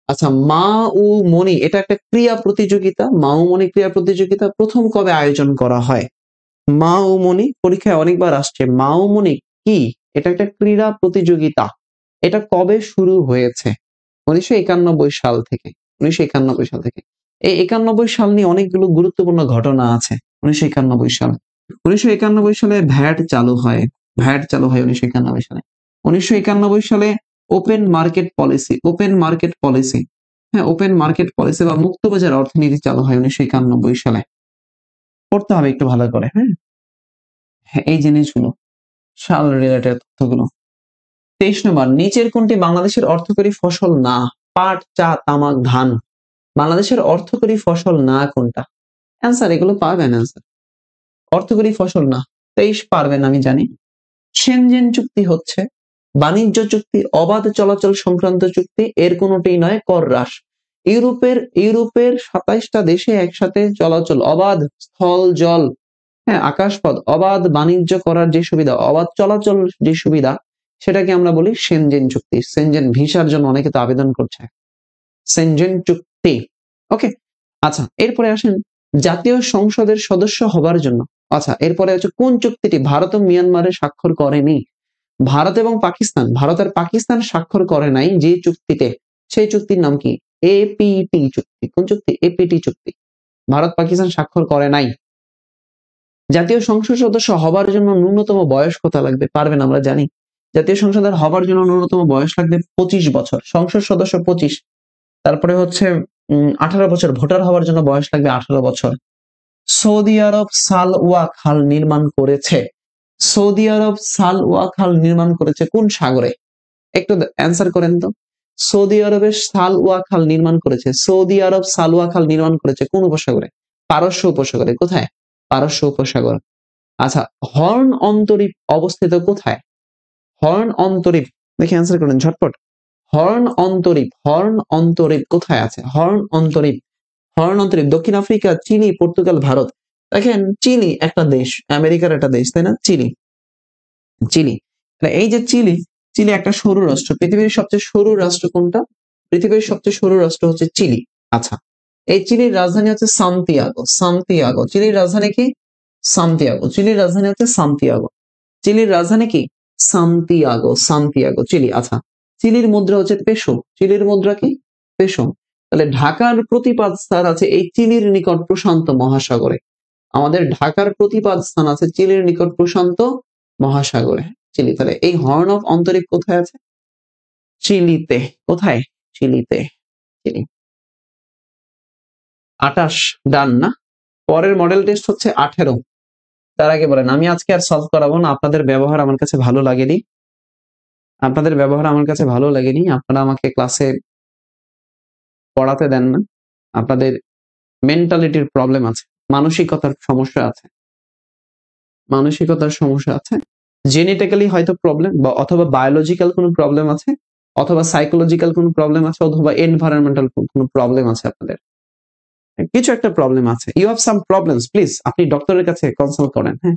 আচ্ছা, মা ও মনি, এটা একটা ক্রিয়া প্রতিযোগিতা। মা ও মনি ক্রিয়া প্রতিযোগিতা প্রথম কবে আয়োজন করা হয়? মা ও মনি পরীক্ষায় অনেকবার আসছে। মা ও মনি কি? এটা একটা ক্রীড়া প্রতিযোগিতা। এটা কবে শুরু হয়েছে? 1991 সাল থেকে। 1991 সাল থেকে। এই 91 সাল নিয়ে অনেকগুলো গুরুত্বপূর্ণ ঘটনা আছে। 1991 সাল, 1991 সালে ভ্যাট চালু হয়। ভ্যাট চালু হয় 1991 সালে। 1991 সালে open market policy, open market policy, হ্যাঁ, ওপেন মার্কেট পলিসি বা মুক্তবাজার অর্থনীতি চালু হয় 1991 সালে। পড়তে হবে একটু ভালো করে, হ্যাঁ, হ্যাঁ, এই জিনিসগুলো, সাল রিলেটেড তথ্যগুলো। 23 নম্বর, নিচের কোনটি বাংলাদেশের অর্থকরী ফসল না? পাট, চা, তামাক, ধান। বাংলাদেশের অর্থকরী ফসল না কোনটা? অ্যান্সার, এগুলো পারবেন অ্যান্সার। অর্থকরী ফসল না, 23 পারবেন আমি জানি। সেনজেন চুক্তি হচ্ছে বাণিজ্য চুক্তি, অবাধ চলাচল সংক্রান্ত চুক্তি, এর কোনোটিই নয়। কর হ্রাস। ইউরোপের 27টা দেশে একসাথে চলাচল, অবাধ স্থল, জল, হ্যাঁ, আকাশপথ, অবাধ বাণিজ্য করার যে সুবিধা, অবাধ চলাচল যে সুবিধা, সেটাকে আমরা বলি সেনজেন চুক্তি। সেনজেন ভিসার জন্য অনেকে তো আবেদন করছে। সেনজেন চুক্তি, ওকে। আচ্ছা, এরপরে আসেন জাতীয় সংসদের সদস্য হবার জন্য। আচ্ছা, এরপরে হচ্ছে কোন চুক্তিটি ভারত ও মিয়ানমারে স্বাক্ষর করেনি? ভারত এবং পাকিস্তান, ভারত আর পাকিস্তান স্বাক্ষর করে নাই যে চুক্তিতে, সেই চুক্তির নাম কি? এপিটি চুক্তি। কোন চুক্তি? এপিটি চুক্তি। ভারত পাকিস্তান স্বাক্ষর করে নাই। জাতীয় সংসদ সদস্য হবার জন্য ন্যূনতম বয়স কত লাগবে? পারবেন, আমরা জানি। জাতীয় সংসদের হবার জন্য ন্যূনতম বয়স লাগবে 25 বছর। সংসদ সদস্য 25। তারপরে হচ্ছে 18 বছর। ভোটার হওয়ার জন্য বয়স লাগবে 18 বছর। সৌদি আরব সালওয়া খাল নির্মাণ করেছে। সৌদি আরব সালওয়া খাল নির্মাণ করেছে কোন সাগরে? একটু অ্যান্সার করেন তো। সৌদি আরবের সালওয়া খাল নির্মাণ করেছে, সৌদি আরব সালওয়া খাল নির্মাণ করেছে কোন উপসাগরে? পারস্য উপসাগরে। কোথায়? পারস্য উপসাগর। আচ্ছা, হর্ন অন্তরীপ অবস্থিত কোথায়? হর্ন অন্তরীপ, দেখে অ্যান্সার করেন ঝটপট। হর্ন অন্তরীপ, হর্ন অন্তরীপ কোথায় আছে? হর্ন অন্তরীপ, হর্ন অন্তরীপ দক্ষিণ আফ্রিকা, চিলি, পর্তুগাল, ভারত। দেখেন চিলি একটা দেশ, আমেরিকার একটা দেশ, তাই না? Chile, Chile. এই যে চিলি, চিলি একটা সরু রাষ্ট্র। পৃথিবীর সবচেয়ে সরু রাষ্ট্র কোনটা? পৃথিবীর সবচেয়ে সরু রাষ্ট্র হচ্ছে চিলি। আচ্ছা, এই চিলির রাজধানী হচ্ছে সান্তিয়াগো। সান্তিয়াগো। চিলির রাজধানী কি? সান্তিয়াগো। চিলির রাজধানী হচ্ছে সান্তিয়াগো। চিলির রাজধানী কি? সান্তিয়াগো। Santiago, Chile. আচ্ছা, চিলির মুদ্রা হচ্ছে পেসো। চিলির মুদ্রা কি? পেসো। তাহলে ঢাকার প্রতিপাদ স্থান আছে এই চিলির নিকট প্রশান্ত মহাসাগরে। আমাদের ঢাকার প্রতিপাদ স্থান আছে চিলির নিকট প্রশান্ত মহাসাগরে। চিলি। তাহলে এই হর্ন অফ অন্তরীপ কোথায় আছে? চিলিতে। কোথায়? চিলিতে। চিলি। 28 ডান না? পরের মডেল টেস্ট হচ্ছে 18। তার আগে বলেন, আমি আজকে আর সলভ করাবো না, আপনাদের ব্যবহার আমার কাছে ভালো লাগেনি। আপনাদের ব্যবহার আমার কাছে ভালো লাগেনি। আপনারা আমাকে ক্লাসে পড়াতে দেন না। আপনাদের মেন্টালিটির প্রবলেম আছে, মানসিকতার সমস্যা আছে, মানসিকতার সমস্যা আছে। জেনেটিক্যালি হয়তো প্রবলেম, বা অথবা বায়োলজিক্যাল কোনো প্রবলেম আছে, অথবা সাইকোলজিক্যাল কোনো প্রবলেম আছে, অথবা এনভায়রনমেন্টাল কোনো প্রবলেম আছে। আপনাদের কিছু একটা প্রবলেম আছে। You have some problems, please আপনি ডক্টরের কাছে কনসাল্ট করেন। হ্যাঁ,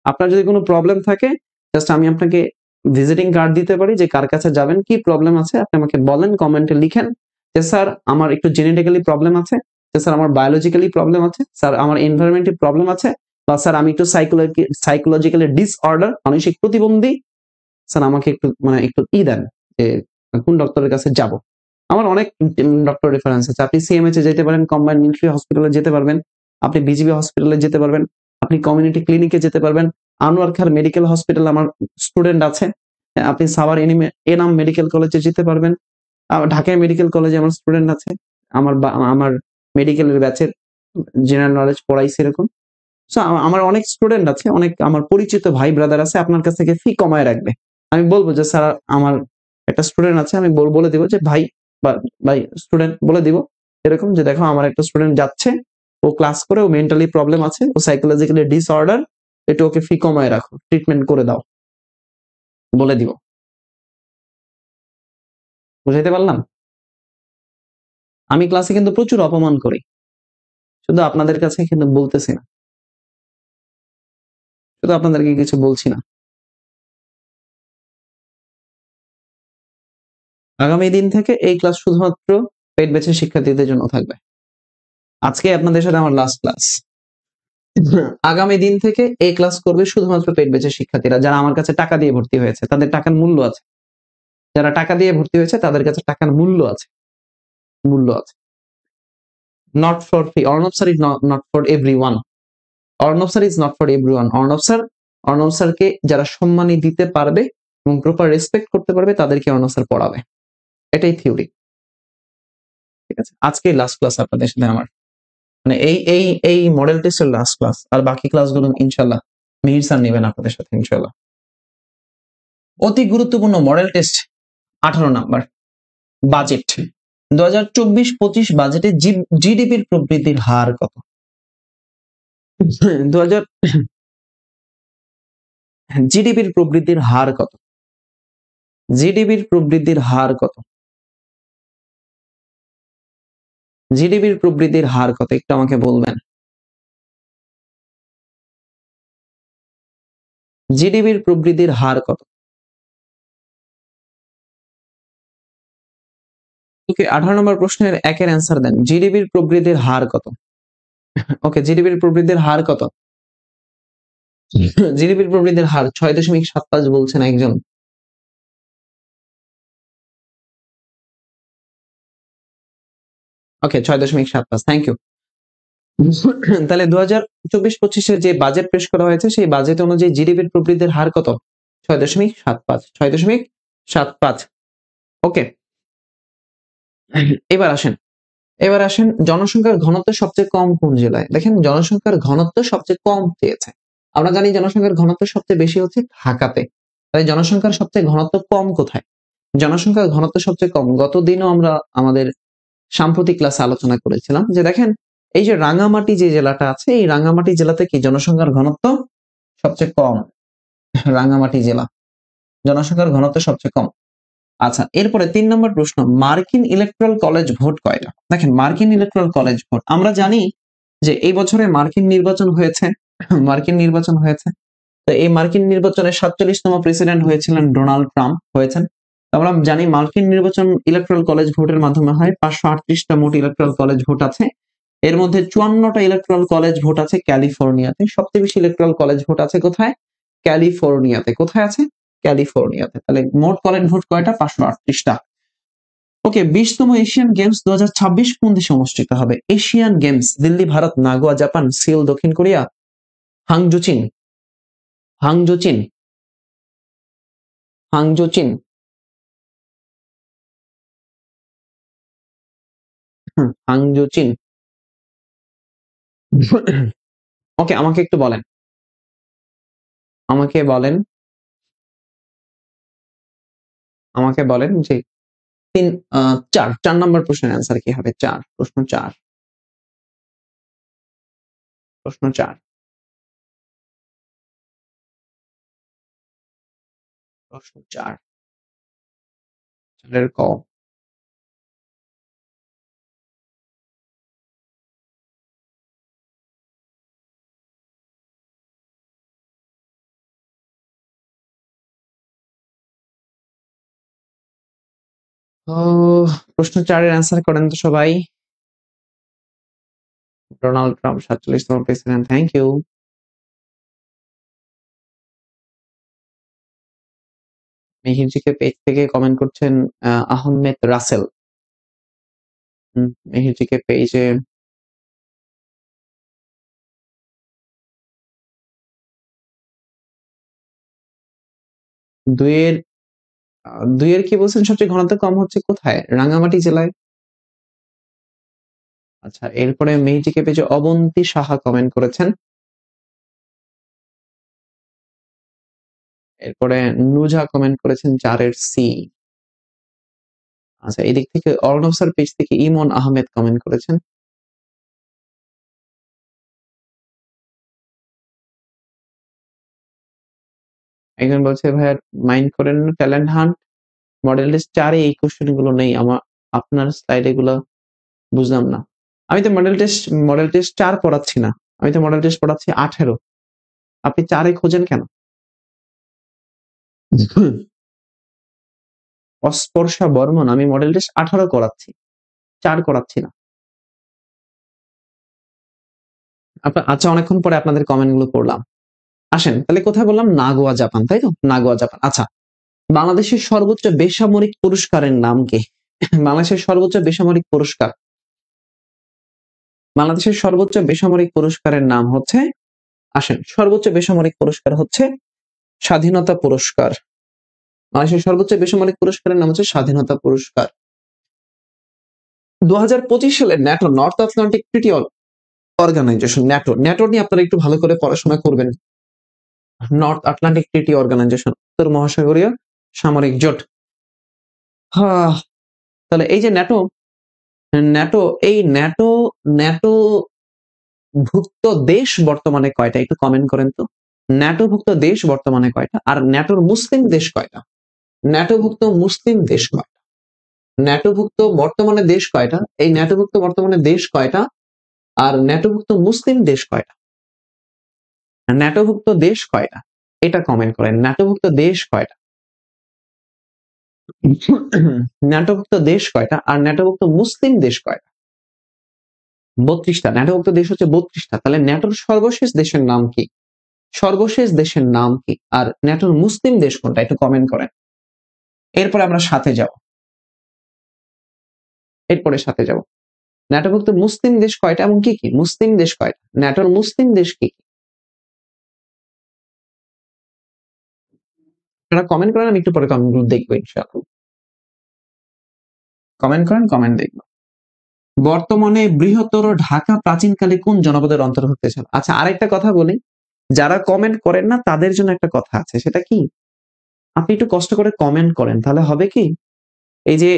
আপনার যদি কোনো প্রবলেম থাকে, জাস্ট আমি আপনাকে ভিজিটিং কার্ড দিতে পারি যে কার কাছে যাবেন, কি প্রবলেম আছে আপনি আমাকে বলেন, কমেন্টে লিখেন যে স্যার আমার একটু জেনেটিক্যালি প্রবলেম আছে, যে স্যার আমার বায়োলজিক্যালি প্রবলেম আছে, স্যার আমার এনভায়রনমেন্টাল প্রবলেম আছে, বা স্যার আমি একটু সাইকোলজিক্যালি ডিসঅর্ডার, মানসিক প্রতিবন্ধী, স্যার আমাকে একটু একটু দেন যে কোন ডক্টরের কাছে যাব। আমার অনেক ডক্টর রেফারেন্স আছে। আপনি সিএমএইচ এ যেতে পারেন, কম্বাইন্ড মিলিটারি হসপিটালে যেতে পারবেন, আপনি বিজিবি হসপিটালে যেতে পারবেন, আপনি কমিউনিটি ক্লিনিকে যেতে পারবেন, আনোয়ার খান মেডিকেল হসপিটাল আমার স্টুডেন্ট আছে, আপনি সাভার এনাম মেডিকেল কলেজে যেতে পারবেন, ঢাকা মেডিকেল কলেজে আমার স্টুডেন্ট আছে, আমার মেডিকেলের ব্যাচের জেনারেল নলেজ পড়াইছি এরকম। সো আমার অনেক স্টুডেন্ট আছে, অনেক আমার পরিচিত ভাই ব্রাদার আছে, আপনার কাছ থেকে ফি কমায় রাখবে। আমি বলবো যে স্যার আমার একটা স্টুডেন্ট আছে, আমি বলে দিব যে ভাই, বা ভাই স্টুডেন্ট বলে দিব এরকম যে দেখো আমার একটা স্টুডেন্ট যাচ্ছে, ও ক্লাস করে, ও মেন্টালি প্রবলেম আছে, ও সাইকোলজিক্যালি ডিসঅর্ডার, একটু ওকে ফি কমায় রাখো, ট্রিটমেন্ট করে দাও, বলে দিব। বুঝাইতে পারলাম? আমি ক্লাসে কিন্তু প্রচুর অপমান করি, শুধু আপনাদের কাছে কিন্তু বলতেছি না, শুধু আপনাদেরকে কিছু বলছি না। আগামী দিন থেকে এই ক্লাস শুধুমাত্র পেট বেছে শিক্ষার্থীদের জন্য থাকবে। আজকে আপনাদের সাথে আমার লাস্ট ক্লাস। আগামী দিন থেকে এই ক্লাস করবে শুধুমাত্র পেট বেছে শিক্ষার্থীরা, যারা আমার কাছে টাকা দিয়ে ভর্তি হয়েছে, তাদের টাকার মূল্য আছে। যারা টাকা দিয়ে ভর্তি হয়েছে তাদের কাছে টাকার মূল্য আছে, মূল্য আছে। Not for free. Arnab sir is not for everyone. Arnab sir is not for everyone. Arnab স্যারকে যারা সম্মানী দিতে পারবে এবং প্রপার রেসপেক্ট করতে পারবে তাদেরকে অর্ণব স্যার পড়াবে। এটাই থিওরি। ঠিক আছে, আজকে লাস্ট ক্লাস আপনাদের সাথে আমার, এই মডেল টেস্টের লাস্ট ক্লাস। আর বাকি ক্লাসগুলো ইনশাল্লাহ মিহির স্যার নেবেন আপনাদের সাথে ইনশাল্লাহ। অতি গুরুত্বপূর্ণ মডেল টেস্ট 18 নাম্বার, বাজেট। 2024-25 বাজেটে জিডিপির প্রবৃদ্ধির হার কত? 2000 জিডিপির প্রবৃদ্ধির হার কত? জিডিপির প্রবৃদ্ধির হার কত? জিডিপির প্রবৃদ্ধির হার কত একটু আমাকে বলবেন। জিডিপির প্রবৃদ্ধির হার কত? ওকে, 18 নম্বর প্রশ্নের একের অ্যান্সার দেন। জিডিপির প্রবৃদ্ধির হার কত? ওকে, জিডিপির প্রবৃদ্ধির হার কত? জিডিপির প্রবৃদ্ধির হার 6.75 বলছেন একজন। ওকে, 6.75। Thank you. তাহলে 2024-25 যে বাজেট পেশ করা হয়েছে সেই বাজেট অনুযায়ী জিডিপির প্রবৃদ্ধির হার কত? 6.75। 6.75। ওকে, এবার আসেন জনসংখ্যার ঘনত্ব সবচেয়ে কম কোন জেলায়? দেখেন জনসংখ্যার ঘনত্ব সবচেয়ে কম চেয়েছে, আমরা জানি জনসংখ্যার ঘনত্ব সবচেয়ে বেশি হচ্ছে ঢাকাতে, তাই জনসংখ্যার সবচেয়ে ঘনত্ব কম কোথায়? জনসংখ্যার ঘনত্ব সবচেয়ে কম গতদিনও আমরা আমাদের সাম্প্রতিক ক্লাসে আলোচনা করেছিলাম যে দেখেন এই যে রাঙ্গামাটি যে জেলাটা আছে, এই রাঙ্গামাটি জেলাতে কি জনসংখ্যার ঘনত্ব সবচেয়ে কম। রাঙ্গামাটি জেলা জনসংখ্যার ঘনত্ব সবচেয়ে কম। আচ্ছা, এরপরে ৩ নম্বর প্রশ্ন, মার্কিন ইলেকট্রাল কলেজ ভোট কয়টা? দেখেন মার্কিন ইলেকট্রাল কলেজ ভোট আমরা জানি যে এই বছরে মার্কিন নির্বাচন হয়েছে। মার্কিন নির্বাচন হয়েছে, তো এই মার্কিন নির্বাচনে ৪৭তম প্রেসিডেন্ট হয়েছিলেন ডোনাল্ড ট্রাম্প হয়েছেন। আমরা জানি মার্কিন নির্বাচন ইলেকট্রাল কলেজ ভোটের মাধ্যমে হয়। ৫৩৮টা মোট ইলেকট্রাল কলেজ ভোট আছে, এর মধ্যে ৫৪টা ইলেকট্রাল কলেজ ভোট আছে ক্যালিফোর্নিয়াতে। সবচেয়ে বেশি ইলেকট্রাল কলেজ ভোট আছে কোথায়? ক্যালিফোর্নিয়াতে। কোথায় আছে? ক্যালিফোর্নিয়াতে। তাহলে মোট কলেজ ভোট কয়টা? ৫৩৮টা। ওকে, ২০তম এশিয়ান গেমস ২০২৬ কোন দেশে অনুষ্ঠিত হবে? Asian games, Delhi Bharat, Nagoya Japan, Seoul দক্ষিণ কোরিয়া, হাংজো চীন। হাংজো চীন। হাংজো চীন। হাংজো চীন। ওকে, আমাকে একটু বলেন, আমাকে বলেন, আমাকে বলেন যে ৪ নম্বর প্রশ্নের অ্যান্সার কি হবে? ৪, প্রশ্ন ৪, প্রশ্ন ৪, প্রশ্ন ৪, ৪ এর ক। ও, প্রশ্ন ৪ এর অ্যান্সার করেন তো সবাই। ডোনাল্ড ট্রাম্প ৪৭তম প্রেসিডেন্ট। Thank you. মেহিরজিকে পেজ থেকে কমেন্ট করছেন আহমেদ রাসেল। মেহিরজিকে পেজে দুইয়ের দুইয়ের কি বলছেন? সবচেয়ে ঘনত্ব কম হচ্ছে কোথায়? রাঙ্গামাটি জেলায়। আচ্ছা, এরপরে মেহিরজিকে পেজে অবন্তী সাহা কমেন্ট করেছেন। এরপরে নুজা কমেন্ট করেছেন ৪ এর সি। আচ্ছা, এদিক থেকে অর্ণব স্যার পেজ থেকে ইমন আহমেদ কমেন্ট করেছেন। একজন বলছে ভাইয়া মাইন্ড করেন না, ট্যালেন্ট হান্ট মডেল টেস্ট ৪ এ এই কোশ্চেন গুলো নেই। আপনার স্লাইড এগুলো বুঝলাম না। আমি তো মডেল টেস্ট ৪ পড়াচ্ছি না, আমি তো মডেল টেস্ট পড়াচ্ছি ১৮। আপনি ৪ এ খোঁজেন কেন? অস্পর্শা বর্মন, আমি মডেল টেস্ট ১৮ করাচ্ছি, ৪ করাচ্ছি না। আচ্ছা, অনেকক্ষণ পরে আপনাদের কমেন্ট গুলো পড়লাম। আসেন তাহলে কোথায় বললাম? নাগোয়া জাপান, তাই তো? Nagoya Japan. আচ্ছা, বাংলাদেশের সর্বোচ্চ বেসামরিক পুরস্কারের নাম কি? বাংলাদেশের সর্বোচ্চ বেসামরিক পুরস্কার, বাংলাদেশের সর্বোচ্চ বেসামরিক পুরস্কারের নাম হচ্ছে, আসেন, সর্বোচ্চ বেসামরিক পুরস্কার হচ্ছে স্বাধীনতা পুরস্কার। বাংলাদেশের সর্বোচ্চ বেসামরিক পুরস্কারের নাম হচ্ছে স্বাধীনতা পুরস্কার। ২০২৫ সালে NATO, north Atlantic treaty organization, NATO নিয়ে আপনারা একটু ভালো করে পড়াশোনা করবেন। নর্থ আটলান্টিক ট্রিটি অর্গানাইজেশন, উত্তর মহাসাগরীয় সামরিক জোট। তাহলে এই যে ন্যাটো, ন্যাটো এই ন্যাটো ন্যাটো ভুক্ত দেশ বর্তমানে কয়টা? একটু কমেন্ট করেন তো। ন্যাটোভুক্ত দেশ বর্তমানে কয়টা? আর ন্যাটোর মুসলিম দেশ কয়টা? ন্যাটোভুক্ত মুসলিম দেশ কয়টা? ন্যাটোভুক্ত বর্তমানে দেশ কয়টা? এই ন্যাটোভুক্ত বর্তমানে দেশ কয়টা? আর ন্যাটোভুক্ত মুসলিম দেশ কয়টা? ন্যাটোভুক্ত দেশ কয়টা? এটা কমেন্ট করেন। ন্যাটোভুক্ত দেশ কয়টা? ন্যাটোভুক্ত দেশ কয়টা আর ন্যাটোভুক্ত মুসলিম দেশ কয়টা? ৩২টা। ন্যাটোভুক্ত দেশ হচ্ছে ৩২টা। তাহলে ন্যাটোর সর্বশেষ দেশের নাম কি? সর্বশেষ দেশের নাম কি? আর ন্যাটোর মুসলিম দেশ কোনটা? একটু কমেন্ট করেন। এরপরে আমরা সাথে যাব। এরপরে সাথে যাব। ন্যাটোভুক্ত মুসলিম দেশ কয়টা এবং কি কি? মুসলিম দেশ কয়টা? ন্যাটোর মুসলিম দেশ কি কি? আপনারা কমেন্ট করেন, আমি একটু পরে কমেন্টগুলো দেখবো ইনশাআল্লাহ। কমেন্ট করেন, কমেন্ট দেখবো। বর্তমানে বৃহত্তর ঢাকা প্রাচীনকালে কোন জনপদের অন্তর্ভুক্ত ছিল? আচ্ছা, আরেকটা কথা বলি, যারা কমেন্ট করেন না তাদের জন্য একটা কথা আছে, সেটা কি, আপনি একটু কষ্ট করে কমেন্ট করেন, তাহলে হবে কি, এই যে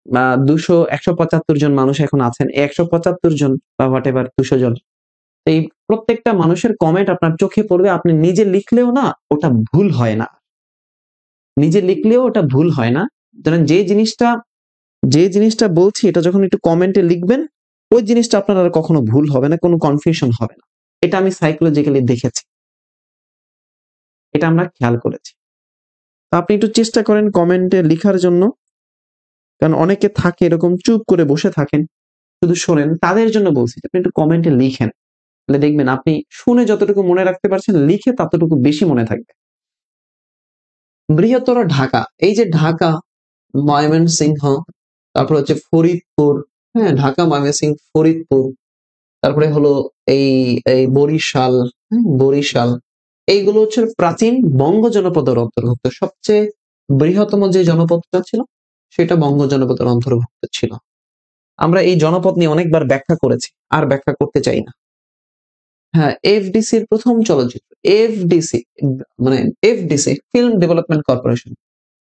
175 জন মানুষ এখন আছেন, 175 জন বা হোয়াট এভার 200 জন, এই প্রত্যেকটা মানুষের কমেন্ট আপনার চোখে পড়বে, আপনি নিজে লিখলেও না ওটা ভুল হয় না, নিজে লিখলেও ওটা ভুল হয় না। যে জিনিসটা বলছি এটা যখন একটু কমেন্টে লিখবেন, ওই জিনিসটা আপনার আর কখনো ভুল হবে না, কোনো কনফিউশন হবে না। এটা আমি সাইকোলজিক্যালি দেখেছি, এটা আমরা খেয়াল করেছি। তো আপনি একটু চেষ্টা করেন কমেন্টে লিখার জন্য, কারণ অনেকে থাকে এরকম চুপ করে বসে থাকেন, শুধু শোনেন, তাদের জন্য বলছি আপনি একটু কমেন্টে লিখেন, তাহলে দেখবেন আপনি শুনে যতটুকু মনে রাখতে পারছেন, লিখে ততটুকু বেশি মনে থাকবে। বৃহত্তর ঢাকা, এই যে ঢাকা, ময়মনসিংহ, তারপর হচ্ছে ফরিদপুর, হ্যাঁ ঢাকা, ময়মনসিংহ, ফরিদপুর, তারপরে হলো এই এই বরিশাল, বরিশাল, এইগুলো হচ্ছে প্রাচীন বঙ্গ জনপদের অন্তর্ভুক্ত। সবচেয়ে বৃহত্তম যে জনপদটা ছিল সেটা বঙ্গ জনপদের অন্তর্ভুক্ত ছিল। আমরা এই জনপদ নিয়ে অনেকবার ব্যাখ্যা করেছি, আর ব্যাখ্যা করতে চাই না। হ্যাঁ, এফডিসির প্রথম চলচ্চিত্র, এফডিসি মানে FDC film development corporation,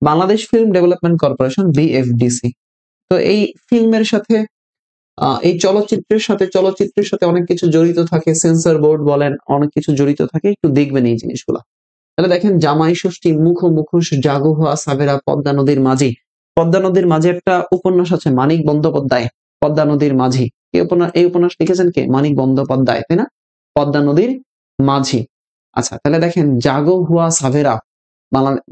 Bangladesh film development corporation, BFDC. তো এই ফিল্মের সাথে এই চলচ্চিত্রের সাথে অনেক কিছু জড়িত থাকে, সেন্সর বোর্ড বলেন, অনেক কিছু জড়িত থাকে, একটু দেখবেন এই জিনিসগুলা। তাহলে দেখেন, জামাই ষষ্ঠী, মুখোশ, জাগো হওয়া সাবেরা, পদ্মা নদীর মাঝি। পদ্মা নদীর মাঝে একটা উপন্যাস আছে, মানিক বন্দ্যোপাধ্যায়, পদ্মা নদীর মাঝি। এই উপন্যাস লিখেছেন কে? মানিক বন্দ্যোপাধ্যায়, তাই না? পদ্মা নদীর মাঝি। আচ্ছা, তাহলে দেখেন, জাগো হুয়া সাবেরা,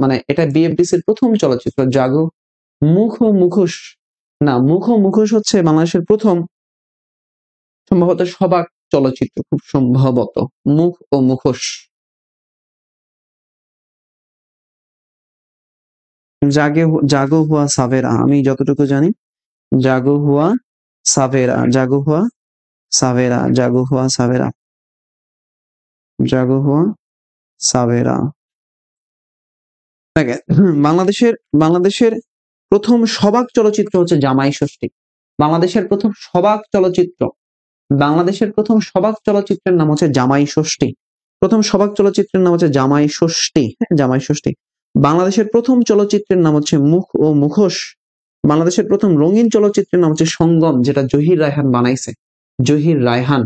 মানে এটা বিএফডিসির প্রথম চলচ্চিত্র। জাগো, মুখোশ, না, মুখোশ হচ্ছে বাংলাদেশের প্রথম সম্ভবত সবাক চলচ্চিত্র, খুব সম্ভবত মুখোশ। জাগো হুয়া সাবেরা, আমি যতটুকু জানি, জাগো হুয়া সাবেরা, জাগো হুয়া সাবেরা, জাগো হুয়া সাবেরা, জাগো হুয়া সাবেরা। বাংলাদেশের প্রথম সবাক চলচ্চিত্র হচ্ছে জামাই ষষ্ঠী। বাংলাদেশের প্রথম সবাক চলচ্চিত্র, বাংলাদেশের প্রথম সবাক চলচ্চিত্রের নাম হচ্ছে জামাই ষষ্ঠী। প্রথম সবাক চলচ্চিত্রের নাম হচ্ছে জামাই ষষ্ঠী, হ্যাঁ জামাই ষষ্ঠী। বাংলাদেশের প্রথম চলচ্চিত্রের নাম হচ্ছে মুখোশ। বাংলাদেশের প্রথম রঙিন চলচ্চিত্রের নাম হচ্ছে সঙ্গম, যেটা জহির রায়হান বানাইছে, জহির রায়হান,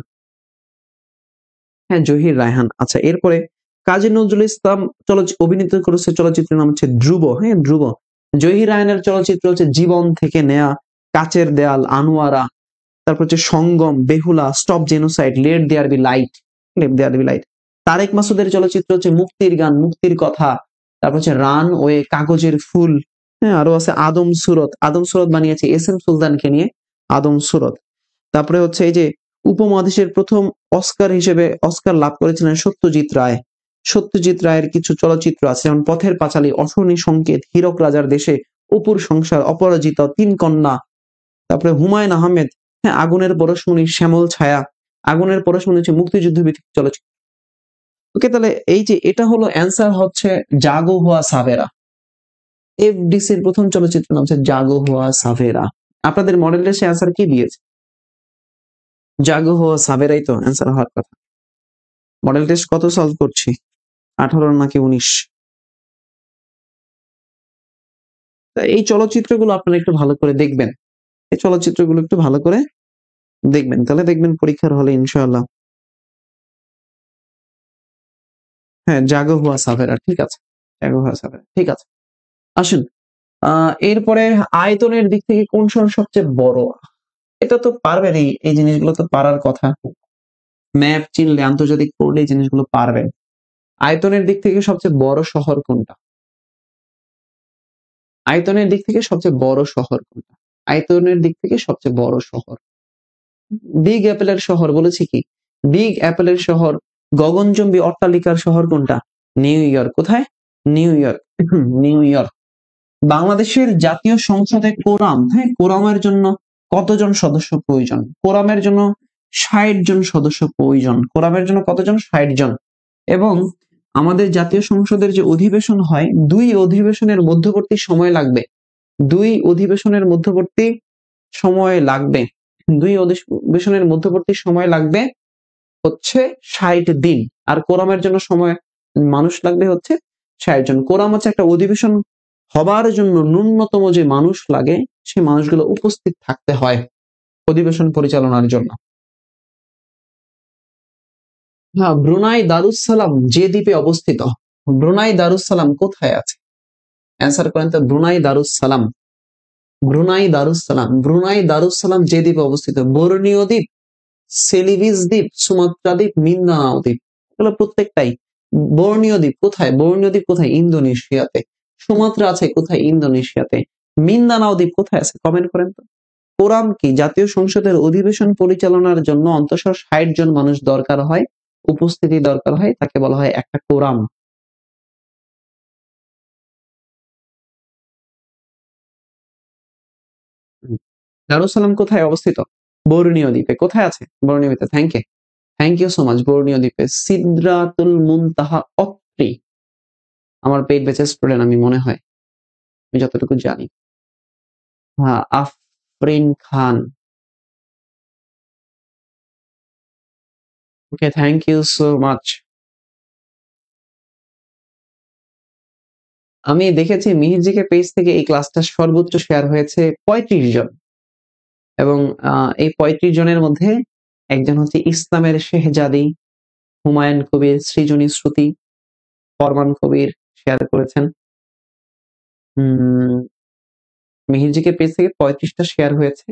হ্যাঁ জহির রায়হান। আচ্ছা, এরপরে কাজী নজরুল ইসলাম অভিনীত করেছে চলচ্চিত্রের নাম হচ্ছে ধ্রুব, হ্যাঁ ধ্রুব। জহির রায়হানের চলচ্চিত্র হচ্ছে জীবন থেকে নেয়া, কাচের দেয়াল, আনোয়ারা, তারপর হচ্ছে Sangam, Behula, stop genocide, let there be light, let there be light. Tareque মাসুদের চলচ্চিত্র হচ্ছে মুক্তির গান, মুক্তির কথা, তারপর হচ্ছে রান ওয়ে, কাগজের ফুল, হ্যাঁ আরো আছে আদম সুরত বানিয়েছে এস এম সুলতানকে নিয়ে, আদম সুরত। তারপরে হচ্ছে এই যে উপমহাদেশের প্রথম অস্কার লাভ করেছিলেন সত্যজিৎ রায়ের কিছু চলচ্চিত্র আছে, যেমন পথের পাঁচালী, অশনি সংকেত, হীরক রাজার দেশে, অপুর সংসার, অপরাজিত, তিন কন্যা। তারপরে হুমায়ুন আহমেদ, হ্যাঁ আগুনের পরশমণি, শ্যামল ছায়া। আগুনের পরশমণি হচ্ছে মুক্তিযুদ্ধ ভিত্তিক চলচ্চিত্র। ওকে, তাহলে এই যে এটা হলো অ্যান্সার হচ্ছে জাগো হুয়া সাবেরা। এফডিসির প্রথম চলচ্চিত্র নাম হচ্ছে জাগো হুয়া সাবেরা। আপনাদের মডেল টেস্টে অ্যান্সার কি দিয়েছে? জাগো হুয়া সাবেরাই তো অ্যান্সার হওয়ার কথা। মডেল টেস্ট কত সলভ করছি, 18 নাকি 19? এই চলচ্চিত্রগুলো আপনারা একটু ভালো করে দেখবেন, এই চলচ্চিত্রগুলো একটু ভালো করে দেখবেন, তাহলে দেখবেন পরীক্ষার হলে ইনশাআল্লাহ। হ্যাঁ, জাগো হুয়া সাবেরা, ঠিক আছে, জাগো হুয়া সাবেরা, ঠিক আছে। আসুন, এরপরে আয়তনের দিক থেকে কোন শহর সবচেয়ে বড়? এটা তো পারবেন, এই জিনিসগুলো তো পারার কথা, ম্যাপ চিনলে, আন্তর্জাতিক পড়লে এই জিনিসগুলো পারবেন। আয়তনের দিক থেকে সবচেয়ে বড় শহর কোনটা? আয়তনের দিক থেকে সবচেয়ে বড় শহর কোনটা? আয়তনের দিক থেকে সবচেয়ে বড় শহর, বিগ অ্যাপেলের শহর বলেছি কি, বিগ অ্যাপেলের শহর, গগনচুম্বী অট্টালিকার শহর কোনটা? New York. কোথায়? New York, New York. বাংলাদেশের জাতীয় সংসদে কোরাম, হ্যাঁ কোরামের জন্য কতজন সদস্য প্রয়োজন? কোরামের জন্য 60 জন সদস্য প্রয়োজন। কোরামের জন্য কতজন? 60 জন। এবং আমাদের জাতীয় সংসদের যে অধিবেশন হয়, 2 অধিবেশনের মধ্যবর্তী সময় লাগবে, 2 অধিবেশনের মধ্যবর্তী সময় লাগবে, 2 অধিবেশনের মধ্যবর্তী সময় লাগবে হচ্ছে 60 দিন। আর কোরামের জন্য সময় মানুষ লাগবে হচ্ছে ৬০ জন। কোরাম হচ্ছে একটা অধিবেশন হবার জন্য ন্যূনতম যে মানুষ লাগে সেই মানুষগুলো উপস্থিত থাকতে হয় অধিবেশন পরিচালনার জন্য। হ্যাঁ, ব্রুনাই দারুসালাম যে দ্বীপে অবস্থিত? ব্রুনাই দারুসালাম কোথায় আছে? অ্যান্সার করেন তো। Brunei Darussalam, Brunei Darussalam, Brunei Darussalam যে দ্বীপে অবস্থিত? বোর্নিও দ্বীপ, সেলিভিস দ্বীপ, সুমাত্রা দ্বীপ, মিন্দানাও দ্বীপ। এগুলো প্রত্যেকটাই। বোর্নিও দ্বীপ কোথায়? বোর্নিও দ্বীপ কোথায়? ইন্দোনেশিয়াতে। সুমাত্রা আছে কোথায়? ইন্দোনেশিয়াতে। মিন্দানাও দ্বীপ কোথায় আছে? কমেন্ট করেন তো। কোরাম কি? জাতীয় সংসদের অধিবেশন পরিচালনার জন্য অন্তত ৬০ জন মানুষ দরকার হয়, উপস্থিতি দরকার হয়, তাকে বলা হয় একটা কোরাম। দারুসালাম কোথায় অবস্থিত? বোর্নিও দ্বীপে। কোথায় আছে? বোর্নিও দ্বীপে। Thank you so much. Borneo দ্বীপে। সিদরাতুল মুনতাহা অত্রি আমার পেইড ব্যাচের স্টুডেন্ট, আমি মনে হয়, আমি যতটুকু জানি। হ্যাঁ, আফরিন খান। ওকে, থ্যাংক ইউ সো মাচ। আমি দেখেছি মিহিরজিকে পেজ থেকে এই ক্লাসটা সর্বোচ্চ শেয়ার হয়েছে ৩৫ জন, এবং এই ৩৫ জনের মধ্যে একজন হচ্ছে ইসলামের শেহজাদি, হুমায়ুন কবির, সৃজনী শ্রুতি, ফরমান কবির শেয়ার করেছেন। মিহিরজিকে পেজ থেকে ৩৫টা শেয়ার হয়েছে।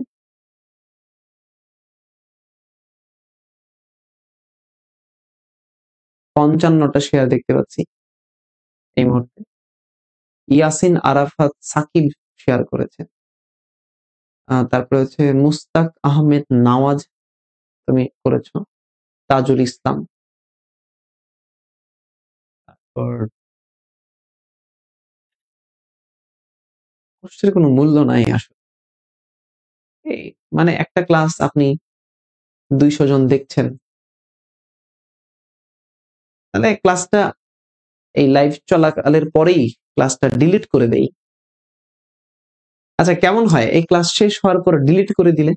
৫৫টা শেয়ার দেখতে পাচ্ছি এই মুহূর্তে। ইয়াসিন আরাফাত সাকিব শেয়ার করেছে। তারপরে হচ্ছে মুস্তাক আহমেদ নওয়াজ, তুমি করেছো। তাজুল ইসলাম, তারপর কষ্টের কোনো মূল্য নাই আসলে। এই মানে একটা ক্লাস আপনি ২০০ জন দেখছেন, তাহলে ক্লাসটা এই লাইভ চলাকালের পরেই ক্লাসটা ডিলিট করে দেই। আচ্ছা, কেমন হয় এই ক্লাস শেষ হওয়ার পর ডিলিট করে দিলে?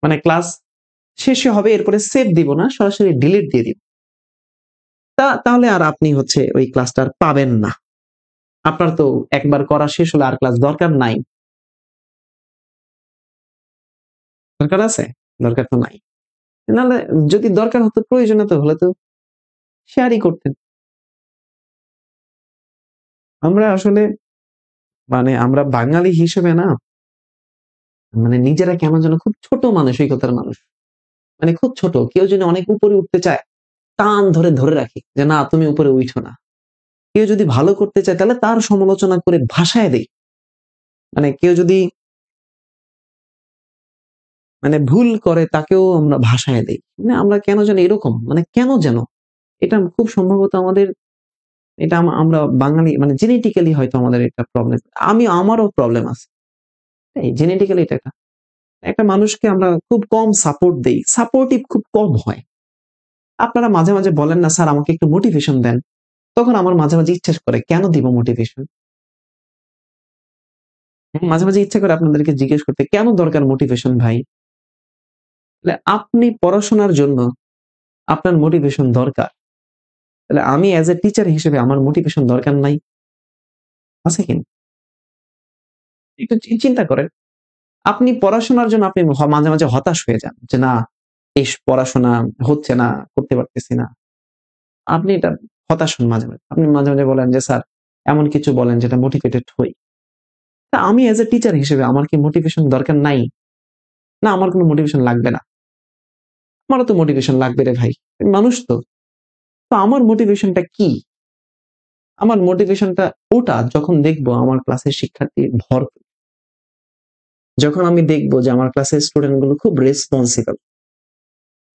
মানে ক্লাস শেষে হবে, এরপরে সেভ দিব না, সরাসরি ডিলিট দিয়ে দিব। তাহলে আর আপনি হচ্ছে ওই ক্লাসটা আর পাবেন না। আপনার তো একবার করা শেষ হলে আর ক্লাস দরকার নাই। দরকার আছে? দরকার তো নাই। নাহলে যদি দরকার হতো, প্রয়োজনীয়তা হলে তো শেয়ারই করতেন। আমরা আসলে মানে আমরা বাঙালি হিসেবে না, মানে নিজেরা কেমন যেন খুব ছোট মানসিকতার মানুষ। মানে খুব ছোট। কেউ যদি অনেক উপরে উঠতে চায়, টান ধরে ধরে রাখি যে না তুমি উপরে উঠো না। কেউ যদি ভালো করতে চায় তাহলে তার সমালোচনা করে ভাসায় দেই। মানে কেউ যদি মানে ভুল করে তাকেও আমরা ভাসায় দেই। মানে আমরা কেন যেন এরকম, মানে কেন যেন? এটা খুব সম্ভবত আমাদের, এটা আমরা বাঙালি মানে জেনেটিক্যালি হয়তো আমাদের একটা প্রবলেম। আমারও প্রবলেম আছে। এই জেনেটিক্যালি এটা একটা একটা মানুষকে আমরা খুব কম সাপোর্ট দেই। সাপোর্টিভ খুব কম হয়। আপনারা মাঝে, মাঝে বলেন না স্যার আমাকে একটু মোটিভেশন দেন। তখন আমার মাঝে, মাঝে ইচ্ছা করে কেন দিব মোটিভেশন? মাঝে, মাঝে ইচ্ছা করে আপনাদেরকে জিজ্ঞেস করতে কেন দরকার মোটিভেশন ভাই? তাহলে আপনি পড়াশোনার জন্য আপনার মোটিভেশন দরকার। তাহলে আমি এজ এ টিচার হিসেবে আমার মোটিভেশন দরকার নাই? আছে কিনা? একটু চিন্তা করেন। আপনি পড়াশোনার জন্য আপনি মাঝে, মাঝে হতাশ হয়ে যান যে না এই পড়াশোনা হচ্ছে না, করতে পারতেছি না। আপনি এটা হতাশ হন মাঝে, মাঝে। আপনি মাঝে, মাঝে বলেন যে স্যার এমন কিছু বলেন যেটা মোটিভেটেড হই। তা আমি এজ এ টিচার হিসেবে আমার কি মোটিভেশন দরকার নাই? না আমার কোনো মোটিভেশন লাগবে না। আমারও তো মোটিভেশন লাগবে রে ভাই। আমি মানুষ তো। তো আমার মোটিভেশনটা কি? আমার মোটিভেশনটা ওটা যখন দেখবো আমার ক্লাসের শিক্ষার্থী ভরপুর। যখন আমি দেখবো যে আমার ক্লাসের স্টুডেন্ট গুলো খুব রেসপন্সিবল।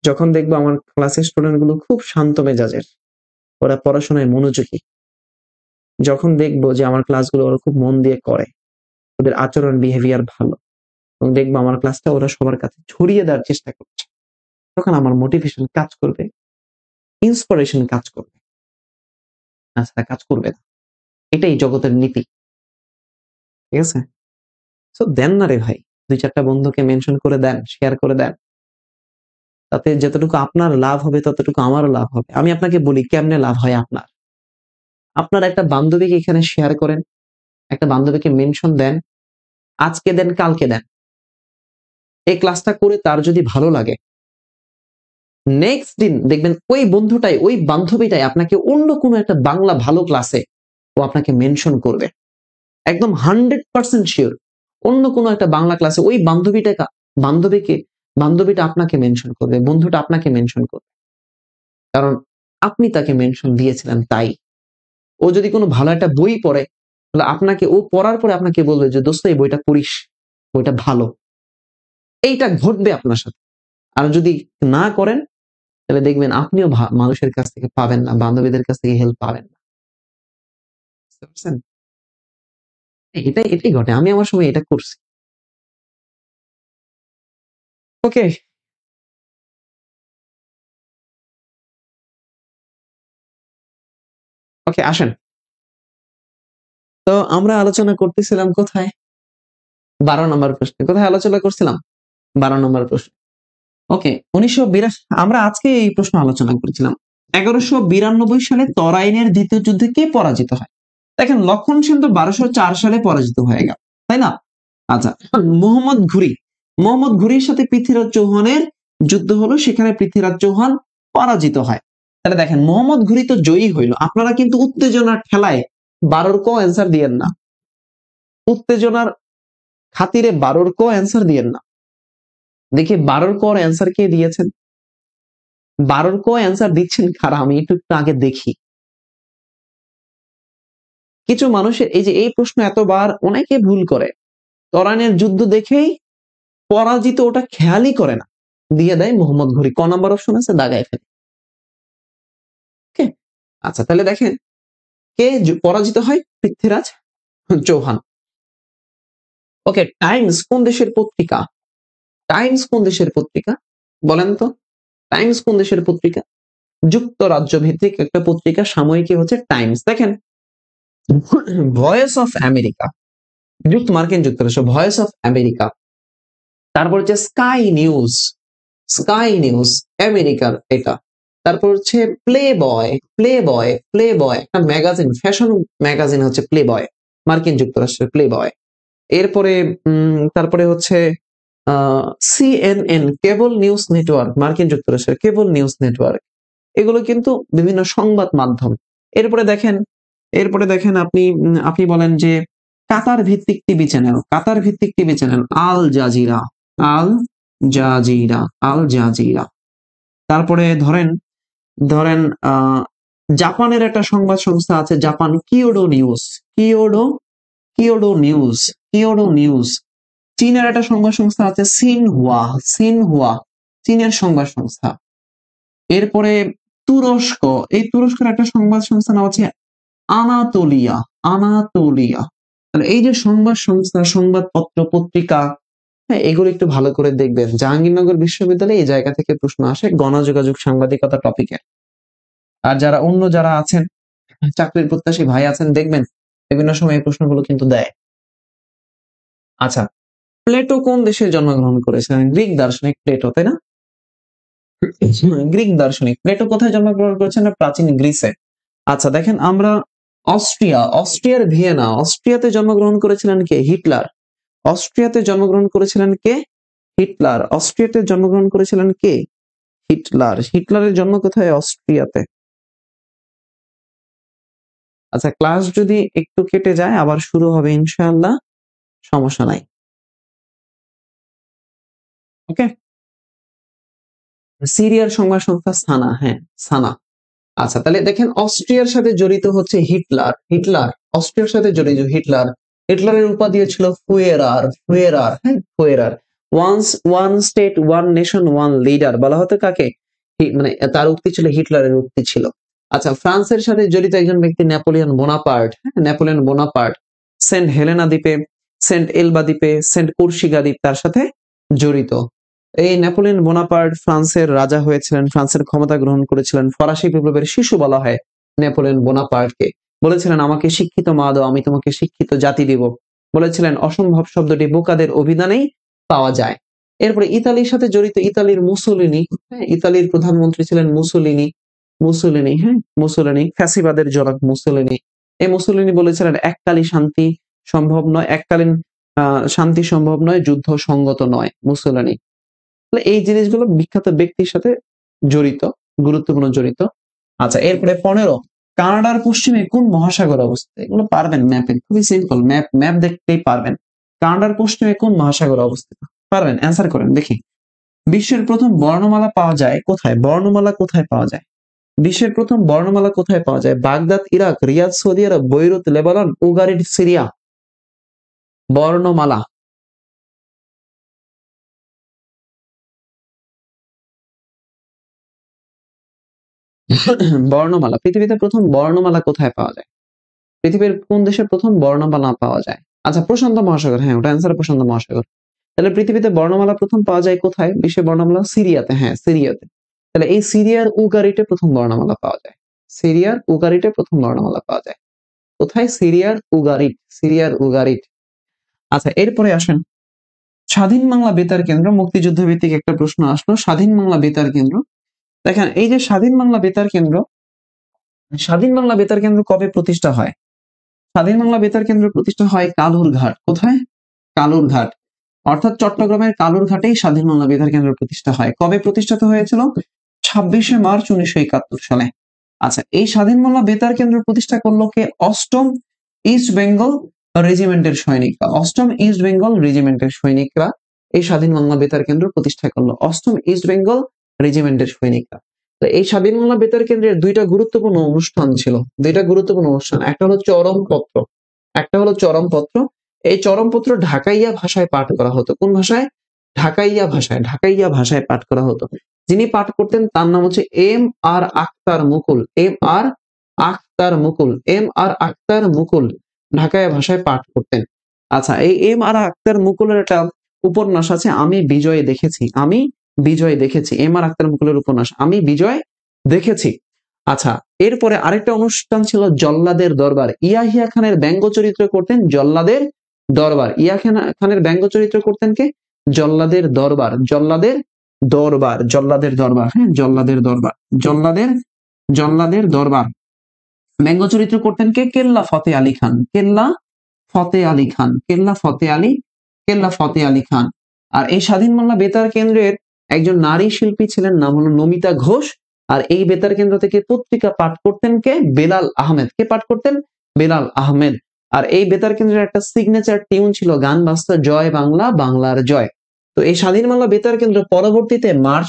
যখন দেখবো আমার ক্লাসের স্টুডেন্ট গুলো খুব শান্ত মেজাজের। ওরা পড়াশোনায় মনোযোগী। যখন দেখবো যে আমার ক্লাসগুলো ওরা খুব মন দিয়ে করে। ওদের আচরণ বিহেভিয়ার ভালো। এবং দেখবো আমার ক্লাসটা ওরা সবার কাছে ছড়িয়ে দেওয়ার চেষ্টা করছে। তখন আমার মোটিভেশন কাজ করবে, ইন্সপিরেশন কাজ করবে। তাছাড়া কাজ করবে না। এটাই জগতের নীতি। ঠিক আছে? সো দেন না রে ভাই। ২-৪ টা বন্ধুকে মেনশন করে দেন, শেয়ার করে দেন। তাতে যতটুকু আপনার লাভ হবে ততটুকু আমারও লাভ হবে। আমি আপনাকে বলি কেমনে লাভ হয় আপনার। আপনার একটা বান্ধবীকে এখানে শেয়ার করেন, একটা বান্ধবীকে মেনশন দেন, আজকে দেন কালকে দেন। এই ক্লাসটা করে তার যদি ভালো লাগে, নেক্সট দিন দেখবেন ওই বন্ধুটাই, ওই বান্ধবীটাই আপনাকে অন্য কোনো একটা বাংলা ভালো ক্লাসে ও আপনাকে মেনশন করবে। একদম 100% শিওর। অন্য কোনো একটা বাংলা ক্লাসে ওই বান্ধবীটা আপনাকে মেনশন করবে, বন্ধুটা আপনাকে মেনশন করবে। কারণ আপনি তাকে মেনশন দিয়েছিলেন তাই। ও যদি কোনো ভালো একটা বই পড়ে, তাহলে আপনাকে ও পড়ার পরে আপনাকে বলবে যে দোস্ত এই বইটা পড়িস, বইটা ভালো। এইটা ঘটবে আপনার সাথে। আর যদি না করেন তাহলে দেখবেন আপনিও মানুষের কাছ থেকে পাবেন না, বান্ধবীদের কাছ থেকে হেল্প পাবেন না। বুঝতে পারছেন? এটাই ঘটে। আমি আমার সময় এটা করছি। ওকে, ওকে আসেন। তো আমরা আলোচনা করতেছিলাম কোথায়? 12 নম্বর প্রশ্নে। কোথায় আলোচনা করছিলাম? 12 নম্বর প্রশ্ন। ওকে, 1982 আমরা আজকে এই প্রশ্ন আলোচনা করেছিলাম। 1192 সালে তরাইনের দ্বিতীয় যুদ্ধে কে পরাজিত হয়? দেখেন লক্ষণ সেন তো 1204 সালে পরাজিত হয়ে গেল, তাই না? আচ্ছা, মোহাম্মদ ঘুরির সাথে পৃথ্বীরাজ চৌহানের যুদ্ধ হলো, সেখানে পৃথ্বীরাজ চৌহান পরাজিত হয়। তাহলে দেখেন মোহাম্মদ ঘুরি তো জয়ী হইল। আপনারা কিন্তু উত্তেজনার ঠেলায় 12 ক অ্যান্সার দিয়েন না, উত্তেজনার খাতিরে 12 ক অ্যান্সার দিয়েন না। দেখি 12 ক অ্যান্সার কে দিয়েছেন, 12 ক অ্যান্সার দিচ্ছেন কারা, আমি একটু আগে দেখি। কিছু মানুষের এই যে এই প্রশ্ন এতবার অনেকে ভুল করে, তরাইনের যুদ্ধ দেখেই পরাজিত ওটা খেয়ালই করে না, দিয়ে দেয় মোহাম্মদ ঘুরি। ক নাম্বার অপশন আছে, দাগায় ফেলে। ওকে, আচ্ছা তাহলে দেখেন কে পরাজিত হয়? পৃথ্বীরাজ চৌহান। ওকে, টাইমস কোন দেশের পত্রিকা? টাইমস কোন দেশের পত্রিকা বলেন তো? টাইমস কোন দেশের পত্রিকা? যুক্তরাজ্য ভিত্তিক একটা পত্রিকা, সাময়িকী হচ্ছে টাইমস। দেখেন ভয়েস অফ আমেরিকা, মার্কিন যুক্তরাষ্ট্র, ভয়েস অফ আমেরিকা। তারপর হচ্ছে স্কাই নিউজ আমেরিকার এটা। তারপর হচ্ছে প্লে বয় একটা ম্যাগাজিন, ফ্যাশন ম্যাগাজিন হচ্ছে প্লে বয়, মার্কিন যুক্তরাষ্ট্রের প্লে বয়। এরপরে তারপরে হচ্ছে সিএনএন, কেবল নিউজ নেটওয়ার্ক, মার্কিন যুক্তরাষ্ট্রের কেবল নিউজ নেটওয়ার্ক। এগুলো কিন্তু বিভিন্ন সংবাদ মাধ্যম। এরপরে দেখেন আপনি বলেন যে কাতার ভিত্তিক টিভি চ্যানেল, আল জাজিরা, আল আল জাজিরা। তারপরে ধরেন ধরেন জাপানের একটা সংবাদ সংস্থা আছে, জাপান কিয়োডো নিউজ, কিয়োডো নিউজ। চীনের একটা সংবাদ সংস্থা আছে সিনহুয়া, চীনের সংবাদ সংস্থা। এরপরে তুরস্ক, এই তুরস্কের একটা সংবাদ সংস্থা নাম আছে আনাতোলিয়া। তাহলে এই যে সংবাদ সংস্থা, সংবাদপত্র, পত্রিকা, হ্যাঁ এগুলো একটু ভালো করে দেখবেন। জাহাঙ্গীরনগর বিশ্ববিদ্যালয়ে এই জায়গা থেকে প্রশ্ন আসে গণযোগাযোগ সাংবাদিকতা টপিকে। আর যারা আছেন চাকরির প্রত্যাশী ভাই আছেন, দেখবেন বিভিন্ন সময় এই প্রশ্নগুলো কিন্তু দেয়। আচ্ছা, প্লেটো কোন দেশে জন্মগ্রহণ করেছিলেন? গ্রিক দার্শনিক প্লেটো, তাই না? গ্রিক দার্শনিক প্লেটো কোথায় জন্মগ্রহণ করেছেন? প্রাচীন গ্রিসে। আচ্ছা দেখেন আমরা অস্ট্রিয়ার ভিয়েনা, অস্ট্রিয়াতে জন্মগ্রহণ করেছিলেন কে? হিটলার। অস্ট্রিয়াতে জন্মগ্রহণ করেছিলেন কে? হিটলারের জন্ম কোথায়? অস্ট্রিয়াতে। আচ্ছা, ক্লাস যদি একটু কেটে যায় আবার শুরু হবে ইনশাআল্লাহ, সমস্যা নাই। ওকে, সিরিয়ার সংবাদ সংস্থা সানা, হ্যাঁ সানা। আচ্ছা তাহলে দেখেন অস্ট্রিয়ার সাথে জড়িত হচ্ছে হিটলার অস্ট্রিয়ার সাথে জড়িত হিটলারের উপাধি ছিল Fuhrer. One state one nation one leader বলা হতো কাকে? মানে তার উক্তি ছিল, হিটলারের উক্তি ছিল। আচ্ছা, ফ্রান্সের সাথে জড়িত একজন ব্যক্তি নেপোলিয়ন বোনাপার্ট। সেন্ট হেলেনা দ্বীপে, সেন্ট এলবা দ্বীপে, সেন্ট কুর্সিগা দ্বীপ তার সাথে জড়িত। এই নেপোলিয়ন বোনাপার্ট ফ্রান্সের রাজা হয়েছিলেন, ফ্রান্সের ক্ষমতা গ্রহণ করেছিলেন। ফরাসি বিপ্লবের শিশু বলা হয় নেপোলিয়ন বোনাপার্টকে। বলেছিলেন আমাকে শিক্ষিত মা দাও, আমি তোমাকে শিক্ষিত জাতি দিব। বলেছিলেন অসম্ভব শব্দটি বোকাদের অভিধানেই পাওয়া যায়। এরপরে ইতালির সাথে জড়িত ইতালির মুসোলিনি, হ্যাঁ, ইতালির প্রধানমন্ত্রী ছিলেন মুসোলিনি। মুসোলিনি, হ্যাঁ, মুসোলিনি, ফ্যাসিবাদের জনক মুসোলিনি। এই মুসোলিনি বলেছিলেন এককালীন শান্তি সম্ভব নয়, এককালীন শান্তি সম্ভব নয়, যুদ্ধ সঙ্গত নয়, মুসোলিনি। তাহলে এই জিনিসগুলো বিখ্যাত ব্যক্তির সাথে জড়িত, গুরুত্বপূর্ণ জড়িত। আচ্ছা, এরপরে 15, কানাডার পশ্চিমে কোন মহাসাগর অবস্থিত? এগুলো পারবেন ম্যাপে, খুবই সিম্পল, ম্যাপ দেখতেই পারবেন। কানাডার পশ্চিমে কোন মহাসাগর অবস্থিত? পারবেন, অ্যান্সার করেন দেখি। বিশ্বের প্রথম বর্ণমালা পাওয়া যায় কোথায়? বর্ণমালা কোথায় পাওয়া যায়? বিশ্বের প্রথম বর্ণমালা কোথায় পাওয়া যায়? বাগদাদ ইরাক, রিয়াদ সৌদি আরব, বৈরুত লেবানন, উগারিট সিরিয়া। বর্ণমালা বর্ণমালা, পৃথিবীতে প্রথম বর্ণমালা কোথায় পাওয়া যায়? পৃথিবীর কোন দেশে প্রথম বর্ণমালা পাওয়া যায়? আচ্ছা, প্রশান্ত মহাসাগর, হ্যাঁ, ওটা অ্যান্সার প্রশান্ত মহাসাগর। তাহলে পৃথিবীতে বর্ণমালা প্রথম পাওয়া যায় কোথায়? বিশ্বের বর্ণমালা সিরিয়াতে, হ্যাঁ, সিরিয়াতে। তাহলে এই সিরিয়ার উগারিটে প্রথম বর্ণমালা পাওয়া যায়। সিরিয়ার উগারিটে প্রথম বর্ণমালা পাওয়া যায় কোথায়? সিরিয়ার উগারিট, সিরিয়ার উগারিট। আচ্ছা, এরপরে আসেন স্বাধীন বাংলা বেতার কেন্দ্র, মুক্তিযুদ্ধ ভিত্তিক একটা প্রশ্ন আসলো। স্বাধীন বাংলা বেতার কেন্দ্র, দেখেন এই যে স্বাধীন বাংলা বেতার কেন্দ্র, স্বাধীন বাংলা বেতার কেন্দ্র কবে প্রতিষ্ঠা হয়? স্বাধীন বাংলা বেতার কেন্দ্র প্রতিষ্ঠা হয় কালুরঘাট। কোথায়? কালুরঘাট, অর্থাৎ চট্টগ্রামের কালুরঘাটেই স্বাধীন বাংলা বেতার কেন্দ্র প্রতিষ্ঠা হয়। কবে প্রতিষ্ঠিত হয়েছিল? 26শে মার্চ 1971 সালে। আচ্ছা, এই স্বাধীন বাংলা বেতার কেন্দ্র প্রতিষ্ঠা করলো কে? অষ্টম ইস্ট বেঙ্গল রেজিমেন্টের সৈনিকরা। অষ্টম ইস্ট বেঙ্গল রেজিমেন্টের সৈনিকরা এই স্বাধীন বাংলা বেতার কেন্দ্র প্রতিষ্ঠা করলো, অষ্টম ইস্ট বেঙ্গল রেজিমেন্টের সৈনিকরা। তো এই স্বাধীন বাংলা বেতার কেন্দ্রের দুইটা গুরুত্বপূর্ণ অনুষ্ঠান ছিল, দুইটা গুরুত্বপূর্ণ অনুষ্ঠান। একটা হলো চরমপত্র, একটা হলো চরমপত্র। এই চরমপত্র ঢাকাইয়া ভাষায় পাঠ করা হতো। কোন ভাষায়? ঢাকাইয়া ভাষায়, ঢাকাইয়া ভাষায় পাঠ করা হতো। যিনি পাঠ করতেন তার নাম হচ্ছে এম আর আখতার মুকুল, এম আর আখতার মুকুল, এম আর আখতার মুকুল ঢাকাইয়া ভাষায় পাঠ করতেন। আচ্ছা, এই এম আর আখতার মুকুলের একটা উপন্যাস আছে, আমি বিজয় দেখেছি, আমি বিজয় দেখেছি। এম আর আখতার মুকুলের উপন্যাস আমি বিজয় দেখেছি। আচ্ছা, এরপরে আরেকটা অনুষ্ঠান ছিল জল্লাদের দরবার। ইয়াহিয়া খানের ব্যঙ্গ চরিত্র করতেন জল্লাদের দরবার। খানের ব্যঙ্গ চরিত্র করতেন কে? জল্লাদের দরবার, জল্লাদের দরবার, জল্লাদের দরবার, হ্যাঁ, জল্লাদের দরবার, জল্লাদের দরবার। ব্যঙ্গ চরিত্র করতেন কে? কেল্লা ফতে আলী খান, কেল্লা ফতে আলী খান, কেল্লা ফতে আলী, কেল্লা ফতে আলী খান। আর এই স্বাধীন বাংলা বেতার কেন্দ্রের একজন নারী শিল্পী ছিলেন, নাম হলো নমিতা ঘোষ। আর এই বেতার কেন্দ্র থেকে পত্রিকা পাঠ করতেন কে? বেলাল আহমেদ। কে পাঠ করতেন? বেলাল আহমেদ। আর এই বেতার কেন্দ্রের একটা সিগনেচার টিউন ছিল গান বাজতো জয় বাংলা, বাংলার জয়। তো এই স্বাধীন বাংলা বেতার কেন্দ্র পরবর্তীতে মার্চ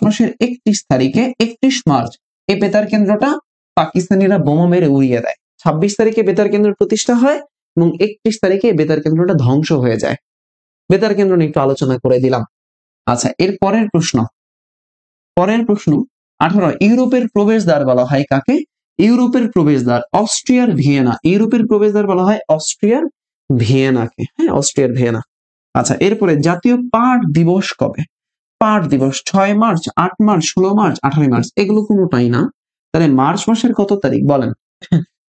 মাসের 31 তারিখে, 31 মার্চ, এই বেতার কেন্দ্রটা পাকিস্তানিরা বোমা মেরে উড়িয়ে দেয়। 26 তারিখে বেতার কেন্দ্র প্রতিষ্ঠা হয় এবং 31 তারিখে বেতার কেন্দ্রটা ধ্বংস হয়ে যায়। বেতার কেন্দ্র নিয়ে একটু আলোচনা করে দিলাম। আচ্ছা, এর পরের প্রশ্ন 18, ইউরোপের প্রবেশদ্বার বলা হয় কাকে? ইউরোপের প্রবেশদ্বার অস্ট্রিয়ার ভিয়েনা। ইউরোপের প্রবেশদ্বার বলা হয় অস্ট্রিয়ার ভিয়েনাকে, হ্যাঁ, অস্ট্রিয়ার ভিয়েনা। আচ্ছা, এরপরে জাতীয় পাট দিবস কবে? পাট দিবস 6 মার্চ, 8 মার্চ, 16 মার্চ, 18 মার্চ। এগুলো কোনোটাই না। তাহলে মার্চ মাসের কত তারিখ বলেন?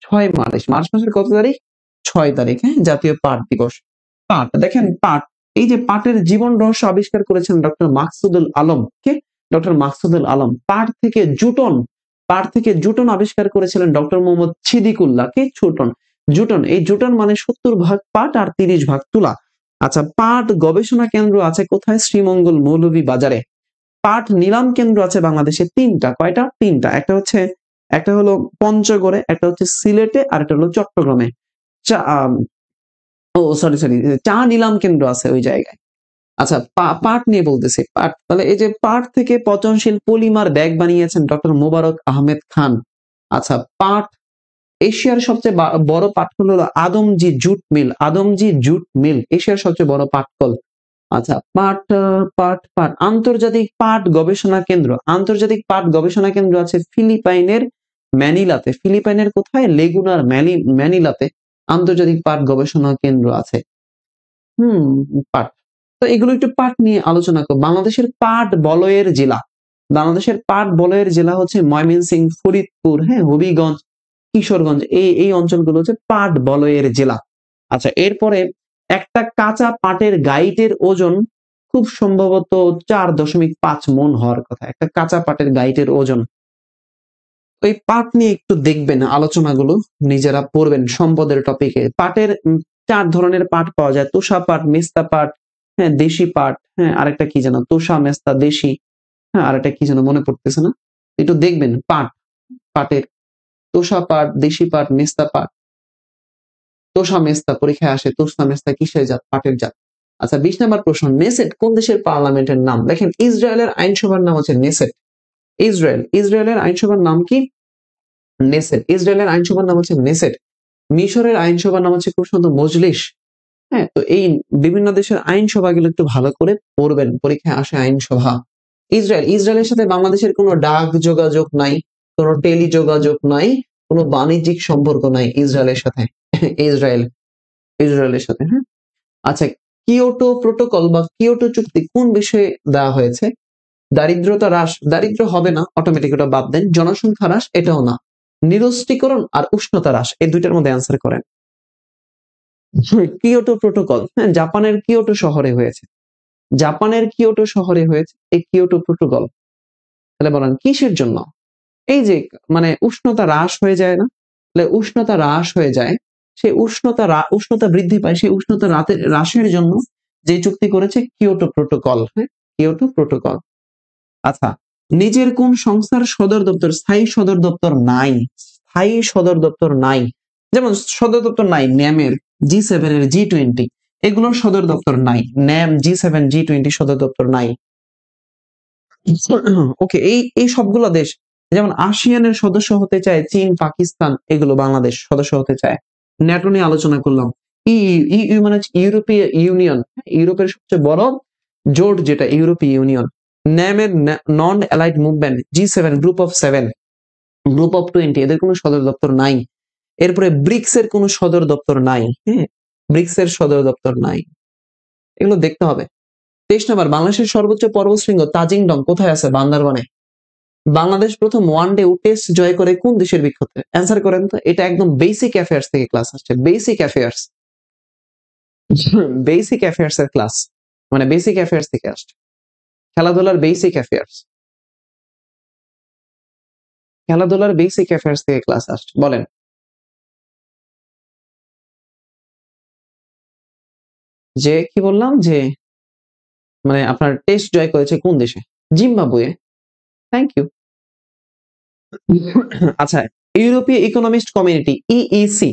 6 মার্চ। মার্চ মাসের কত তারিখ? 6 তারিখ, হ্যাঁ, জাতীয় পাট দিবস। পাট, দেখেন পাট, এই যে পাটের জীবন রহস্য আবিষ্কার করেছেন ডক্টর মাকসুদুল আলম। কে? ডক্টর মাকসুদুল আলম। পাট থেকে জুটন আবিষ্কার করেছিলেন ডক্টর মোহাম্মদ ছিদিকুল্লাহ। কে? জুটন। এই জুটন মানে 70 ভাগ পাট আর 30 ভাগ তুলা। আচ্ছা, পাট গবেষণা কেন্দ্র আছে কোথায়? শ্রীমঙ্গল মৌলভী বাজারে। পাট নিলাম কেন্দ্র আছে বাংলাদেশে 3টা। কয়টা? 3টা। একটা হলো পঞ্চগড়ে, একটা হচ্ছে সিলেটে, আর একটা হলো চট্টগ্রামে। সরি, চা নিলাম কেন্দ্র আছে ওই জায়গায়। আচ্ছা, পাট নিয়ে বলতেছি, পাট। তাহলে এই যে পাট থেকে পচনশীল পলিমার ব্যাগ বানিয়েছেন ডক্টর মোবারক আহমেদ খান। আচ্ছা, পাট এশিয়ার সবচেয়ে বড় পাটকল হলো Adamjee jute mill. Adamjee jute mill এশিয়ার সবচেয়ে বড় পাটকল। আচ্ছা, পাট আন্তর্জাতিক পাট গবেষণা কেন্দ্র। আন্তর্জাতিক পাট গবেষণা কেন্দ্র আছে ফিলিপাইনের ম্যানিলাতে। ফিলিপাইনের কোথায়? লেগুনার ম্যানিলাতে আন্তর্জাতিক পাট গবেষণা কেন্দ্র আছে। পাট। তো এগুলো একটু পাট নিয়ে আলোচনা করব। বাংলাদেশের পাট বলয়ের জেলা হচ্ছে ময়মনসিংহ, ফরিদপুর, হ্যাঁ, হবিগঞ্জ, কিশোরগঞ্জ। এই অঞ্চলগুলো হচ্ছে পাট বলয়ের জেলা। আচ্ছা, এরপরে একটা কাঁচা পাটের গাইটের ওজন খুব সম্ভবত 4.5 মণ হওয়ার কথা, একটা কাঁচা পাটের গাইটের ওজন। ওই পাট নিয়ে একটু দেখবেন, আলোচনাগুলো নিজেরা পড়বেন সম্পদের টপিকে। পাটের 4 ধরনের পাট পাওয়া যায়: তোষা পাট, মেস্তা পাট, হ্যাঁ দেশি পাট, হ্যাঁ আরেকটা কি যেন, তোষা মেস্তা দেশি, হ্যাঁ আরেকটা কি যেন মনে পড়তেছে না। একটু দেখবেন পাটের তোষা পাট, দেশি পাট, মেস্তা পাট। তোষা মেস্তা পরীক্ষায় আসে, তোষা মেস্তা কিসের জাত? পাটের জাত। আচ্ছা, 20 নম্বর প্রশ্ন, নেসেট কোন দেশের পার্লামেন্টের নাম? দেখেন, ইসরায়েলের আইনসভার নাম হচ্ছে নেসেট। ইসরায়েলের আইনসভার নাম কি? নেসেট। ইসরায়েলের আইনসভার নাম হচ্ছে নেসেট। মিশরের আইনসভার নাম হচ্ছে খুব সুন্দর মজলিস। হ্যাঁ, তো এই বিভিন্ন দেশের আইনসভাগুলো একটু ভালো করে পড়বেন, পরীক্ষায় আসে আইনসভা। ইসরায়েলের সাথে বাংলাদেশের কোনো ডাক যোগাযোগ নাই, কোনো টেলি যোগাযোগ নাই, কোনো বাণিজ্যিক সম্পর্ক নাই ইসরায়েলের সাথে। ইসরায়েল ইসরায়েলের সাথে, হ্যাঁ। আচ্ছা, কিয়োটো প্রোটোকল বা কিয়োটো চুক্তি কোন বিষয়ে দেওয়া হয়েছে? দারিদ্রতা হ্রাস, দারিদ্র হবে না, অটোমেটিক ওটা বাদ দেন। জনসংখ্যা হ্রাস, এটাও না। নিরস্ত্রীকরণ আর উষ্ণতা হ্রাস, এই দুইটার মধ্যে অ্যান্সার করেন। কিয়োটো প্রোটোকল, হ্যাঁ জাপানের কিয়োটো শহরে হয়েছে। জাপানের কিয়োটো শহরে হয়েছে এই কিয়োটো প্রোটোকল। তাহলে বলেন কিসের জন্য? এই যে মানে উষ্ণতা হ্রাস হয়ে যায় না, তাহলে উষ্ণতা হ্রাস হয়ে যায়, সেই উষ্ণতা বৃদ্ধি পায়, সেই উষ্ণতা হ্রাসের জন্য যে চুক্তি করেছে কিয়োটো প্রোটোকল, হ্যাঁ কিয়োটো প্রোটোকল। আচ্ছা, নিজের কোন সংস্থার সদর দপ্তর, স্থায়ী সদর দপ্তর নাই? স্থায়ী সদর দপ্তর নাই, যেমন সদর দপ্তর নাই ন্যামের, G7 এর, G20 এগুলোর সদর দপ্তর নাই। ন্যাম, G7, G20 সদর দপ্তর নাই। ওকে, এই সবগুলো দেশ, যেমন আসিয়ানের সদস্য হতে চায় চীন, পাকিস্তান, এগুলো বাংলাদেশ সদস্য হতে চায়। ন্যাটো নিয়ে আলোচনা করলাম। ইউ মানে ইউরোপীয় ইউনিয়ন, ইউরোপের সবচেয়ে বড় জোট যেটা ইউরোপীয় ইউনিয়ন। ন্যামের non aligned movement, G7, group of 7, group of 20, এদের কোনো সদর দপ্তর নাই। এরপরে ব্রিক্স এর কোনো সদর দপ্তর নাই, হ্যাঁ ব্রিক্স এর সদর দপ্তর নাই। এগুলো দেখতে হবে। 23 নম্বর, বাংলাদেশের সর্বোচ্চ পর্বতশৃঙ্গ তাজিং ডং কোথায় আছে? বান্দরবানে। বাংলাদেশ প্রথম ওয়ানডে টেস্ট জয় করে কোন দেশের বিপক্ষে? অ্যান্সার করেন তো। এটা একদম বেসিক অ্যাফেয়ার্স থেকে ক্লাস আসছে, বেসিক অ্যাফেয়ার্স, বেসিক অ্যাফেয়ার্স এর ক্লাস, মানে বেসিক অ্যাফেয়ার্স থেকে আসছে, খেলাধুলার বেসিক অ্যাফেয়ার্স, খেলাধুলার বেসিক অ্যাফেয়ার্স থেকে ক্লাস আসছে। বলেন, যে কি বললাম, যে মানে আপনার টেস্ট জয় করেছে কোন দেশে? জিম্বাবুয়ে। Thank you. আচ্ছা, ইউরোপীয় ইকোনমিস্ট কমিউনিটি, ইইসি।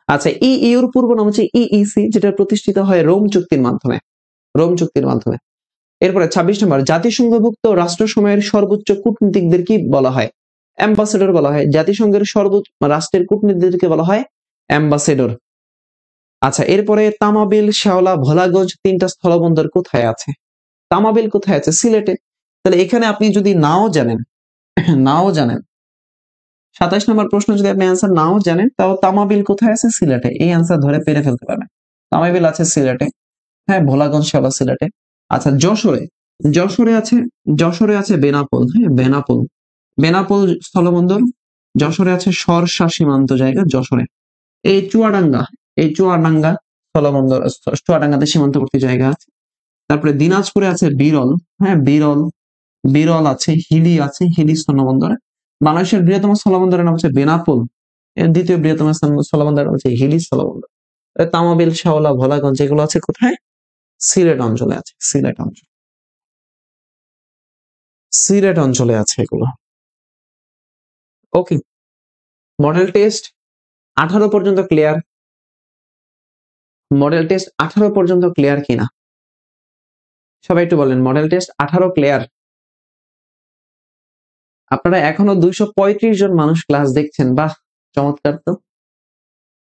আচ্ছা, ইইউর পূর্ব নাম হচ্ছে ইইসি, যেটা প্রতিষ্ঠিত হয় রোম চুক্তির মাধ্যমে, রোম চুক্তির মাধ্যমে। এরপরে 26 নম্বর, জাতিসংঘভুক্ত রাষ্ট্রসমূহের সর্বোচ্চ কূটনীতিকদের কি বলা হয়? অ্যাম্বাসেডর বলা হয়। জাতিসংঘের সর্বোচ্চ রাষ্ট্রের কূটনীতিকদেরকে বলা হয় অ্যাম্বাসেডর। আচ্ছা, এরপরে তামাবিল, শেওলা, ভোলাগঞ্জ তিনটা স্থলবন্দর কোথায় আছে? তামাবিল কোথায় আছে? সিলেটে। তাহলে এখানে আপনি যদি নাও জানেন, নাও জানেন, 27 নম্বর প্রশ্ন যদি আপনি অ্যান্সার নাও জানেন, তাও তামাবিল কোথায় আছে? সিলেটে। এই অ্যান্সার ধরে পেরে ফেলতে পারবেন। তামাবিল আছে সিলেটে, হ্যাঁ ভোলাগঞ্জ, শেওলা সিলেটে। আচ্ছা, যশোরে আছে, যশোরে আছে বেনাপোল, হ্যাঁ বেনাপোল, বেনাপোল স্থলবন্দর। যশোরে আছে সরসা সীমান্ত জায়গা যশোরে। এই চুয়াডাঙ্গা, এই চুয়াডাঙ্গা স্থলবন্দর, চুয়াডাঙ্গাতে সীমান্তবর্তী জায়গা আছে। তারপরে দিনাজপুরে আছে বিরল, হ্যাঁ বিরল, বিরল আছে, হিলি আছে, হিলি স্থলবন্দর। বাংলাদেশের বৃহত্তম স্থলবন্দরের নাম হচ্ছে বেনাপোল, এর দ্বিতীয় বৃহত্তম স্থলবন্দরের নাম হচ্ছে হিলি স্থলবন্দর। তামাবিল, শেওলা, ভোলাগঞ্জ এগুলো আছে কোথায়? সিলেট অঞ্চলে আছে, সিলেট অঞ্চল, সিলেট অঞ্চলে আছে এগুলো। ওকে, মডেল টেস্ট 18 পর্যন্ত ক্লিয়ার? মডেল টেস্ট 18 পর্যন্ত ক্লিয়ার কিনা সবাই একটু বলেন, মডেল টেস্ট 18 ক্লিয়ার? আপনারা এখনো 235 জন মানুষ ক্লাস দেখছেন, বাহ চমৎকার তো।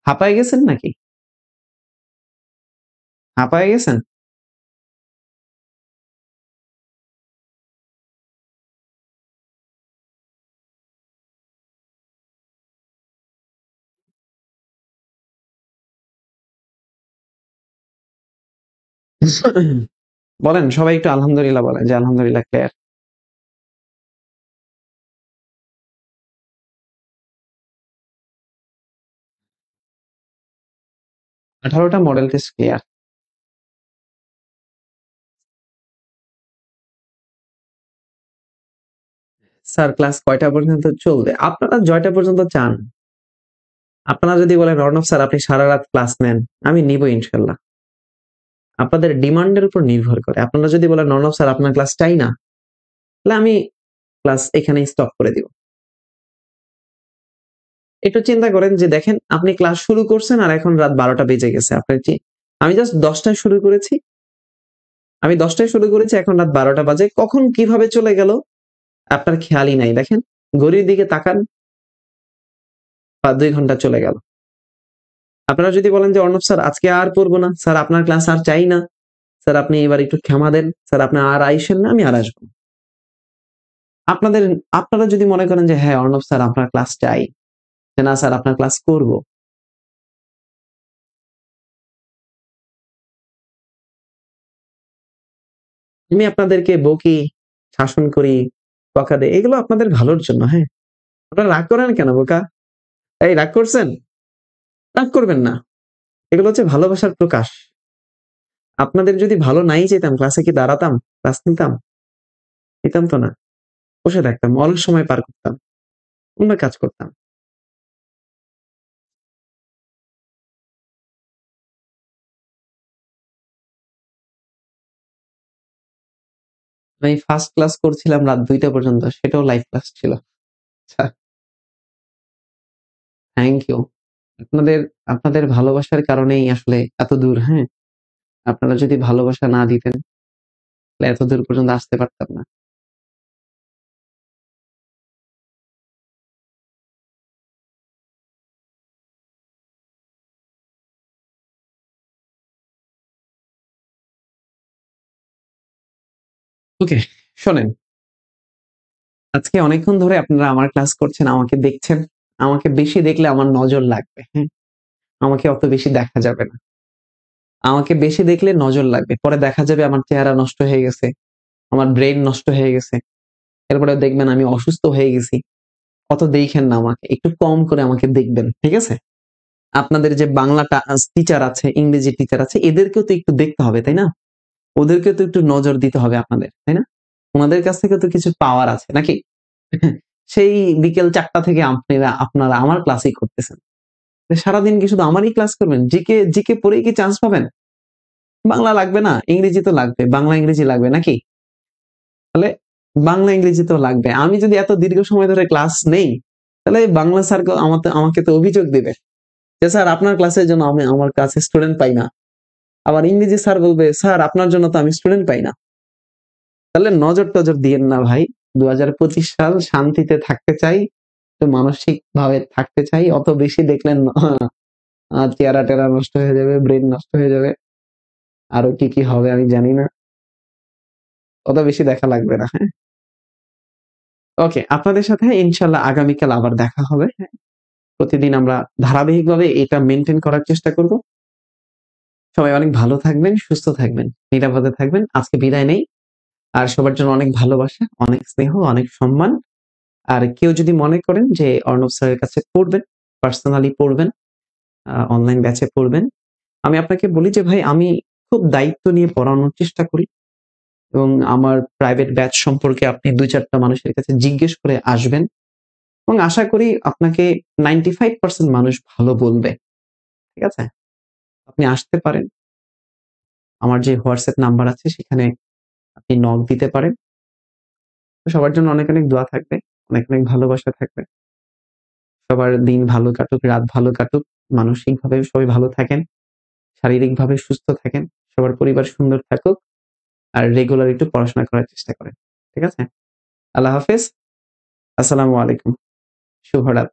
হাঁপায় গেছেন নাকি? হাঁপায় গেছেন? বলেন সবাই একটু আলহামদুলিল্লাহ বলেন, যে আলহামদুলিল্লাহ ক্লিয়ার। 18টা model test clear. Sir class কয়টা পর্যন্ত চলবে? আপনারা জয়টা পর্যন্ত চান। আপনারা যদি বলেন অর্ণব স্যার আপনি সারা রাত ক্লাস নেন, আমি নিব ইনশাল্লাহ। আপনাদের ডিমান্ডের উপর নির্ভর করে। আপনারা যদি বলেন অর্ণব স্যার আপনার ক্লাস চাই না, তাহলে আমি ক্লাস এখানেই স্টপ করে দিব। একটু চিন্তা করেন যে দেখেন আপনি ক্লাস শুরু করছেন আর এখন রাত 12টা বেজে গেছে। আপনার কি আমি জাস্ট 10টায় শুরু করেছি। আমি 10টায় শুরু করেছি, এখন রাত 12টা বাজে। কখন কিভাবে চলে গেল আপনার খেয়ালই নাই। দেখেন ঘড়ির দিকে তাকান, 2 ঘন্টা চলে গেল। আপনারা যদি বলেন যে অর্ণব স্যার আজকে আর পড়বো না, স্যার আপনার ক্লাস আর চাই না, স্যার আপনি এবার একটু ক্ষমা দেন, স্যার আপনি আর আইসেন না, আমি আর আসবো না। আপনাদের আপনারা যদি মনে করেন যে হ্যাঁ অর্ণব স্যার আপনার ক্লাস চাই, যে না স্যার আপনার ক্লাস করব, আমি আপনাদেরকে বকি, শাসন করি, বকা দেই, এগুলো আপনাদের ভালোর জন্য। হ্যাঁ, আপনারা রাগ করেন কেন বোকা? এই রাগ করছেন? রাগ করবেন না। এগুলো হচ্ছে ভালোবাসার প্রকাশ। আপনাদের যদি ভালো নাই চাইতাম ক্লাসে কি দাঁড়াতাম? ক্লাস নিতাম? নিতাম তো না। বসে থাকতাম, অলস সময় পার করতাম, অন্য কাজ করতাম। আমি ফার্স্ট ক্লাস করছিলাম রাত 2টা পর্যন্ত, সেটাও লাইভ ক্লাস ছিল। আচ্ছা, থ্যাংক ইউ। আপনাদের আপনাদের ভালোবাসার কারণেই আসলে এত দূর। হ্যাঁ, আপনারা যদি ভালোবাসা না দিতেন তাহলে এত দূর পর্যন্ত আসতে পারতাম না। ওকে, শোনেন, আজকে অনেকক্ষণ ধরে আপনারা আমার ক্লাস করছেন, আমাকে দেখছেন। আমাকে বেশি দেখলে আমার নজর লাগবে। হ্যাঁ, আমাকে অত বেশি দেখা যাবে না। আমাকে বেশি দেখলে নজর লাগবে, পরে দেখা যাবে আমার চেহারা নষ্ট হয়ে গেছে, আমার ব্রেন নষ্ট হয়ে গেছে। এরপরে দেখবেন আমি অসুস্থ হয়ে গেছি। অত দেখেন না আমাকে, একটু কম করে আমাকে দেখবেন, ঠিক আছে? আপনাদের যে বাংলা টিচার আছে, ইংরেজি টিচার আছে, এদেরকেও তো একটু দেখতে হবে, তাই না? ওদেরকে তো একটু নজর দিতে হবে আপনাদের, তাই না? ওনাদের কাছ থেকে তো কিছু পাওয়ার আছে নাকি? সেই বিকেল 4টা থেকে আপনারা আপনারা আমার ক্লাসই করতেছেন। সারাদিন কি শুধু আমারই ক্লাস করবেন? জিকে জিকে পড়েই কি চান্স পাবেন? বাংলা লাগবে না, ইংরেজি তো লাগবে, বাংলা ইংরেজি লাগবে নাকি? তাহলে বাংলা ইংরেজি তো লাগবে। আমি যদি এত দীর্ঘ সময় ধরে ক্লাস নেই, তাহলে বাংলা স্যার আমাকে তো অভিযোগ দিবে যে স্যার আপনার ক্লাসের জন্য আমি আমার কাছে স্টুডেন্ট পাই না। আবার ইংরেজি স্যার বলবে স্যার আপনার জন্য তো আমি স্টুডেন্ট পাই না। তাহলে নজর টজর দিয়েন না ভাই। 2025 সাল, শান্তিতে থাকতে চাই, একটু মানসিক ভাবে থাকতে চাই। অত বেশি দেখলেন চেহারা টেরা নষ্ট হয়ে যাবে, ব্রেন নষ্ট হয়ে যাবে, আরো কি কি হবে আমি জানি না। অত বেশি দেখা লাগবে না। হ্যাঁ, ওকে, আপনাদের সাথে ইনশাল্লাহ আগামীকাল আবার দেখা হবে। হ্যাঁ, প্রতিদিন আমরা ধারাবাহিকভাবে এটা মেনটেন করার চেষ্টা করব। সবাই অনেক ভালো থাকবেন, সুস্থ থাকবেন, নিরাপদে থাকবেন। আজকে বিদায় নেই। আর সবার জন্য অনেক ভালোবাসা, অনেক স্নেহ, অনেক সম্মান। আর কেউ যদি মনে করেন যে অর্ণব স্যারের কাছে পড়বেন, পার্সোনালি পড়বেন, অনলাইন ব্যাচে পড়বেন, আমি আপনাকে বলি যে ভাই আমি খুব দায়িত্ব নিয়ে পড়ানোর চেষ্টা করি এবং আমার প্রাইভেট ব্যাচ সম্পর্কে আপনি 2-4টা মানুষের কাছে জিজ্ঞেস করে আসবেন এবং আশা করি আপনাকে 95% মানুষ ভালো বলবে। ঠিক আছে? আপনি আসতে পারেন। আমার যে হোয়াটসঅ্যাপ নাম্বার আছে সেখানে আপনি নক দিতে পারেন। তো সবার জন্য অনেক, অনেক দোয়া থাকবে। অনেক, অনেক ভালোবাসা থাকবে। সবার দিন ভালো কাটুক, রাত ভালো কাটুক। মানসিকভাবে সবাই ভালো থাকেন। শারীরিকভাবে সুস্থ থাকেন। সবার পরিবার সুন্দর থাকুক। আর রেগুলার একটু পড়াশোনা করার চেষ্টা করেন। ঠিক আছে? আল্লাহ হাফেজ। আসসালামু আলাইকুম। শুভরাত।